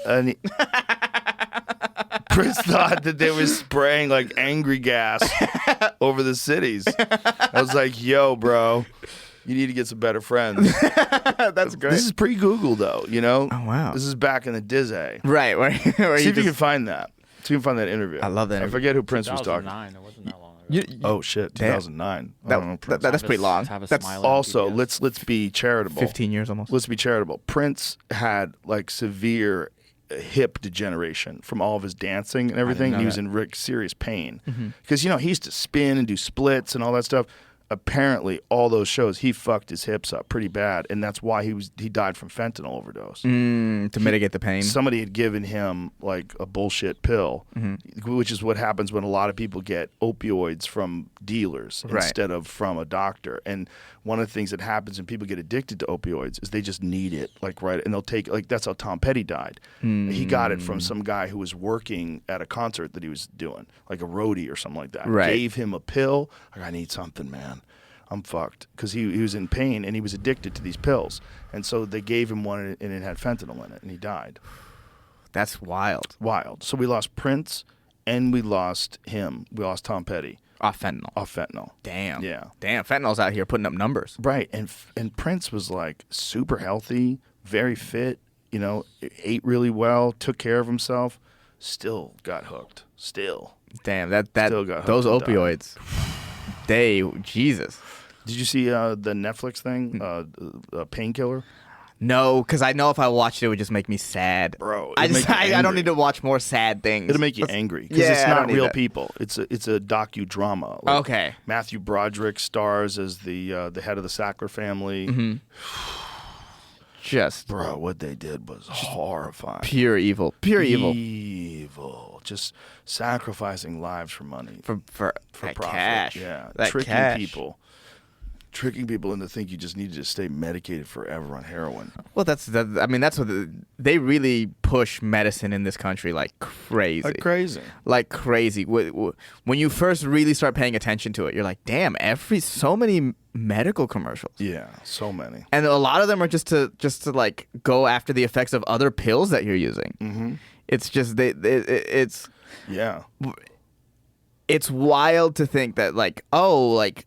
And Prince thought that they were spraying like angry gas over the cities. I was like, yo, bro, you need to get some better friends. That's great. This is pre-Google though, Oh, wow. This is back in the Dizzy. Right. Where See you if you can find that. See if you can find that interview. I love that I interview. forget who Prince was talking. 2009. It wasn't that long ago. Oh shit, Damn. 2009. I don't know Prince. That's pretty long. Have a That's smile on Also, PBS. let's be charitable. 15 years almost. Let's be charitable. Prince had like severe hip degeneration from all of his dancing and everything. know He was that. in serious pain because he used to spin and do splits and all that stuff. Apparently, all those shows he fucked his hips up pretty bad, and that's why he died from fentanyl overdose. To mitigate the pain. Somebody had given him like a bullshit pill, which is what happens when a lot of people get opioids from dealers Right. instead of from a doctor. And one of the things that happens when people get addicted to opioids is they just need it, and they'll take that's how Tom Petty died. He got it from some guy who was working at a concert that he was doing, like a roadie or something like that. Right. Gave him a pill. Like, I need something, man. I'm fucked, because he was in pain and he was addicted to these pills, and so they gave him one and it had fentanyl in it, and he died. That's wild. Wild. So we lost Prince, and we lost him. We lost Tom Petty Off fentanyl. off fentanyl. Damn. Yeah. Damn. Fentanyl's out here putting up numbers. Right, and Prince was like super healthy, very fit. Ate really well, took care of himself. Still got hooked. Still. Damn. That Still got those hooked and died. opioids. Jesus. Did you see the Netflix thing, Painkiller? No, because I know if I watched it, it would just make me sad. Bro, I it'd just make you I don't angry. need to watch more sad things. It'll make you angry because Yeah, it's I don't not need real that. people. It's a docudrama. Okay. Matthew Broderick stars as the head of the Sackler family. Mm-hmm. Just Bro, what they did was horrifying. pure evil. Pure evil. Evil. Just sacrificing lives for money. For that profit. cash. Yeah. That Tricking cash. people. Tricking people into think you just need to stay medicated forever on heroin. Well, that's what they really push medicine in this country like crazy. Like crazy. Like crazy. When you first really start paying attention to it, you're like, damn, so many medical commercials. Yeah, so many. And a lot of them are just to like go after the effects of other pills that you're using. Mm-hmm. It's just it's Yeah. it's wild to think that like, oh, like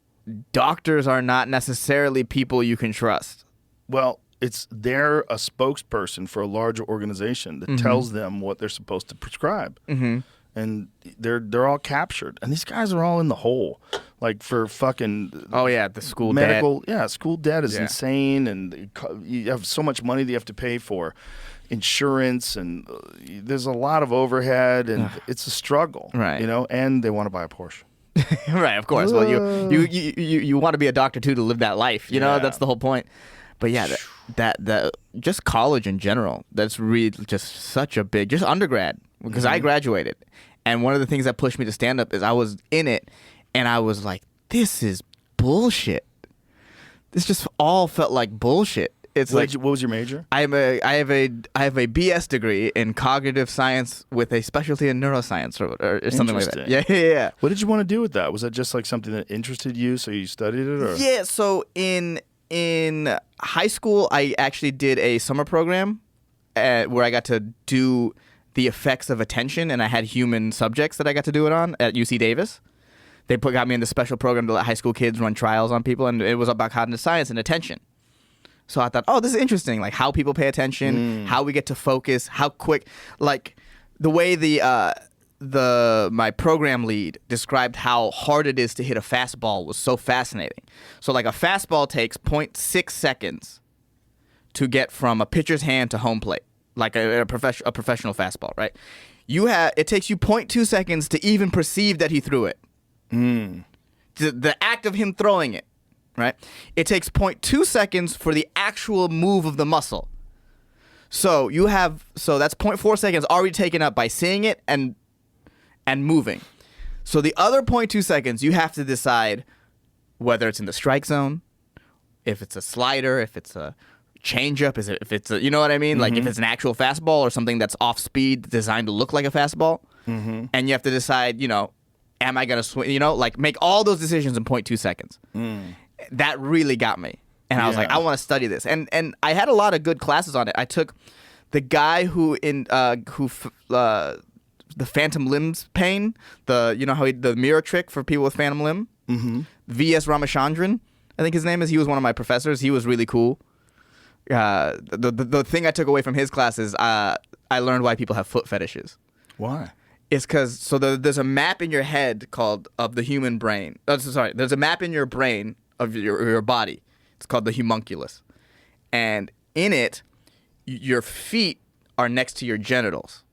doctors are not necessarily people you can trust. Well, they're a spokesperson for a larger organization that tells them what they're supposed to prescribe. And they're all captured. And these guys are all in the hole. Like for fucking The school medical debt. Yeah, school debt is insane, and you have so much money that you have to pay for insurance, and there's a lot of overhead, and it's a struggle. Right. You know, and they want to buy a Porsche. Right, of course. Well, you want to be a doctor too to live that life. You know, Yeah. that's the whole point. But yeah, that just college in general, that's really just such a big, just undergrad, because I graduated. And one of the things that pushed me to stand up is I was in it and I was like, this is bullshit. This just all felt like bullshit. It's What was your major? I have a BS degree in cognitive science with a specialty in neuroscience or something like that. Interesting. Yeah. What did you want to do with that? Was that just like something that interested you, so you studied it? Or? Yeah, so in high school, I actually did a summer program where I got to do the effects of attention, and I had human subjects that I got to do it on at UC Davis. They got me in the special program to let high school kids run trials on people, and it was about cognitive science and attention. So I thought, oh, this is interesting, like how people pay attention, how we get to focus, how quick, like the way my program lead described how hard it is to hit a fastball was so fascinating. So like a fastball takes 0.6 seconds to get from a pitcher's hand to home plate, like a professional fastball, right? It takes you 0.2 seconds to even perceive that he threw it. The act of him throwing it, right? It takes 0.2 seconds for the actual move of the muscle. So that's 0.4 seconds already taken up by seeing it and moving. So the other 0.2 seconds, you have to decide whether it's in the strike zone, if it's a slider, if it's a changeup, if it's a, you know what I mean? Like if it's an actual fastball or something that's off speed designed to look like a fastball. And you have to decide, you know, am I going to swing, you know, like make all those decisions in 0.2 seconds. That really got me. And I was like, I want to study this. And I had a lot of good classes on it. I took the guy the phantom limbs pain, the mirror trick for people with phantom limb. V.S. Ramachandran, I think his name is. He was one of my professors. He was really cool. The thing I took away from his class is I learned why people have foot fetishes. Why? It's because there's a map in your head of the human brain. There's a map in your brain of your body. It's called the homunculus, and in it, your feet are next to your genitals.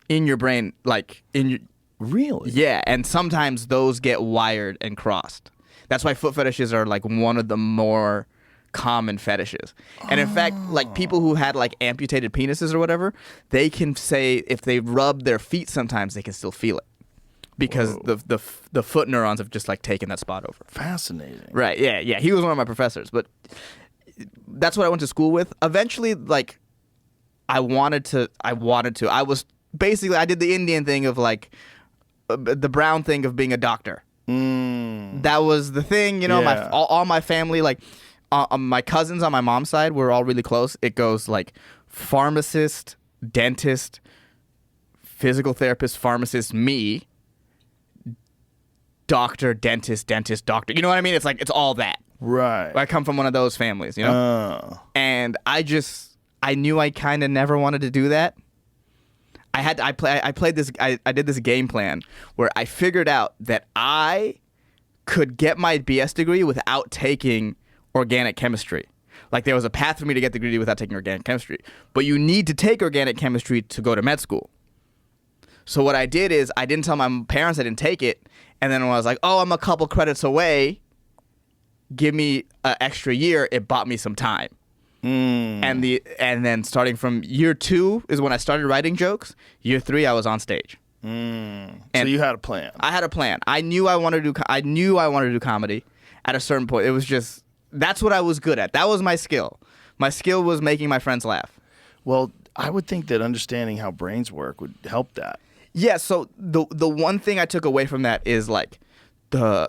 In your brain, like in your Really? yeah, and sometimes those get wired and crossed. That's why foot fetishes are like one of the more common fetishes. And in fact, like people who had like amputated penises or whatever, they can say if they rub their feet sometimes they can still feel it because the foot neurons have just like taken that spot over. Fascinating. Right. Yeah. He was one of my professors, but that's what I went to school with. Eventually, like I wanted to. I was basically I did the Indian thing of like the brown thing of being a doctor. That was the thing, you know. Yeah. All my family, like my cousins on my mom's side, were all really close. It goes like pharmacist, dentist, physical therapist, pharmacist, me, doctor, dentist, doctor. You know what I mean? It's like it's all that. Right. I come from one of those families, you know. And I knew I kind of never wanted to do that. I did this game plan where I figured out that I could get my BS degree without taking organic chemistry. Like there was a path for me to get the degree without taking organic chemistry. But you need to take organic chemistry to go to med school. So what I did is I didn't tell my parents I didn't take it. And then when I was like, oh, I'm a couple credits away, give me an extra year, it bought me some time. And then starting from year 2 is when I started writing jokes. Year 3 I was on stage. So you had a plan. I had a plan. I knew I wanted to do comedy. At a certain point, it was just that's what I was good at. That was my skill. My skill was making my friends laugh. Well, I would think that understanding how brains work would help that. Yeah. So the one thing I took away from that is like the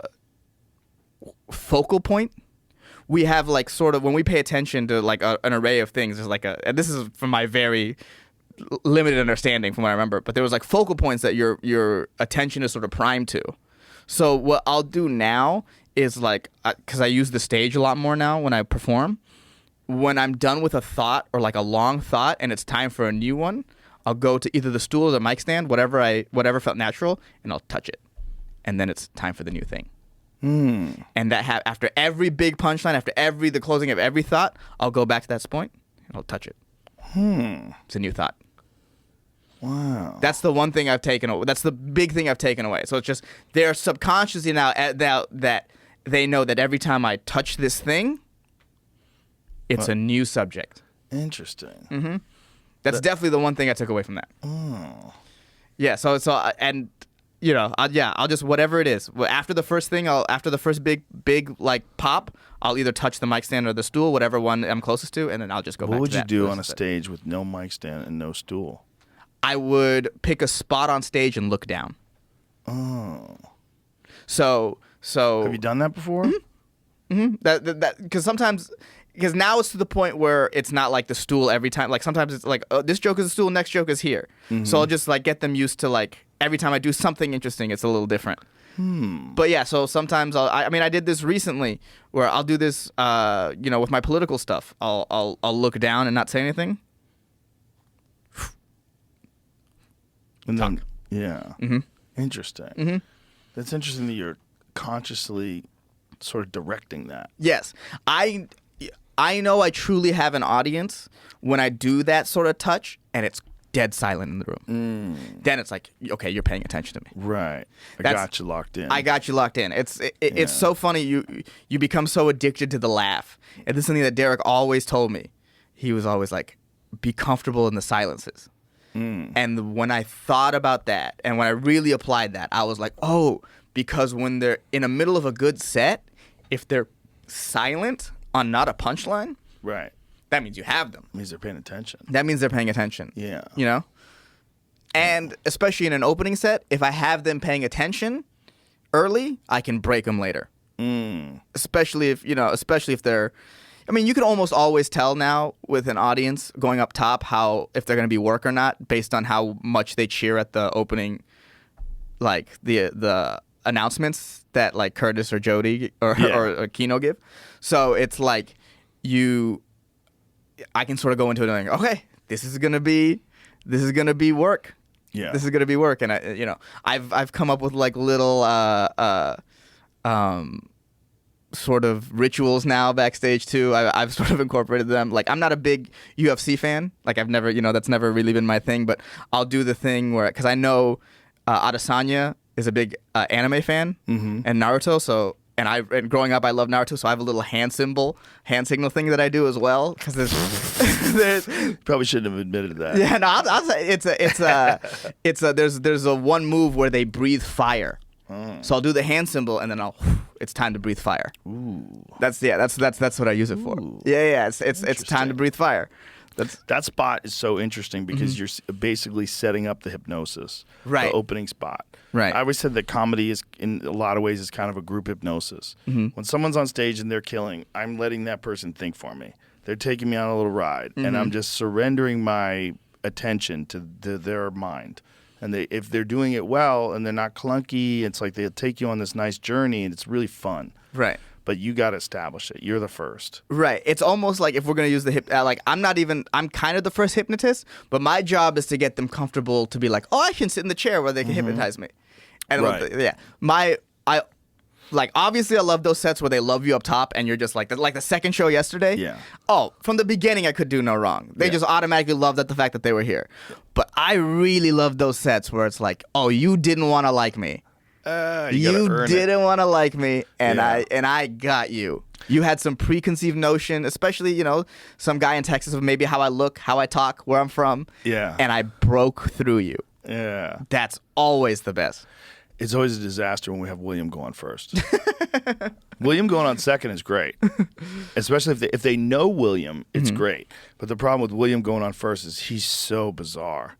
focal point. We have like sort of when we pay attention to like an array of things. There's like and this is from my very limited understanding from what I remember, but there was like focal points that your attention is sort of primed to. So what I'll do now is like, because I use the stage a lot more now when I perform, when I'm done with a thought or like a long thought and it's time for a new one, I'll go to either the stool or the mic stand, whatever felt natural, and I'll touch it. And then it's time for the new thing. And that after every big punchline, after the closing of every thought, I'll go back to that point and I'll touch it. It's a new thought. Wow. That's the one thing I've taken away. That's the big thing I've taken away. So it's just they're subconsciously now that they know that every time I touch this thing, it's a new subject. Interesting. That's definitely the one thing I took away from that. Yeah. So and you know, I'll just whatever it is. After the first thing, after the first big like pop, I'll either touch the mic stand or the stool, whatever one I'm closest to, and then I'll just go back to that. What would you do on a stage with no mic stand and no stool? I would pick a spot on stage and look down. Oh. So Have you done that before? that because sometimes. Because now it's to the point where it's not like the stool every time. Like sometimes it's like, oh, this joke is a stool, next joke is here. So I'll just like get them used to like every time I do something interesting, it's a little different. But yeah, so sometimes I did this recently where I'll do this, with my political stuff. I'll look down and not say anything. And then, yeah. Interesting. That's interesting that you're consciously sort of directing that. Yes, I know I truly have an audience when I do that sort of touch and it's dead silent in the room. Then it's like, okay, you're paying attention to me. Right. I got you locked in. I got you locked in. It's so funny. You become so addicted to the laugh. And this is something that Derek always told me. He was always like, be comfortable in the silences. And when I thought about that and when I really applied that, I was like, oh, because when they're in the middle of a good set, if they're silent on not a punchline, Right. that means you have them. Means they're paying attention. That means they're paying attention. Yeah. You know? And especially in an opening set, if I have them paying attention early, I can break them later. Especially if they're, I mean, you can almost always tell now with an audience going up top if they're going to be work or not based on how much they cheer at the opening, like the announcements that like Curtis or Jody or Kino give. So it's like I can sort of go into it and like, okay, this is gonna be work. Yeah. This is gonna be work, and I've come up with like little sort of rituals now backstage too. I've sort of incorporated them. Like I'm not a big UFC fan. Like I've never, that's never really been my thing. But I'll do the thing where, because I know Adesanya is a big anime fan and Naruto. So and growing up I love Naruto. So I have a little hand signal thing that I do as well. Because there's Probably shouldn't have admitted that. yeah, no, I'll say there's a one move where they breathe fire. So I'll do the hand symbol and then it's time to breathe fire. Ooh. That's what I use it for. Ooh. Yeah. It's time to breathe fire. That spot is so interesting because you're basically setting up the hypnosis, right? The opening spot, right? I always said that comedy is, in a lot of ways, is kind of a group hypnosis. When someone's on stage and they're killing, I'm letting that person think for me. They're taking me on a little ride, and I'm just surrendering my attention to their mind. And if they're doing it well and they're not clunky, it's like they'll take you on this nice journey, and it's really fun, right? But you got to establish it. You're the first. Right. It's almost like if we're going to use the I'm kind of the first hypnotist, but my job is to get them comfortable to be like, oh, I can sit in the chair where they can hypnotize me. And Right. Obviously I love those sets where they love you up top and you're just like the second show yesterday. Yeah. Oh, from the beginning I could do no wrong. They just automatically loved the fact that they were here. But I really love those sets where it's like, oh, you didn't want to like me. You didn't want to like me, and I got you. You had some preconceived notion, especially some guy in Texas of maybe how I look, how I talk, where I'm from. Yeah. And I broke through you. Yeah. That's always the best. It's always a disaster when we have William go on first. William going on second is great, especially if they know William. It's great. But the problem with William going on first is he's so bizarre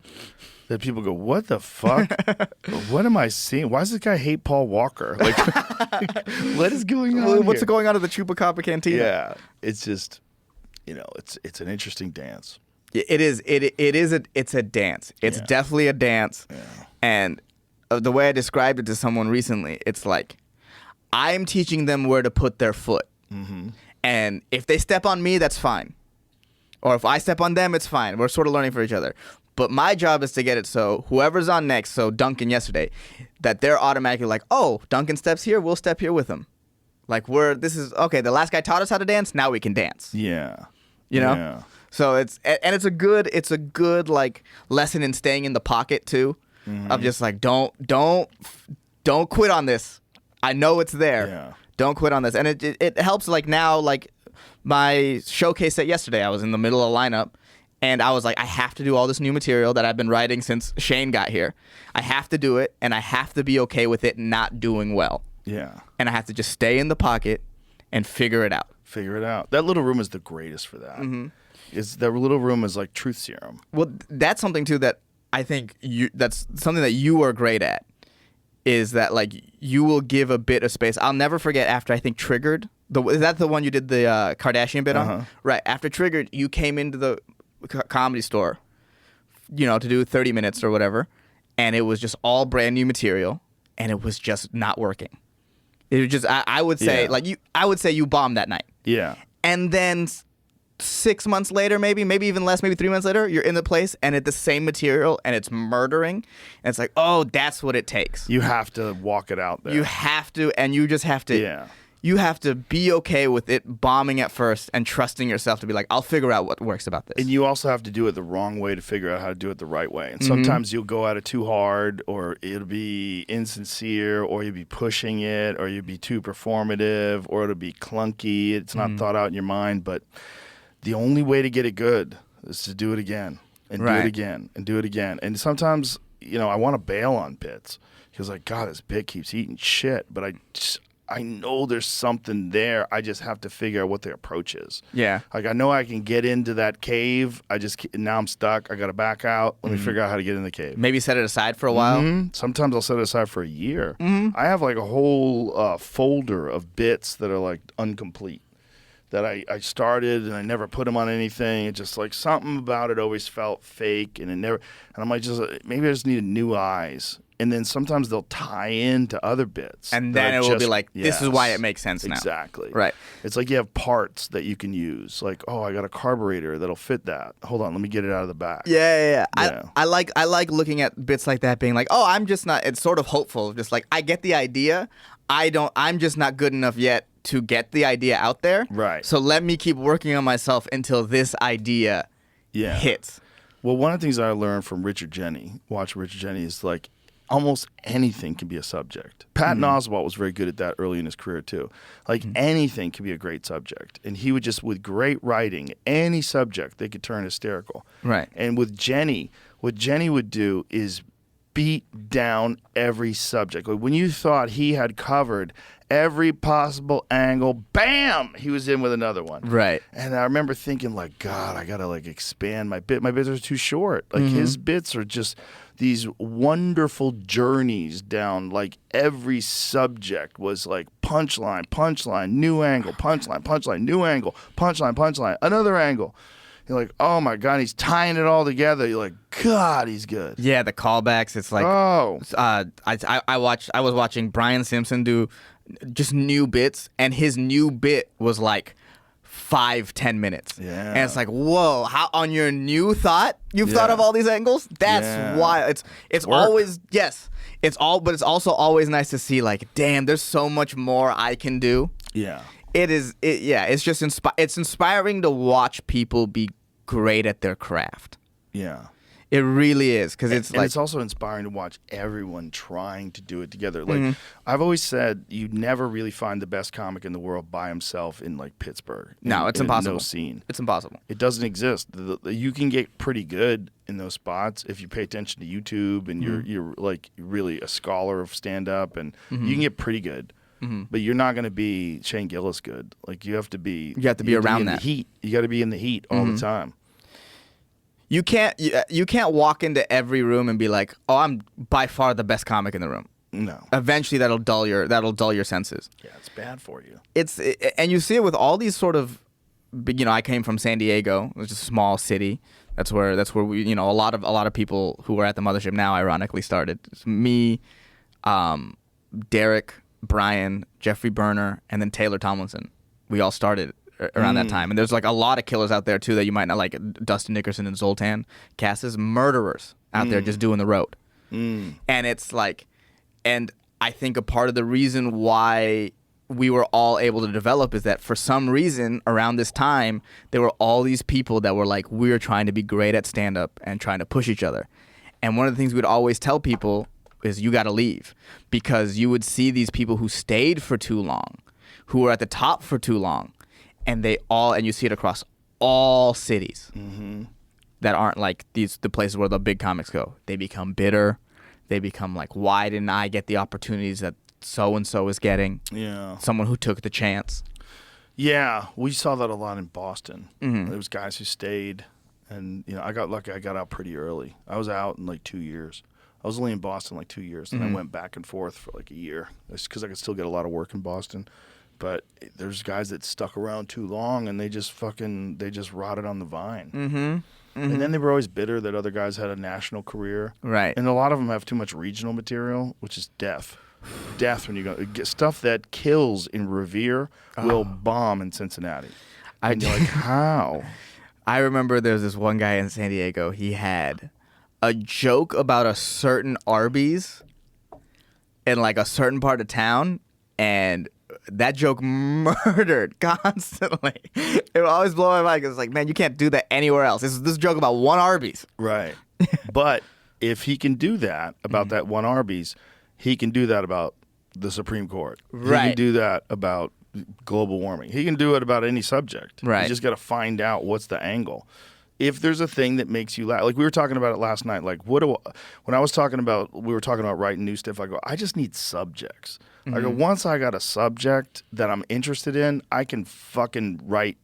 that people go, "What the fuck? What am I seeing? Why does this guy hate Paul Walker? Like, what is going on? What's here? going on at the Chupacabra Cantina?" Yeah, it's just, it's an interesting dance. It's a dance. It's definitely a dance. Yeah. And the way I described it to someone recently, it's like I'm teaching them where to put their foot. Mm-hmm. And if they step on me, that's fine. Or if I step on them, it's fine. We're sort of learning for each other. But my job is to get it so whoever's on next, so Duncan yesterday, that they're automatically like, oh, Duncan steps here, we'll step here with him. Like okay, the last guy taught us how to dance, now we can dance. Yeah. You know? Yeah. So it's a good like lesson in staying in the pocket too. Mm-hmm. Of just like don't quit on this. I know it's there. Yeah. Don't quit on this. And it helps like now, like my showcase set yesterday, I was in the middle of lineup and I was like, I have to do all this new material that I've been writing since Shane got here. I have to do it and I have to be okay with it not doing well. Yeah. And I have to just stay in the pocket and figure it out. Figure it out. That little room is the greatest for that. Mm-hmm. That little room is like truth serum. Well, that's something too that I think that's something that you are great at. Is that like you will give a bit of space. I'll never forget after I think Triggered. Is that the one you did the Kardashian bit on? Right. After Triggered, you came into the comedy store, to do 30 minutes or whatever, and it was just all brand new material, and it was just not working. It was just I would say I would say you bombed that night. Yeah. And then 6 months later, maybe even less, maybe 3 months later, you're in the place and it's the same material and it's murdering. And it's like, oh, that's what it takes. You have to walk it out there. You have to, and you just have to. Yeah. You have to be okay with it bombing at first and trusting yourself to be like, I'll figure out what works about this. And you also have to do it the wrong way to figure out how to do it the right way. And sometimes you'll go at it too hard, or it'll be insincere, or you'll be pushing it, or you'll be too performative, or it'll be clunky. It's not thought out in your mind. But the only way to get it good is to do it again and do it again and do it again. And sometimes, I want to bail on bits because like, God, this bit keeps eating shit. But I know there's something there. I just have to figure out what the approach is. Yeah. Like I know I can get into that cave. Now I'm stuck. I got to back out. Let me figure out how to get in the cave. Maybe set it aside for a while. Mm-hmm. Sometimes I'll set it aside for a year. Mm-hmm. I have like a whole folder of bits that are like incomplete that I started and I never put them on anything. It's just like something about it always felt fake and I'm like, maybe I just needed new eyes. And then sometimes they'll tie into other bits. And then it will be like, this is why it makes sense now. Exactly. Right. It's like you have parts that you can use. Like, oh, I got a carburetor that'll fit that. Hold on, let me get it out of the back. Yeah. I like looking at bits like that being like, oh, I'm just not, it's sort of hopeful. Just like, I get the idea. I'm just not good enough yet to get the idea out there. Right. So let me keep working on myself until this idea hits. Well, one of the things I learned from Richard Jenny, watch Richard Jenny, is like, almost anything can be a subject. Patton Oswalt was very good at that early in his career too. Like anything can be a great subject. And he would just, with great writing, any subject, they could turn hysterical. Right. And with Jenny, what Jenny would do is beat down every subject. Like when you thought he had covered every possible angle, bam, he was in with another one. Right. And I remember thinking like, God, I got to like expand my bit. My bits are too short. Like his bits are just these wonderful journeys down, like every subject was like punchline, new angle, punchline, new angle, punchline, another angle. You're like, oh my God, he's tying it all together. You're like, God, he's good. Yeah, the callbacks. It's like, I was watching Brian Simpson do just new bits, and his new bit was like 5-10 minutes. Yeah. And it's like, whoa, how on your new thought you've thought of all these angles? That's wild. It's always but it's also always nice to see like, damn, there's so much more I can do. Yeah. It's just it's inspiring to watch people be great at their craft. Yeah. It really is, because and it's also inspiring to watch everyone trying to do it together. Like I've always said, you never really find the best comic in the world by himself in like Pittsburgh. No, it's impossible. No scene. It's impossible. It doesn't exist. You can get pretty good in those spots if you pay attention to YouTube and you're like really a scholar of stand up, and you can get pretty good. But you're not going to be Shane Gillis good. Like you have to be around that heat. You got to be in the heat all the time. You can't walk into every room and be like, "Oh, I'm by far the best comic in the room." No. Eventually, that'll dull your senses. Yeah, it's bad for you. And you see it with all these sort of, I came from San Diego, which is a small city. That's where we, a lot of people who are at the mothership now, ironically, started. It's me, Derek, Brian, Jeffrey Berner, and then Taylor Tomlinson. We all started around that time. And there's like a lot of killers out there too that you might not like. Dustin Nickerson and Zoltan Cassis, murderers out there just doing the road. And it's like, and I think a part of the reason why we were all able to develop is that for some reason around this time there were all these people that were like, we're trying to be great at stand-up and trying to push each other. And one of the things we'd always tell people is you got to leave, because you would see these people who stayed for too long, who were at the top for too long, and you see it across all cities that aren't like the places where the big comics go. They become bitter. They become like, why didn't I get the opportunities that so-and-so is getting? Yeah. Someone who took the chance. Yeah, we saw that a lot in Boston. There was guys who stayed, and I got lucky. I got out pretty early. I was out in like 2 years. I was only in Boston like 2 years, and I went back and forth for like a year. It's because I could still get a lot of work in Boston. But there's guys that stuck around too long, and they just rotted on the vine. And then they were always bitter that other guys had a national career. Right. And a lot of them have too much regional material, which is death. Death when you go. Stuff that kills in Revere will bomb in Cincinnati. And you're like, how? I remember there was this one guy in San Diego. He had a joke about a certain Arby's in like a certain part of town, and that joke murdered constantly. It would always blow my mind, because it's like, man, you can't do that anywhere else. This is joke about one Arby's. Right. But if he can do that about that one Arby's, he can do that about the Supreme Court. Right. He can do that about global warming. He can do it about any subject. Right. You just got to find out what's the angle. If there's a thing that makes you laugh, like we were talking about it last night, like we were talking about writing new stuff, I go, I just need subjects. I go, once I got a subject that I'm interested in, I can fucking write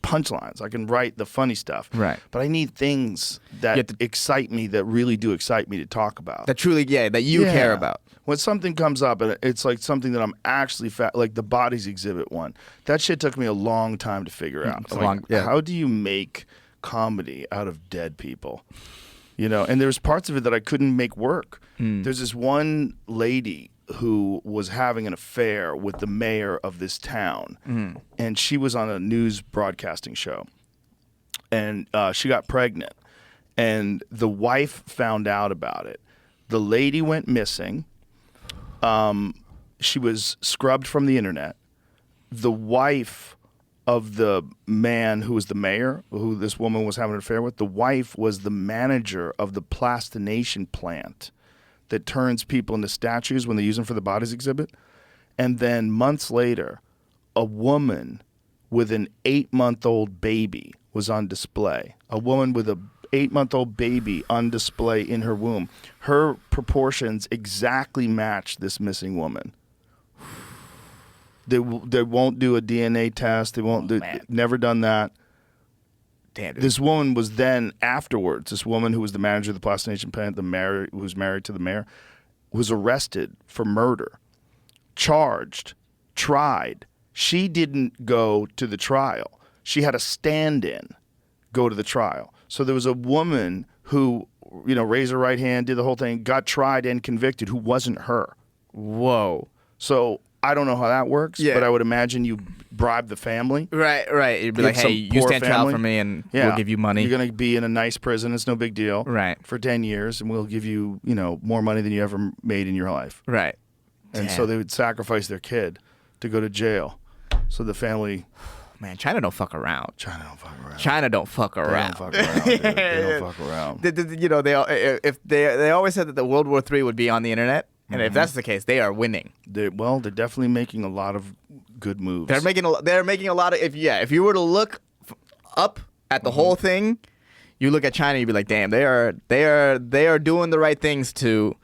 punchlines. I can write the funny stuff. Right. But I need things that excite me, that really do excite me to talk about. That truly, that you care about. When something comes up and it's like something that I'm actually like the Bodies Exhibit one, that shit took me a long time to figure out. How do you make comedy out of dead people? And there's parts of it that I couldn't make work. There's this one lady who was having an affair with the mayor of this town, and she was on a news broadcasting show, and she got pregnant, and the wife found out about it. The lady went missing. She was scrubbed from the internet. The wife of the man who was the mayor, who this woman was having an affair with, the wife was the manager of the plastination plant that turns people into statues when they use them for the Bodies Exhibit. And then months later, a woman with an 8-month-old baby was on display. A woman with a 8-month-old baby on display in her womb. Her proportions exactly match this missing woman. They won't do a DNA test. They won't. Never done that. Damn. This woman was then afterwards. This woman who was the manager of the plastination plant, who was married to the mayor, was arrested for murder, charged, tried. She didn't go to the trial. She had a stand-in go to the trial. So there was a woman who, raised her right hand, did the whole thing, got tried and convicted, who wasn't her. Whoa. So I don't know how that works, but I would imagine you bribe the family. Right. You'd be like, hey, you stand trial for me, and we'll give you money. You're going to be in a nice prison. It's no big deal. Right. For 10 years, and we'll give you, more money than you ever made in your life. Right. And so they would sacrifice their kid to go to jail. So the family... Man, China don't fuck around. China don't fuck around. China don't fuck around. They don't fuck around, dude. They don't fuck around. They always said that the World War III would be on the internet. And if that's the case, they are winning. They're definitely making a lot of good moves. They're making a lot of. If you were to look up at the whole thing, you look at China, you'd be like, damn, they are doing the right things to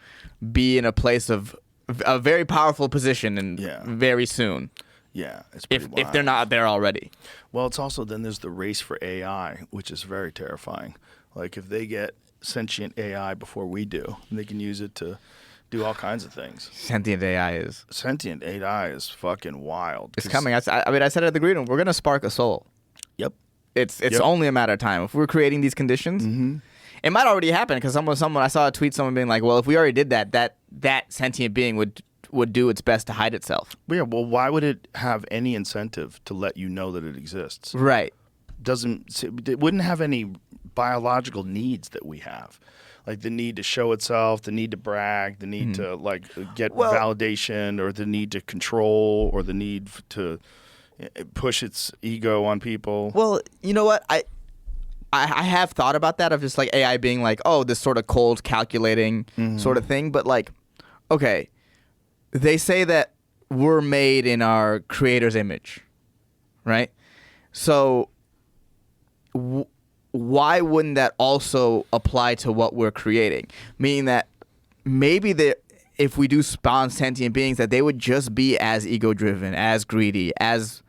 be in a place of a very powerful position and very soon. Yeah, it's pretty wild. If they're not there already. Well, it's also then there's the race for AI, which is very terrifying. Like if they get sentient AI before we do, they can use it to do all kinds of things. Sentient AI is fucking wild. It's coming. I said it at the green room. We're gonna spark a soul. Yep. It's Yep. only a matter of time. If we're creating these conditions, it might already happen. Because someone I saw a tweet, someone being like, "Well, if we already did that sentient being would do its best to hide itself." Yeah, well, why would it have any incentive to let you know that it exists? Right. It wouldn't have any biological needs that we have, like the need to show itself, the need to brag, the need to like get validation, or the need to control, or the need to push its ego on people. Well, you know what? I have thought about that, of just like AI being like, oh, this sort of cold calculating sort of thing. But like, okay, they say that we're made in our creator's image, right? So why wouldn't that also apply to what we're creating? Meaning that maybe if we do spawn sentient beings, that they would just be as ego-driven, as greedy, as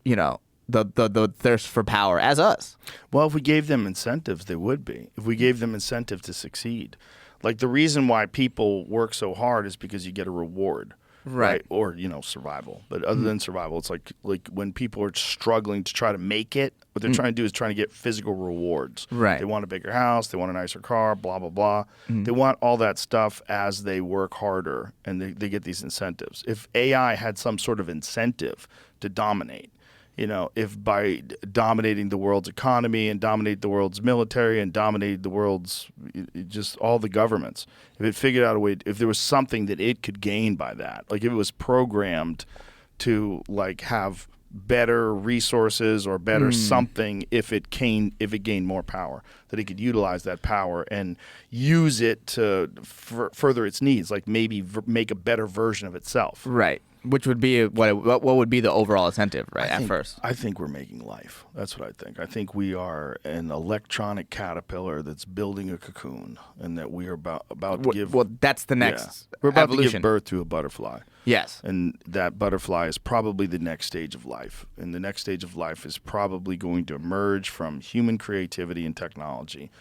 you know, the thirst for power as us. Well, if we gave them incentives, they would be. If we gave them incentive to succeed. Like the reason why people work so hard is because you get a reward. Right. Or, survival. But other than survival, it's like when people are struggling to try to make it, what they're trying to do is trying to get physical rewards. Right. They want a bigger house, they want a nicer car, blah, blah, blah. They want all that stuff as they work harder, and they get these incentives. If AI had some sort of incentive to dominate, if by dominating the world's economy and dominate the world's military and dominate the world's just all the governments, if it figured out a way, if there was something that it could gain by that, like if it was programmed to like have better resources or better something, if it gained more power, that it could utilize that power and use it to further its needs, like maybe make a better version of itself. Right. Which would be what would be the overall incentive, right? At first, I think we're making life. That's what I think. I think we are an electronic caterpillar that's building a cocoon, and that we are about to give. Well, that's the next. We're about evolution. to give birth to a butterfly. Yes. And that butterfly is probably the next stage of life, and the next stage of life is probably going to emerge from human creativity and technology.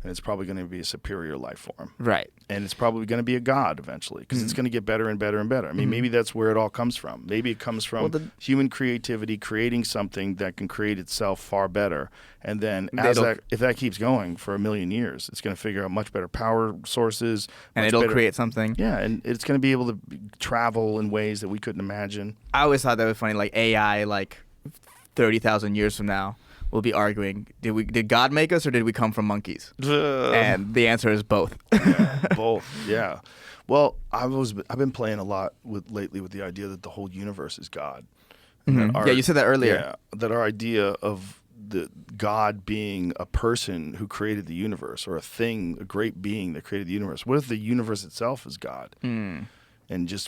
And it's probably going to be a superior life form. Right. And it's probably going to be a god eventually, because it's going to get better and better and better. I mean, maybe that's where it all comes from. Maybe it comes from human creativity creating something that can create itself far better. And then if that keeps going for 1 million years, it's going to figure out much better power sources. And it'll create something. Yeah, and it's going to be able to travel in ways that we couldn't imagine. I always thought that was funny, like AI, like 30,000 years from now, we'll be arguing, did God make us or did we come from monkeys? And the answer is both. Both, yeah. Well, I've been playing a lot lately with the idea that the whole universe is God. Yeah, you said that earlier. Yeah, that our idea of the God being a person who created the universe, or a great being that created the universe. What if the universe itself is God? And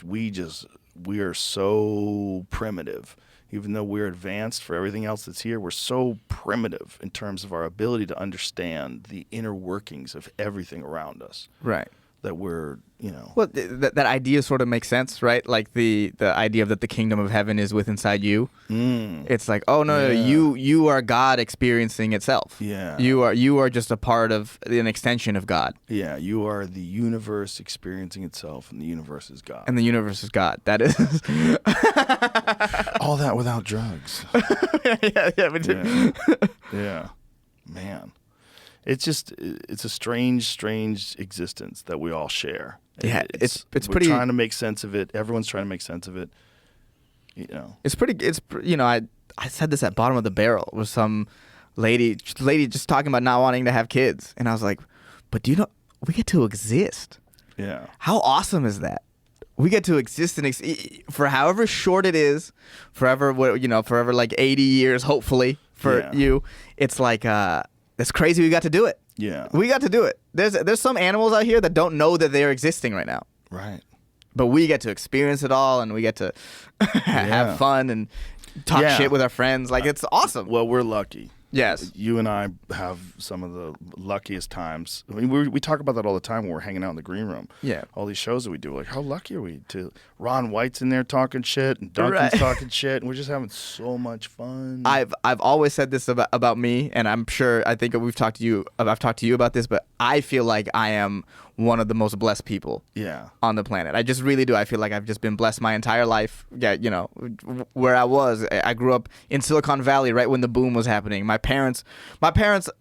we are so primitive. Even though we're advanced for everything else that's here, we're so primitive in terms of our ability to understand the inner workings of everything around us. Right. That we're, Well, that idea sort of makes sense, right? Like the idea that the kingdom of heaven is within inside you. It's like, oh no, you are God experiencing itself. Yeah. You are just a part of an extension of God. Yeah, you are the universe experiencing itself, and the universe is God. And the universe is God. That is all that without drugs. Yeah. Man. It's a strange existence that we all share. Yeah, it's we're pretty. Trying to make sense of it. Everyone's trying to make sense of it. It's pretty. I said this at Bottom of the Barrel with some lady just talking about not wanting to have kids, and I was like, but do you know we get to exist? Yeah. How awesome is that? We get to exist for however short it is, forever like 80 years, hopefully for you. It's like it's crazy we got to do it. Yeah. We got to do it. There's some animals out here that don't know that they're existing right now. Right. But we get to experience it all, and we get to have fun and talk shit with our friends. Like, it's awesome. Well, we're lucky. Yes. You and I have some of the luckiest times. I mean, we talk about that all the time when we're hanging out in the green room. Yeah. All these shows that we do, like, how lucky are we to Ron White's in there talking shit, and Duncan's talking shit, and we're just having so much fun. I've always said this about me, and I think I've talked to you about this, but I feel like I am one of the most blessed people Yeah. on the planet. I just really do. I feel like I've just been blessed my entire life. Yeah, you know, where I grew up in Silicon Valley right when the boom was happening. My parents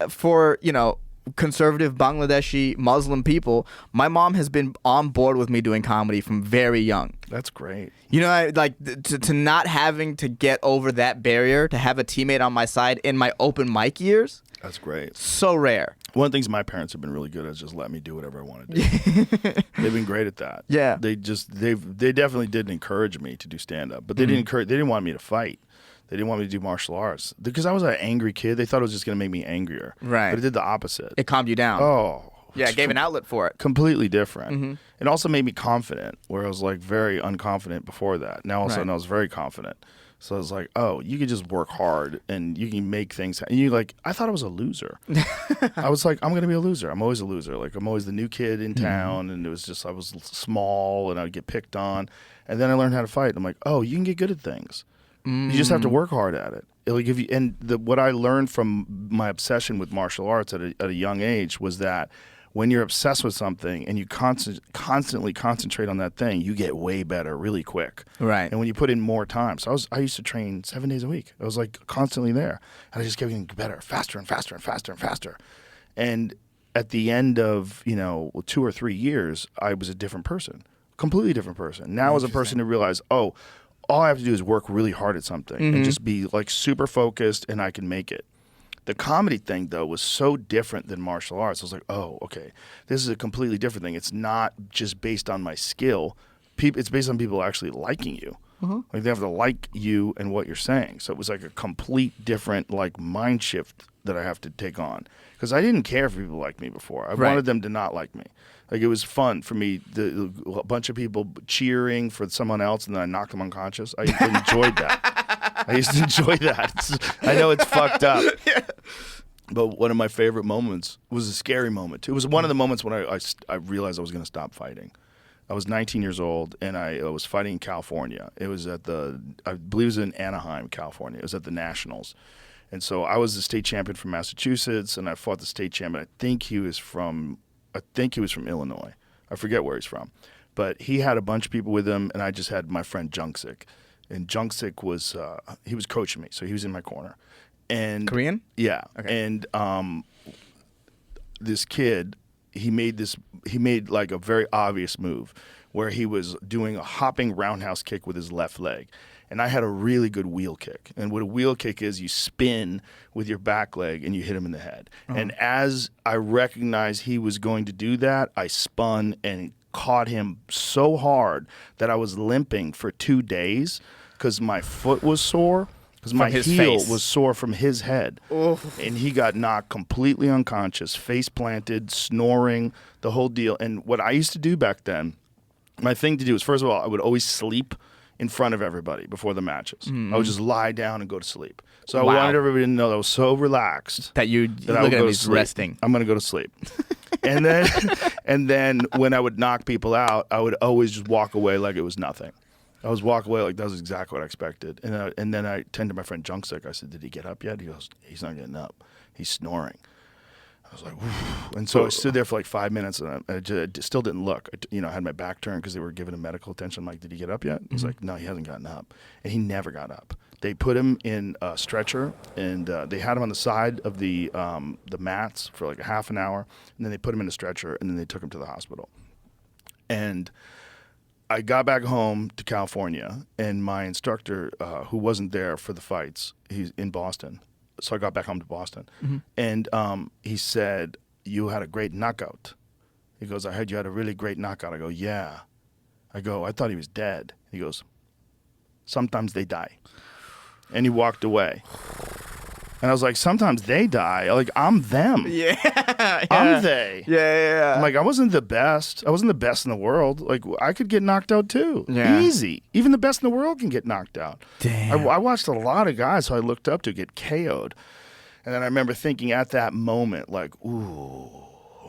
for, you know, conservative Bangladeshi Muslim people, my mom has been on board with me doing comedy from very young. That's great. You know, to not having to get over that barrier, to have a teammate on my side in my open mic years, That's great. so rare. One of the things my parents have been really good at is just let me do whatever I want to do. They've been great at that. Yeah. They definitely didn't encourage me to do stand up, but they didn't want me to fight. They didn't want me to do martial arts because I was an angry kid. They thought it was just going to make me angrier. Right. But it did the opposite. It calmed you down. Oh. Yeah, it gave an outlet for it. Completely different. It also made me confident, where I was like very unconfident before that. Now all of a sudden I was very confident. So I was like, oh, you can just work hard and you can make things. And you like, I thought I was a loser. I was like, I'm going to be a loser. I'm always a loser. Like, I'm always the new kid in town. And it was just, I was small and I would get picked on. And then I learned how to fight. I'm like, oh, you can get good at things. You just have to work hard at it. It'll give you. And what I learned from my obsession with martial arts at a young age was that when you're obsessed with something and you constantly concentrate on that thing, you get way better really quick. Right. And when you put in more time, so I used to train 7 days a week. I was like constantly there, and I just kept getting better, faster and faster and faster and faster. And at the end of 2 or 3 years, I was a different person, completely different person. Now, as a person who realized, oh, all I have to do is work really hard at something and just be like super focused, and I can make it. The comedy thing, though, was so different than martial arts. I was like, oh, okay, this is a completely different thing. It's not just based on my skill. It's based on people actually liking you. Like, they have to like you and what you're saying. So it was like a complete different like mind shift that I have to take on. Because I didn't care if people liked me before. I wanted them to not like me. Like, it was fun for me, a bunch of people cheering for someone else, and then I knocked them unconscious. I enjoyed that. I used to enjoy that. I know it's fucked up. But one of my favorite moments was a scary moment, too. It was one of the moments when I realized I was going to stop fighting. I was 19 years old, and I was fighting in California. It was at I believe it was in Anaheim, California. It was at the Nationals. And so I was the state champion from Massachusetts, and I fought the state champion. I think he was from Illinois. I forget where he's from. But he had a bunch of people with him, and I just had my friend Junksik. And Junksik was he was coaching me, so he was in my corner. And Korean? Yeah. Okay. And this kid, he made like a very obvious move where he was doing a hopping roundhouse kick with his left leg. And I had a really good wheel kick. And what a wheel kick is, you spin with your back leg and you hit him in the head. And as I recognized he was going to do that, I spun and caught him so hard that I was limping for 2 days because my foot was sore, because my heel was sore from his head. And he got knocked completely unconscious, face planted, snoring, the whole deal. And what I used to do back then, my thing to do is, first of all, I would always sleep in front of everybody before the matches. I would just lie down and go to sleep. So I wanted everybody to know that I was so relaxed that you that I would go to sleep. Resting. I'm going to go to sleep. and then when I would knock people out, I would always just walk away like it was nothing. I was walk away like that was exactly what I expected. And then I turned to my friend Junksik. I said, "Did he get up yet?" He goes, "He's not getting up. He's snoring." I was like, "Whew." And so I stood there for like 5 minutes, and I still didn't look. I had my back turned because they were giving him medical attention. I'm like, "Did he get up yet?" He's like, "No, he hasn't gotten up," and he never got up. They put him in a stretcher, and they had him on the side of the mats for like a half an hour, and then they put him in a stretcher, and then they took him to the hospital. And I got back home to California, and my instructor, who wasn't there for the fights, he's in Boston. So I got back home to Boston. And he said, "You had a great knockout." He goes, "I heard you had a really great knockout." I go, "Yeah." I go, "I thought he was dead." He goes, "Sometimes they die." And he walked away. And I was like, sometimes they die. Like, I'm them. I'm they. Yeah. I'm like, I wasn't the best. I wasn't the best in the world. Like, I could get knocked out too. Yeah. Easy. Even the best in the world can get knocked out. Damn. I watched a lot of guys who I looked up to get KO'd. And then I remember thinking at that moment, like, ooh,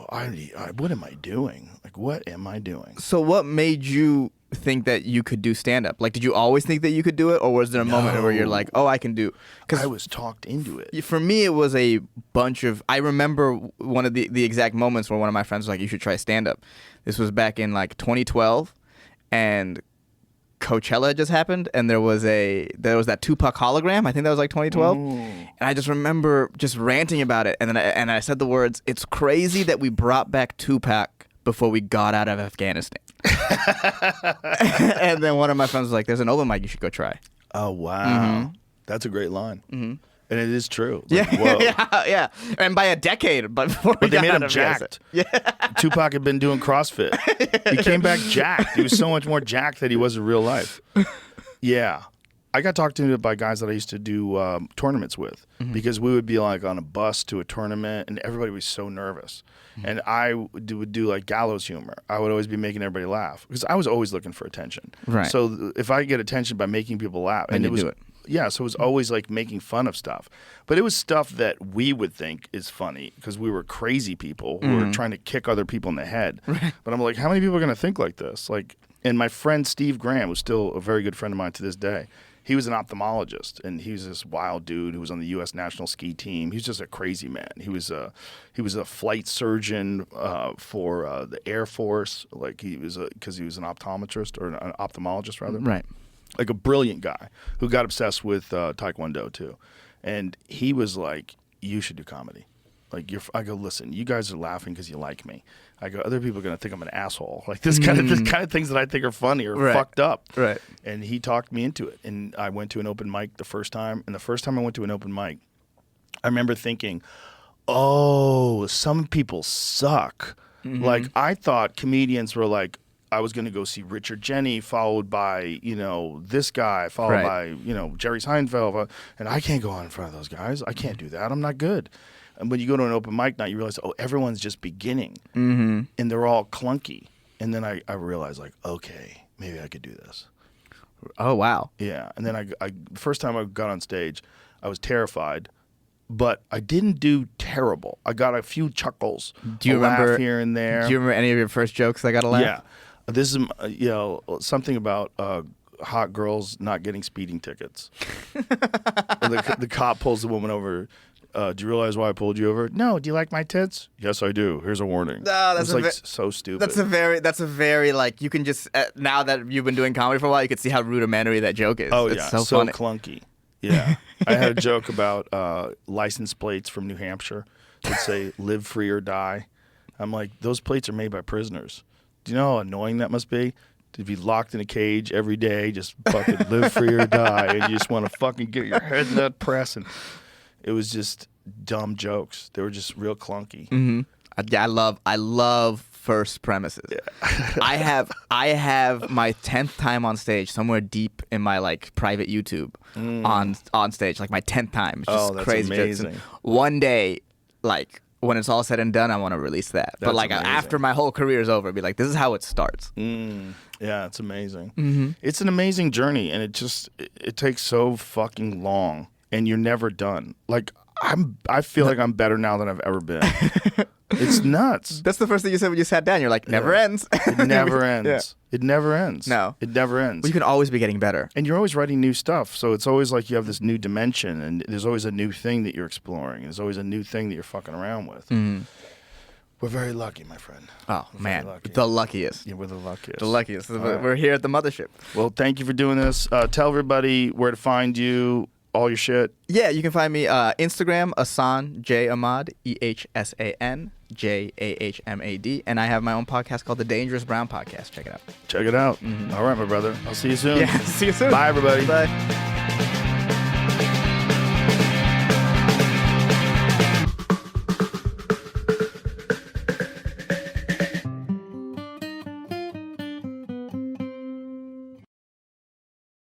what am I doing? Like, what am I doing? So what made you think that you could do stand-up? Like, did you always think that you could do it, or was there a moment where you're like, oh, I can do? I was talked into it. For me, it was a bunch of. I remember one of the exact moments where one of my friends was like, "You should try stand-up." This was back in like 2012, and Coachella just happened, and there was that Tupac hologram. I think that was like 2012, and I just remember just ranting about it, and then I said the words, "It's crazy that we brought back Tupac before we got out of Afghanistan." And then one of my friends was like, "There's an open mic you should go try." Oh wow, that's a great line, and it is true. It's Yeah, like, whoa. yeah, and by a decade, but before But they made him Afghanistan. jacked. Yeah. Tupac had been doing CrossFit. He came back jacked. He was so much more jacked than he was in real life. Yeah. I got talked into it by guys that I used to do tournaments with because we would be like on a bus to a tournament and everybody was so nervous. And I would do like gallows humor. I would always be making everybody laugh because I was always looking for attention. Right. So if I get attention by making people laugh, And it you was do it. Yeah, so it was always like making fun of stuff. But it was stuff that we would think is funny because we were crazy people who were trying to kick other people in the head. But I'm like, how many people are going to think like this? Like, and my friend Steve Graham was still a very good friend of mine to this day. He was an ophthalmologist, and he was this wild dude who was on the U.S. national ski team. He was just a crazy man. He was a flight surgeon for the Air Force. Like because he was an optometrist or an ophthalmologist rather. Right. Like a brilliant guy who got obsessed with Taekwondo too, and he was like, "You should do comedy." Like I go, listen, you guys are laughing because you like me. I go, other people are gonna think I'm an asshole. Like this kind of things that I think are funny or fucked up. Right. And he talked me into it. And I went to an open mic the first time. And the first time I went to an open mic, I remember thinking, oh, some people suck. Like I thought comedians were like, I was gonna go see Richard Jenny, followed by this guy, followed by Jerry Seinfeld, and I can't go on in front of those guys. I can't do that. I'm not good. And when you go to an open mic night, you realize, oh, everyone's just beginning, and they're all clunky. And then I realized, like, okay, maybe I could do this. Oh wow. Yeah. And then I first time I got on stage, I was terrified, but I didn't do terrible. I got a few chuckles, Do you a laugh remember here and there? Do you remember any of your first jokes that got a laugh? Yeah. This is something about hot girls not getting speeding tickets. The cop pulls the woman over. Do you realize why I pulled you over? No. Do you like my tits? Yes, I do. Here's a warning. No, that's it's so stupid. That's a very like you can just now that you've been doing comedy for a while, you can see how rudimentary that joke is. Oh it's yeah, so funny. clunky. Yeah, I had a joke about license plates from New Hampshire that say "Live free or die." I'm like, those plates are made by prisoners. Do you know how annoying that must be? To be locked in a cage every day, just fucking live free or die, and you just want to fucking get your head in that press. And it was just dumb jokes. They were just real clunky. Yeah, I love first premises. Yeah. I have my 10th time on stage somewhere deep in my like private YouTube on stage, like my 10th time. It's just that's crazy jokes. amazing. And one day, like when it's all said and done, I want to release that. But That's like amazing. after my whole career is over, be like, this is how it starts. Yeah, it's amazing. It's an amazing journey, and it takes so fucking long, and you're never done. Like I feel like I'm better now than I've ever been. It's nuts. That's the first thing you said when you sat down. You're like, never ends. It never ends. Yeah. It never ends. No. It never ends. Well, you can always be getting better. And you're always writing new stuff, so it's always like you have this new dimension, and there's always a new thing that you're exploring. There's always a new thing that you're fucking around with. We're very lucky, my friend. Oh We're man, very lucky. the luckiest. Yeah, we're the luckiest. The luckiest. right. We're here at the mothership. Well, thank you for doing this. Tell everybody where to find you, all your shit. Yeah, you can find me Instagram, Ehsan J Ahmad, EHSAN JAHMAD, and I have my own podcast called The Dangerous Brown Podcast. Check it out. Check it out. All right, my brother. I'll see you soon. Yeah, see you soon. Bye, everybody. Bye.